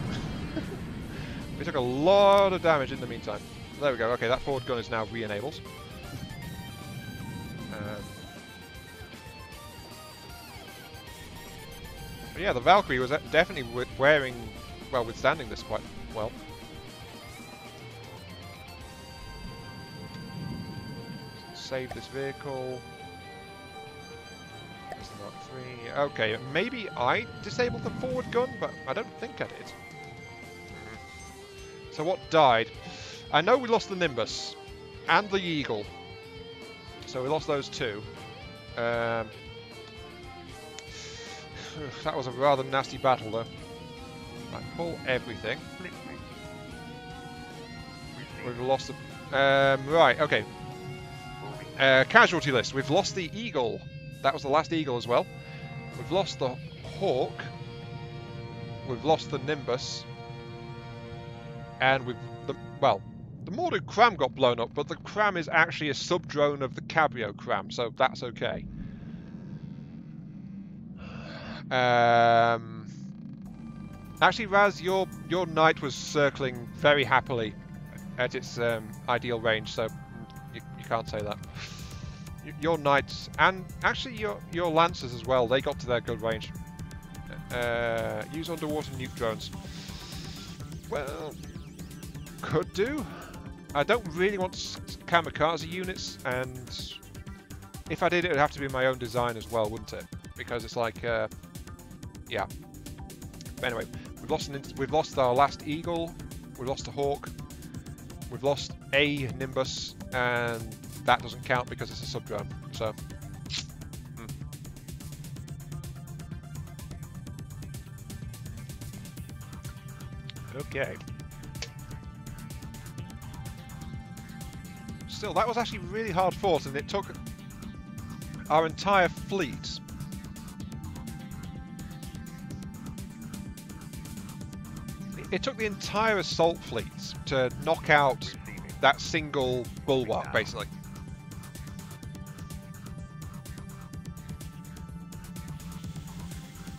Speaker 1: We took a lot of damage in the meantime. There we go. Okay, that forward gun is now re-enabled. But yeah, the Valkyrie was definitely withstanding this quite well. Save this vehicle. There's the Mark III. Okay, maybe I disabled the forward gun, but I don't think I did. So what died? I know we lost the Nimbus and the Eagle. So we lost those two. That was a rather nasty battle, though. Right, pull everything. We've lost the... right, okay. Casualty list. We've lost the Eagle. That was the last Eagle as well. We've lost the Hawk. We've lost the Nimbus. And the Mordu Cram got blown up, but the Cram is actually a sub-drone of the Cabrio Cram, so that's okay. Actually, Raz, your knight was circling very happily at its ideal range, so you can't say that. Your knights, and actually your lancers as well, they got to their good range. Use underwater nuke drones. Well, could do. I don't really want kamikaze units, and if I did, it would have to be my own design as well, wouldn't it? Because it's like, yeah. But anyway, we've lost our last eagle, we've lost a hawk, we've lost a nimbus, and that doesn't count because it's a sub-drone. So, okay. Still, that was actually really hard fought, and it took our entire fleet. It took the entire assault fleet to knock out that single bulwark, basically.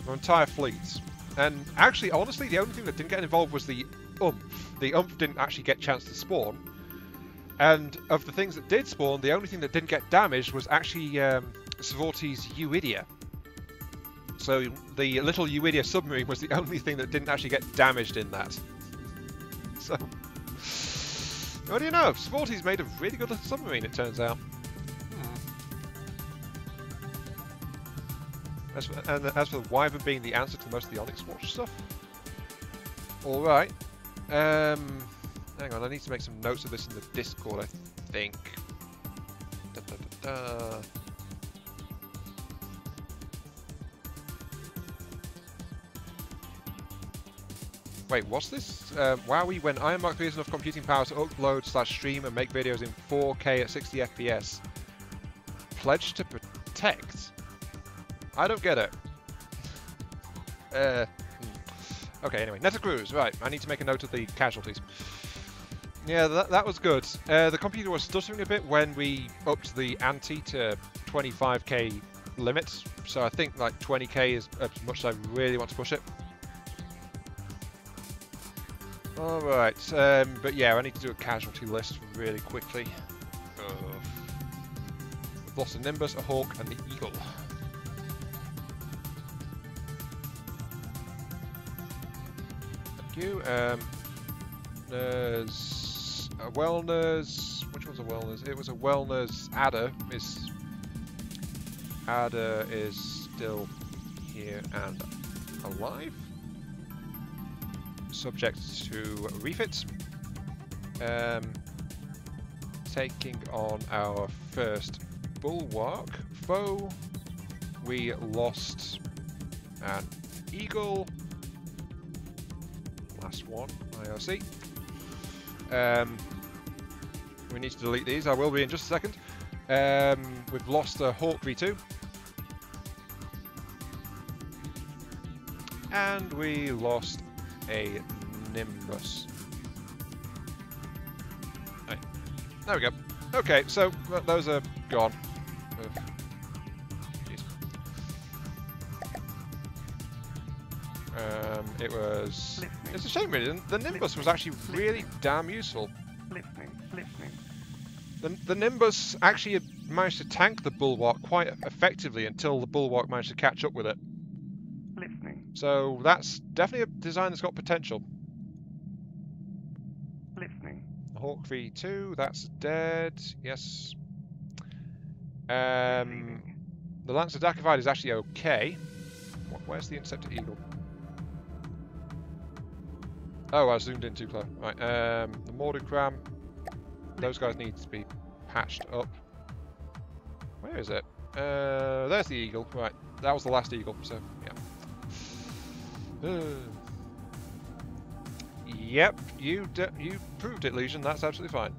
Speaker 1: Our entire fleet. And actually, honestly, the only thing that didn't get involved was the oomph. The oomph didn't actually get a chance to spawn. And of the things that did spawn, the only thing that didn't get damaged was actually Savorti's Euidia. So the little Euidia submarine was the only thing that didn't actually get damaged in that. So, what do you know? Savorti's made a really good submarine, it turns out. As for the Wyvern being the answer to most of the Onyx Watch stuff. Alright. Hang on, I need to make some notes of this in the Discord, I think. Wait, what's this? Wowie, when Iron Mark 3 has enough computing power to upload/stream and make videos in 4K at 60 FPS. Pledge to protect? I don't get it. Okay, anyway, Netacruise, right. I need to make a note of the casualties. Yeah, that was good. The computer was stuttering a bit when we upped the ante to 25k limits, so I think like 20k is as much as I really want to push it. Alright, but yeah, I need to do a casualty list really quickly. We've lost a Nimbus, a Hawk, and the Eagle. Thank you. There's a Wellness. Which one's a Wellness? It was a Wellness Adder. Adder is still here and alive. Subject to refit. Taking on our first Bulwark foe. We lost an Eagle. Last one, IRC. We need to delete these. I will be in just a second. We've lost a Hawk V2. And we lost a Nimbus. Right. There we go. Okay, so those are gone. It was... It's a shame really. The Nimbus was actually really damn useful. The Nimbus actually managed to tank the Bulwark quite effectively until the Bulwark managed to catch up with it. So that's definitely a design that's got potential. Hawk V2, that's dead. Yes. The Lancer Dakified is actually okay. Where's the Interceptor Eagle? Oh, I zoomed in too close. Right. The Mordecram. Those guys need to be patched up. Where is it? There's the Eagle. Right. That was the last Eagle. So yeah. Yep, you proved it, Legion. That's absolutely fine.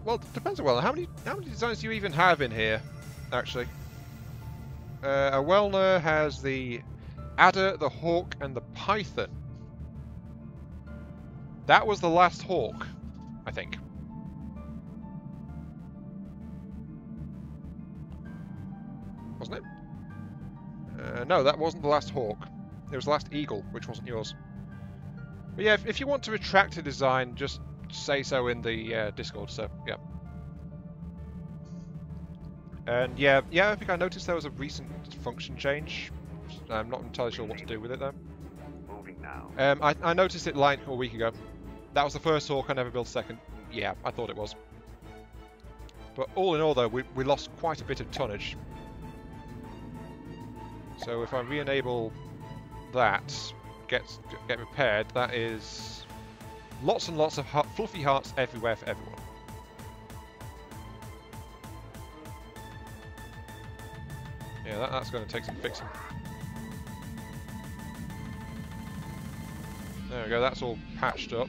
Speaker 1: Well, it depends on how many designs do you even have in here, actually? A Wellner has the Adder, the Hawk, and the Python. That was the last Hawk, I think. Wasn't it? No, that wasn't the last Hawk. It was the last Eagle, which wasn't yours. But yeah, if you want to retract a design, just say so in the Discord, so yeah. And yeah, I think I noticed there was a recent function change. I'm not entirely sure what to do with it though.
Speaker 2: Moving now.
Speaker 1: I noticed it like a week ago. That was the first Hawk I never built second. Yeah, I thought it was. But all in all though, we lost quite a bit of tonnage. So if I re-enable that, get repaired, that is lots and lots of fluffy hearts everywhere for everyone. Yeah, that's going to take some fixing. There we go, that's all patched up.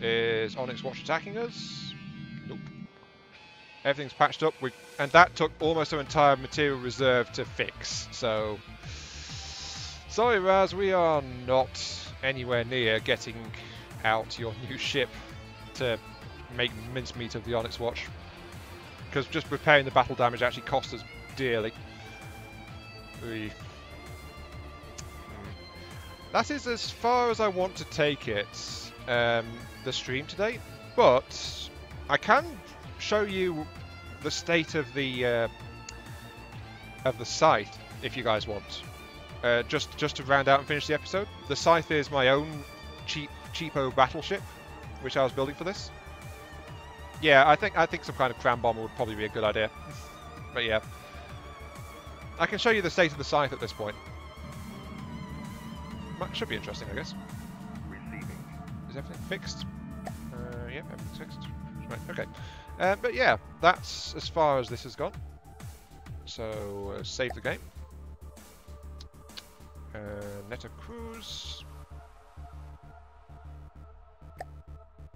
Speaker 1: Is Onyx Watch attacking us? Nope. Everything's patched up, and that took almost our entire material reserve to fix, so... Sorry Raz, we are not anywhere near getting out your new ship to make mincemeat of the Onyx Watch. Because just repairing the battle damage actually cost us dearly. That is as far as I want to take it, the stream today, but I can show you the state of the scythe if you guys want. Just to round out and finish the episode, the scythe is my own cheapo battleship, which I was building for this. Yeah, I think some kind of cram bomber would probably be a good idea. But yeah, I can show you the state of the scythe at this point. Should be interesting, I guess.
Speaker 2: Receiving.
Speaker 1: Is everything fixed? Yeah, everything's fixed. Right, okay. But yeah, that's as far as this has gone. So, save the game. Netta Cruise.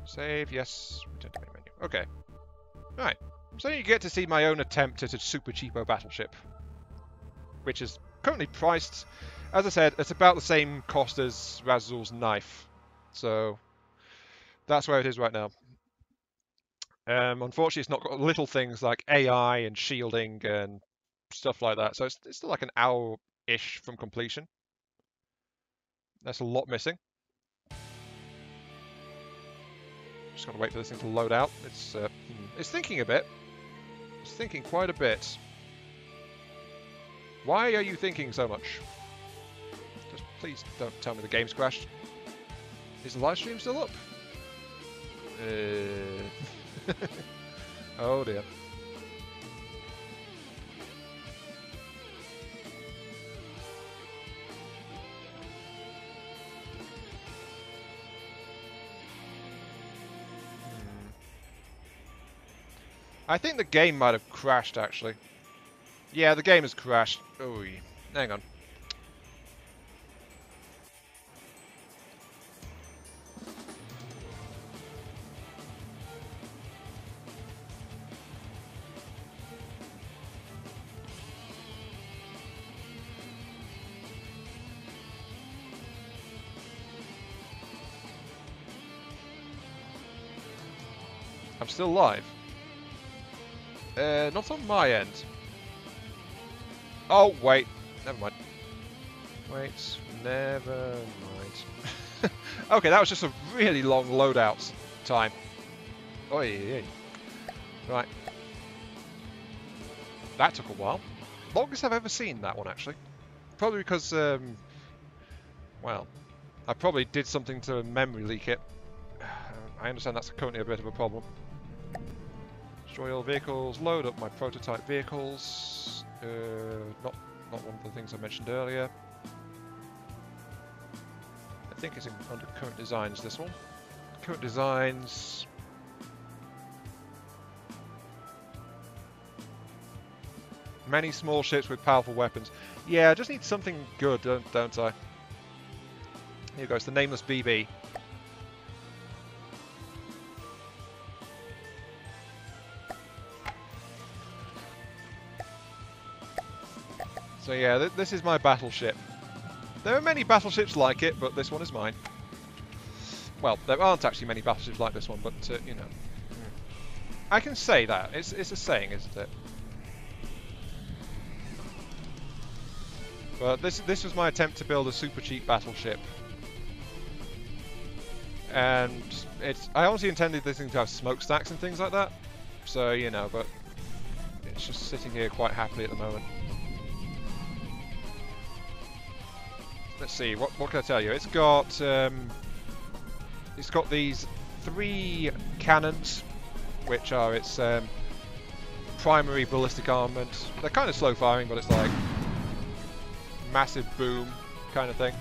Speaker 1: Save, yes. Return to main menu. Okay. Right. So you get to see my own attempt at a super cheapo battleship. Which is currently priced, as I said, it's about the same cost as Razul's knife. So that's where it is right now. Unfortunately, it's not got little things like AI and shielding and stuff like that. So it's still like an hour-ish from completion. That's a lot missing. Just gotta wait for this thing to load out. It's thinking a bit. It's thinking quite a bit. Why are you thinking so much? Just please don't tell me the game's crashed. Is the live stream still up? Oh dear. I think the game might have crashed, actually. Yeah, the game has crashed. Oh, hang on. I'm still live. Not on my end. Oh, wait. Never mind. Wait. Never mind. Okay, that was just a really long loadout time. Oi. Right. That took a while. Longest I've ever seen that one, actually. Probably because, well, I probably did something to memory leak it. I understand that's currently a bit of a problem. Destroy all vehicles, load up my prototype vehicles. Not one of the things I mentioned earlier. I think it's under current designs, this one. Current designs. Many small ships with powerful weapons. Yeah, I just need something good, don't I? Here goes the Nameless BB. So yeah, this is my battleship. There are many battleships like it, but this one is mine. Well, there aren't actually many battleships like this one, but, you know. I can say that. It's a saying, isn't it? But this was my attempt to build a super cheap battleship. And I honestly intended this thing to have smokestacks and things like that. So, you know, but it's just sitting here quite happily at the moment. Let's see, what can I tell you? It's got these 3 cannons, which are its primary ballistic armament. They're kind of slow firing, but it's like massive boom kind of thing.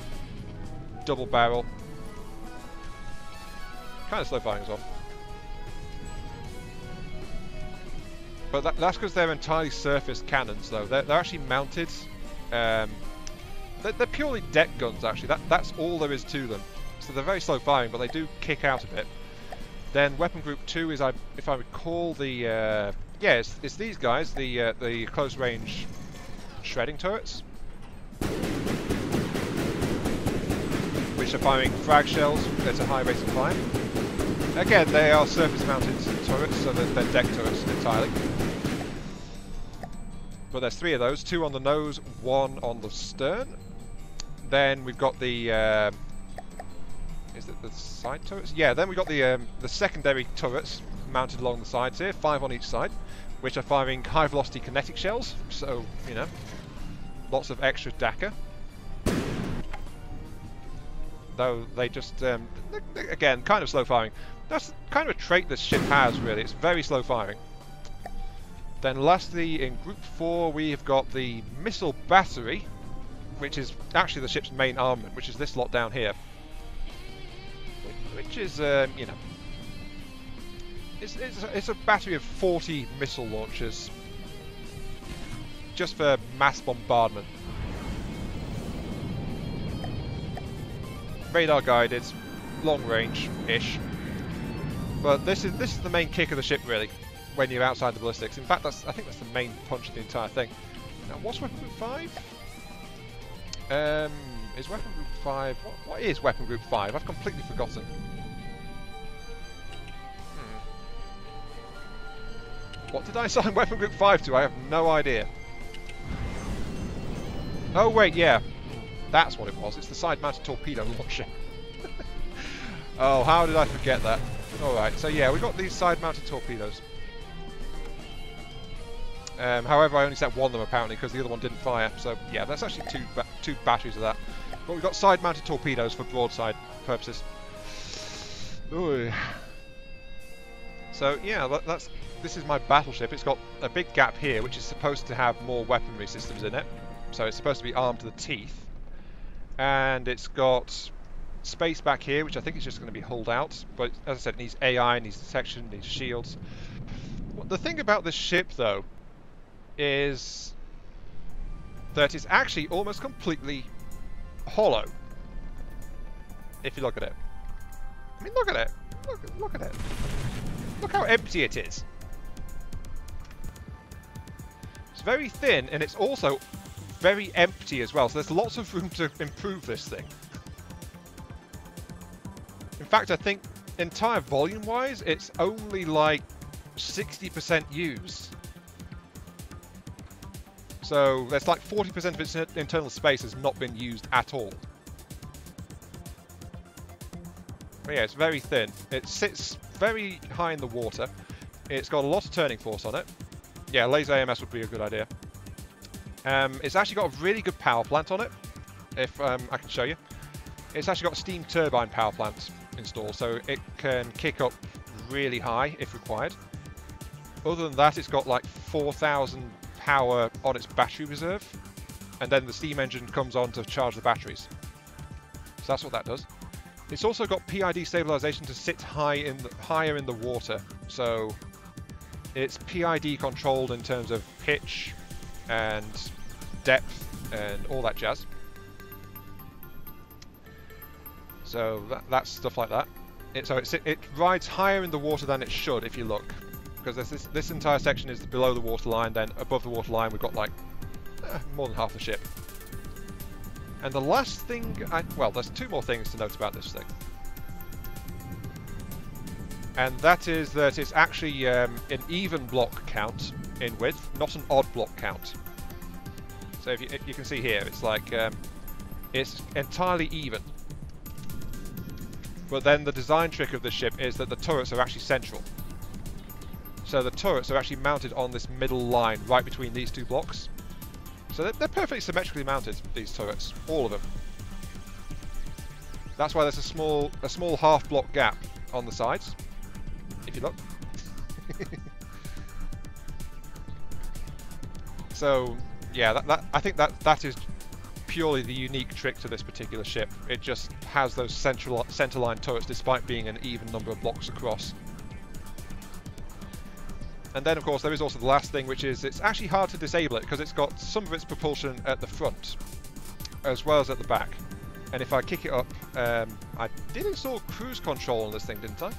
Speaker 1: Double barrel. Kind of slow firing as well. But that's because they're entirely surface cannons, though. They're actually mounted. They're purely deck guns, actually. That's all there is to them. So they're very slow firing, but they do kick out a bit. Then weapon group 2 is, if I recall, the it's these guys, the close range shredding turrets, which are firing frag shells at a high rate of fire. Again, they are surface mounted turrets, so they're deck turrets entirely. But there's 3 of those, 2 on the nose, 1 on the stern. Then we've got the is it the side turrets? Yeah, then we've got the secondary turrets mounted along the sides here, 5 on each side, which are firing high velocity kinetic shells, so, you know, lots of extra DACA. Though they just, again, kind of slow firing. That's kind of a trait this ship has, really. It's very slow firing. Then lastly, in Group 4, we have got the missile battery, which is actually the ship's main armament, which is this lot down here. Which is, you know, it's a battery of 40 missile launchers, just for mass bombardment. Radar guided, long range-ish. But this is the main kick of the ship, really, when you're outside the ballistics. In fact, I think that's the main punch of the entire thing. Now, what's Weapon Group 5? Is Weapon Group 5... What is Weapon Group 5? I've completely forgotten. What did I assign Weapon Group 5 to? I have no idea. Oh, wait, yeah. That's what it was. It's the side-mounted torpedo launcher. Oh, how did I forget that? Alright, so yeah, we've got these side-mounted torpedoes. However, I only set 1 of them, apparently, because the other one didn't fire. So, yeah, that's actually two batteries of that. But we've got side-mounted torpedoes for broadside purposes. Ooh. So, yeah, this is my battleship. It's got a big gap here, which is supposed to have more weaponry systems in it. So it's supposed to be armed to the teeth. And it's got space back here, which I think is just going to be hulled out. But as I said, it needs AI, it needs detection, it needs shields. The thing about this ship, though, is that it's actually almost completely hollow. If you look at it. I mean, look at it. Look at it. Look how empty it is. It's very thin, and it's also very empty as well, so there's lots of room to improve this thing. In fact, I think entire volume-wise, it's only like 60% used. So there's like 40% of its internal space has not been used at all. But yeah, it's very thin. It sits very high in the water. It's got a lot of turning force on it. Yeah, laser AMS would be a good idea. It's actually got a really good power plant on it, if I can show you. It's actually got a steam turbine power plant installed, so it can kick up really high if required. Other than that, it's got like 4,000 power on its battery reserve, and then the steam engine comes on to charge the batteries. So that's what that does. It's also got PID stabilization to sit higher in the water, so it's PID controlled in terms of pitch and depth and all that jazz. So that's stuff like that. It rides higher in the water than it should if you look, because this entire section is below the waterline. Then above the waterline we've got like more than half the ship. And the last thing, well, there's 2 more things to note about this thing. And that is that it's actually an even block count in width, not an odd block count. So if you can see here, it's like it's entirely even. But then the design trick of the ship is that the turrets are actually central. So the turrets are actually mounted on this middle line right between these two blocks. So they're perfectly symmetrically mounted, these turrets, all of them. That's why there's a small half block gap on the sides, if you look. So yeah, I think that is purely the unique trick to this particular ship. It just has those centerline turrets despite being an even number of blocks across. And then of course there is also the last thing, which is it's actually hard to disable it because it's got some of its propulsion at the front as well as at the back. And if I kick it up, I did install cruise control on this thing, didn't I?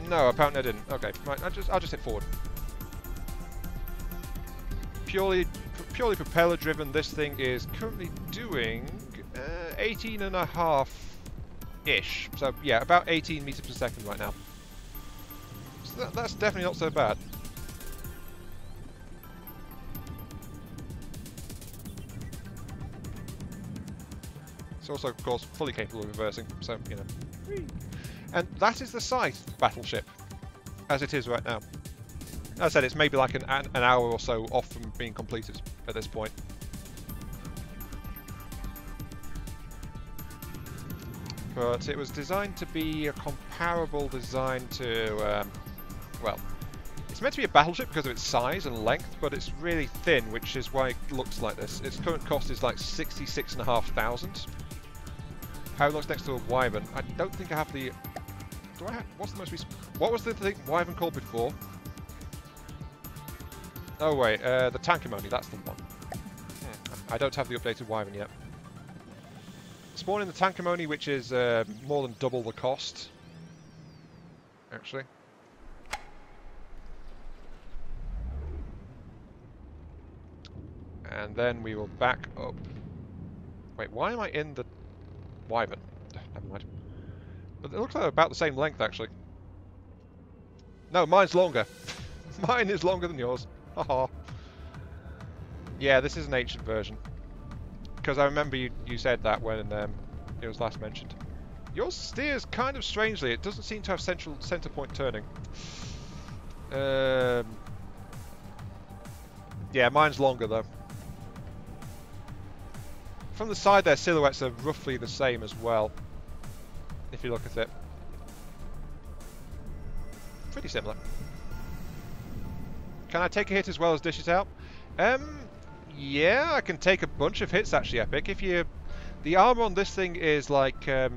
Speaker 1: No, apparently I didn't. Okay, right, I'll just hit forward. Purely propeller driven, this thing is currently doing 18.5-ish. So yeah, about 18 meters per second right now. So that's definitely not so bad. It's also, of course, fully capable of reversing, so, you know. And that is the Scythe battleship, as it is right now. As I said, it's maybe like an hour or so off from being completed at this point. But it was designed to be a comparable design to, well, it's meant to be a battleship because of its size and length, but it's really thin, which is why it looks like this. Its current cost is like 66,500. How it looks next to a Wyvern. I don't think I have the... Do I have... What's the most recent... What was the thing Wyvern called before? Oh wait, the Tankimony, that's the one. I don't have the updated Wyvern yet. Spawning the Tankimony, which is more than double the cost. Actually. And then we will back up. Wait, why am I in the Wyvern? Never mind. But it looks like they're about the same length, actually. No, mine's longer. Mine is longer than yours. Haha. Yeah, this is an ancient version. Because I remember you said that when it was last mentioned. Yours steers kind of strangely. It doesn't seem to have center point turning. Yeah, mine's longer though. From the side, their silhouettes are roughly the same as well. If you look at it, pretty similar. Can I take a hit as well as dish it out? Yeah, I can take a bunch of hits actually, Epic. The armor on this thing is like 3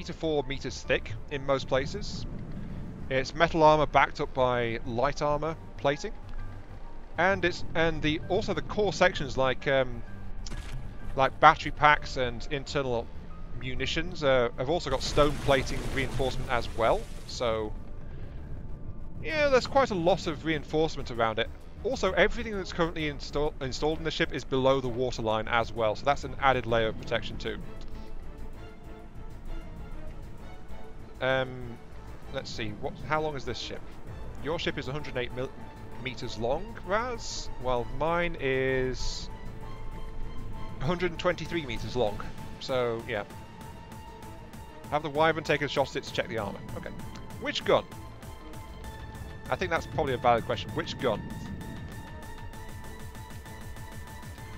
Speaker 1: to 4 meters thick in most places. It's metal armor backed up by light armor plating, and also the core sections like battery packs and internal munitions have also got stone plating reinforcement as well. So yeah, there's quite a lot of reinforcement around it. Also, everything that's currently installed in the ship is below the waterline as well, so that's an added layer of protection too. Let's see, how long is this ship? Your ship is 108 meters long, Raz, while mine is 123 meters long. So yeah, have the Wyvern take a shot at it to check the armor. Okay, which gun? I think that's probably a valid question. Which gun?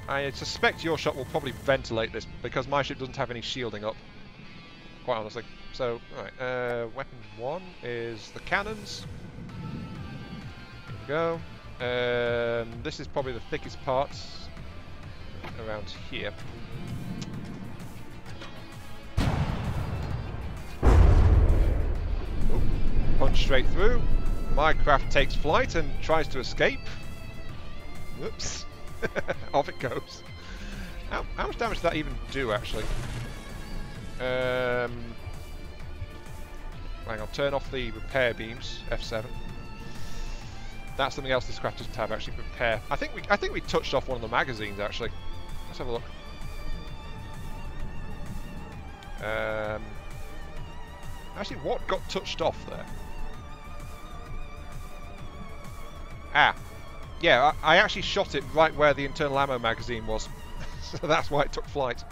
Speaker 1: I suspect your shot will probably ventilate this because my ship doesn't have any shielding up, quite honestly. So, alright, weapon 1 is the cannons. Here we go. This is probably the thickest part around here. Ooh, punch straight through. My craft takes flight and tries to escape. Whoops. Off it goes. How much damage did that even do, actually? Hang on, turn off the repair beams, F7. That's something else this craft doesn't have, actually, repair. I think we touched off one of the magazines, actually. Let's have a look. Actually, what got touched off there? Ah. Yeah, I actually shot it right where the internal ammo magazine was. So that's why it took flight.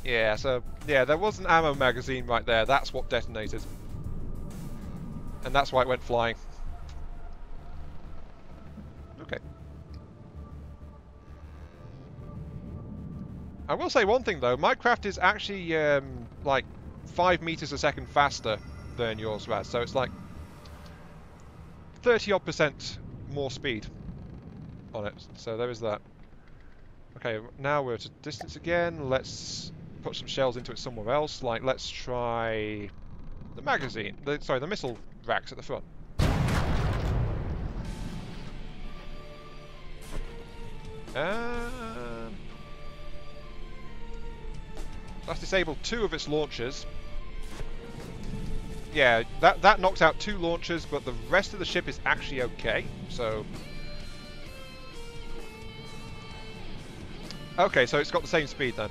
Speaker 1: Yeah, so, yeah, there was an ammo magazine right there. That's what detonated. And that's why it went flying. Okay. I will say one thing, though. My craft is actually, like, 5 meters a second faster than yours, Raz. So it's like 30-odd% more speed on it. So there is that. Okay, now we're at a distance again. Let's put some shells into it somewhere else. Like, let's try the magazine. Sorry, the missile racks at the front. That's disabled 2 of its launchers. Yeah, that knocked out 2 launchers, but the rest of the ship is actually okay. So, okay, so it's got the same speed then.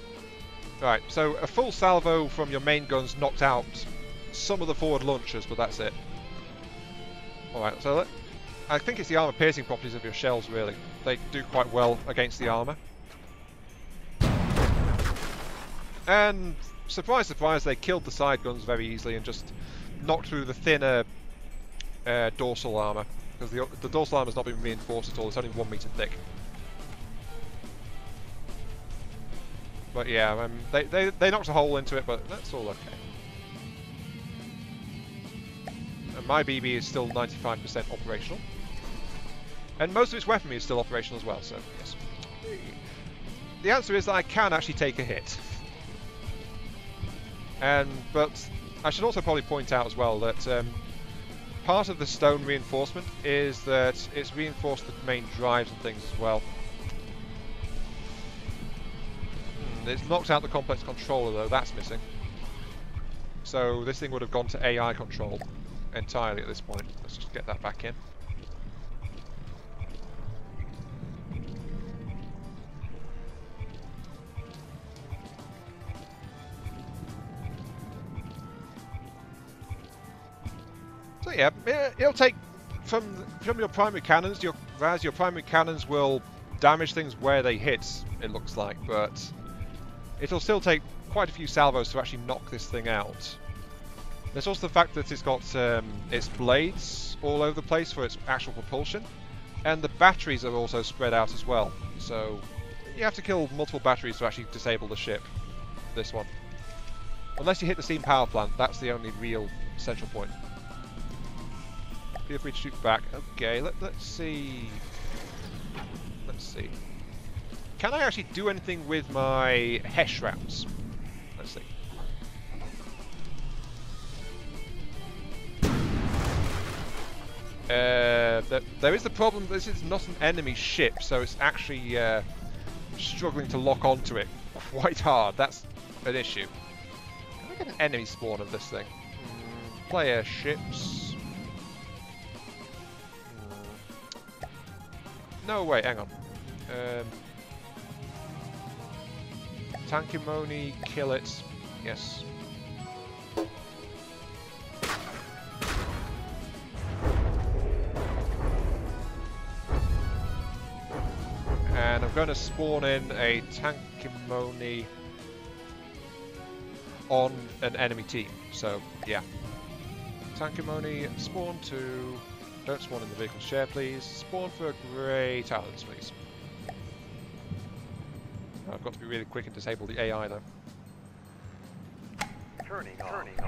Speaker 1: Right, so a full salvo from your main guns knocked out some of the forward launchers, but that's it. Alright, so I think it's the armor piercing properties of your shells, really. They do quite well against the armor. And surprise, surprise, they killed the side guns very easily and just knocked through the thinner dorsal armor, because the dorsal armor has not been reinforced at all. It's only 1 meter thick. But yeah, they knocked a hole into it, but that's all okay. And my BB is still 95% operational, and most of its weaponry is still operational as well. So yes, the answer is that I can actually take a hit. But I should also probably point out as well that part of the stone reinforcement is that it's reinforced the main drives and things as well. It's knocked out the complex controller though, that's missing. So this thing would have gone to AI control entirely at this point. Let's just get that back in. So yeah, it'll take from your primary cannons. Your primary cannons will damage things where they hit. It looks like, but it'll still take quite a few salvos to actually knock this thing out. There's also the fact that it's got its blades all over the place for its actual propulsion, and the batteries are also spread out as well. So you have to kill multiple batteries to actually disable the ship. This one, unless you hit the steam power plant, that's the only real central point. Feel free to shoot back. Okay, let's see. Let's see. Can I actually do anything with my Hesh rounds? Let's see. There is the problem. This is not an enemy ship, so it's actually struggling to lock onto it quite hard. That's an issue. Can I get an enemy spawn of this thing? Player ships. No, wait, hang on. Tankimoni, kill it. Yes. And I'm going to spawn in a Tankimoni on an enemy team. So, yeah. Tankimoni, spawn to... Don't spawn in the vehicle share, please. Spawn for Great Islands, please. I've got to be really quick and disable the AI, though.
Speaker 2: Turning off. Turning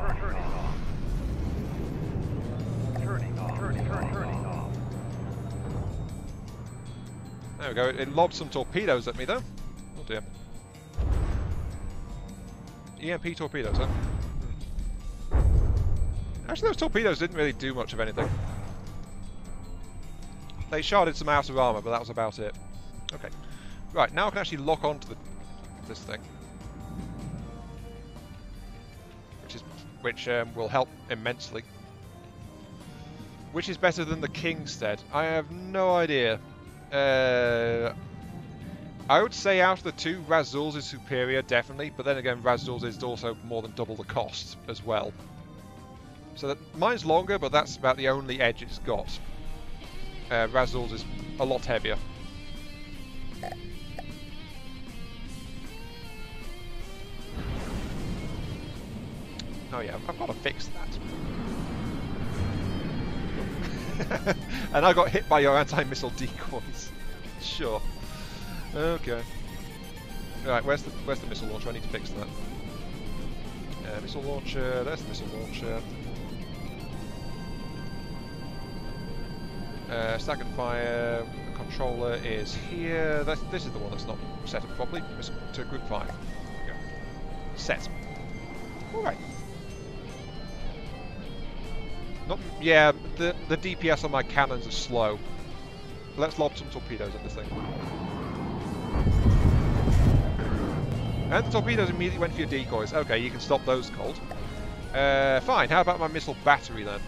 Speaker 2: off.
Speaker 1: There we go. It lobbed some torpedoes at me, though. Oh dear. EMP torpedoes, huh? Actually, those torpedoes didn't really do much of anything. They sharded some outer armor, but that was about it. Okay. Right, now I can actually lock onto this thing. Which will help immensely. Which is better than the Kingstead? I have no idea. I I would say out of the two, Razul's is superior, definitely, but then again, Razul's is also more than double the cost as well. So that, mine's longer, but that's about the only edge it's got. Razul's is a lot heavier. Oh yeah, I've got to fix that. And I got hit by your anti-missile decoys. Sure. Okay. Right, where's the missile launcher? I need to fix that. Missile launcher. There's the missile launcher. Staggered fire. Controller is here. This is the one that's not set up properly. To group 5. Okay. Set. All right. Yeah, the DPS on my cannons are slow. Let's lob some torpedoes at this thing. And the torpedoes immediately went for your decoys. Okay, you can stop those cold. Fine, how about my missile battery then?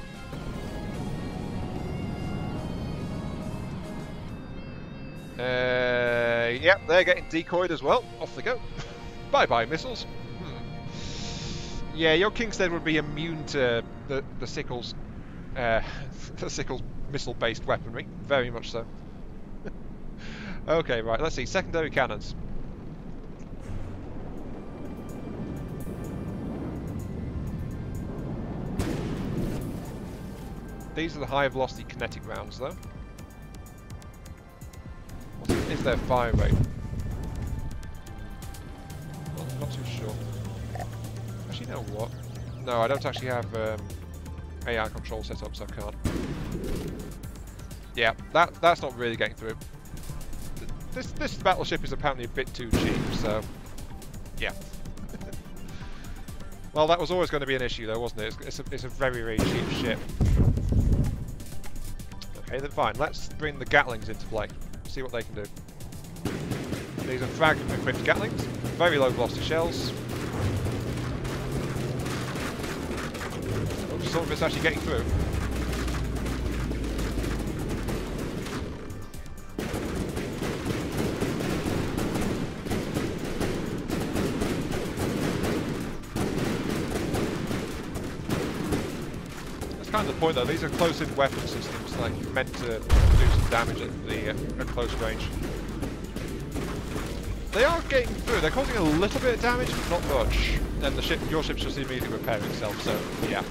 Speaker 1: Yep, they're getting decoyed as well. Off they go. Bye-bye, missiles. Yeah, your Kingstead would be immune to the Sickles, the Sickles missile-based weaponry. Very much so. Okay, right, let's see. Secondary cannons. These are the high velocity kinetic rounds, though. What is their fire rate? Not too sure. Actually, you know what? No, I don't actually have AI control set up, so I can't. Yeah, that's not really getting through. This battleship is apparently a bit too cheap, so yeah. Well, that was always going to be an issue, though, wasn't it? It's a very, very cheap ship. Okay, then fine. Let's bring the Gatlings into play. See what they can do. These are frag-equipped Gatlings. Very low velocity shells. Oh, some of it's actually getting through. Kind of the point though, these are close-in weapon systems, like meant to do some damage at close range. They are getting through, they're causing a little bit of damage, but not much. And your ship's just immediately repairing itself, so yeah.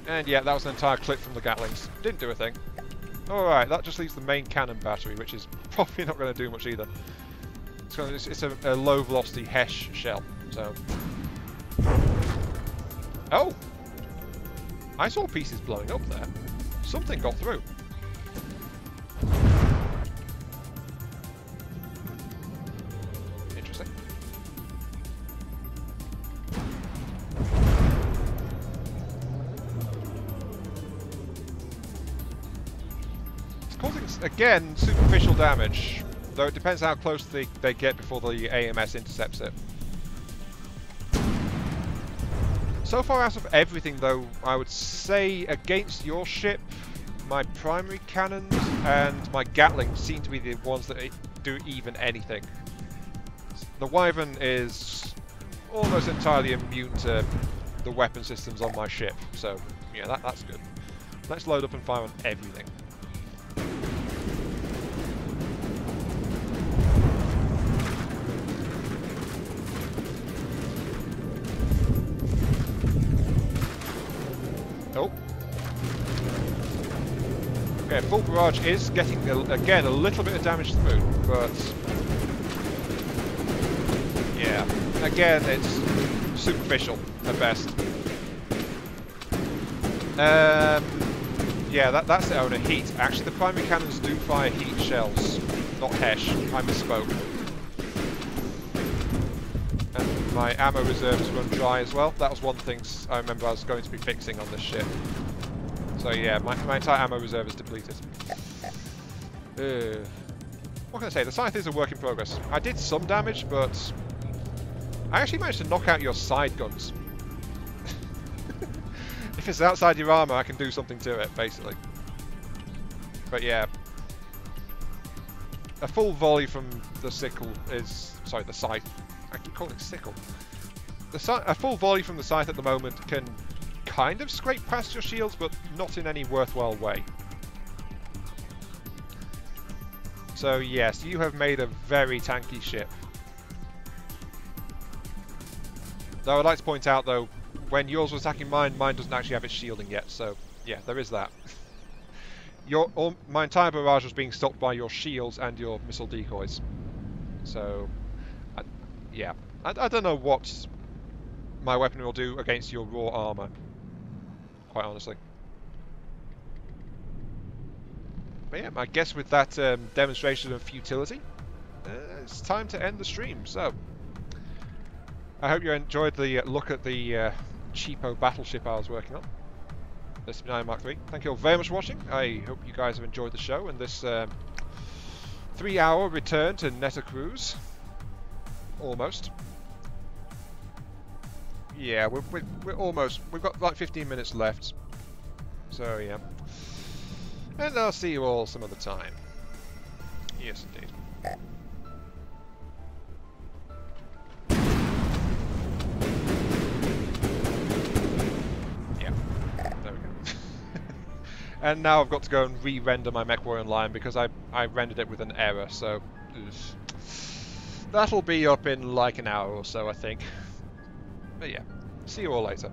Speaker 1: And yeah, that was an entire clip from the Gatlings. Didn't do a thing. Alright, that just leaves the main cannon battery, which is probably not going to do much either. It's a low-velocity Hesh shell, so... Oh! I saw pieces blowing up there. Something got through. Interesting. It's causing, again, superficial damage. Though it depends how close they get before the AMS intercepts it. So far out of everything though, I would say against your ship, my primary cannons and my Gatling seem to be the ones that do even anything. The Wyvern is almost entirely immune to the weapon systems on my ship, so yeah, that's good. Let's load up and fire on everything. Oh. Okay, full barrage is getting, again, a little bit of damage through, but... yeah, again, it's superficial at best. Yeah, that's the owner. Heat. Actually, the primary cannons do fire heat shells, not Hesh. I misspoke. And my ammo reserves run dry as well. That was one thing I remember I was going to be fixing on this ship. So yeah, my entire ammo reserve is depleted. What can I say? The Scythe is a work in progress. I did some damage, but I actually managed to knock out your side guns. If it's outside your armor, I can do something to it, basically. But yeah. A full volley from the sickle is... Sorry, the scythe. I keep calling it sickle. A full volley from the scythe at the moment can kind of scrape past your shields, but not in any worthwhile way. So yes, you have made a very tanky ship. Though I'd like to point out though, when yours was attacking mine, mine doesn't actually have its shielding yet, so yeah, there is that. My entire barrage was being stopped by your shields and your missile decoys. So, yeah. I don't know what my weapon will do against your raw armour, quite honestly. But yeah, I guess with that demonstration of futility, it's time to end the stream. So, I hope you enjoyed the look at the cheapo battleship I was working on. This 9 Mark III. Thank you all very much for watching. I hope you guys have enjoyed the show and this 3-hour return to Netta Cruise. Almost. Yeah, we're almost. We've got like 15 minutes left. So yeah. And I'll see you all some other time. Yes, indeed. Yeah. There we go. And now I've got to go and re-render my MechWarrior Online because I rendered it with an error, so... That'll be up in like an hour or so, I think. But yeah, see you all later.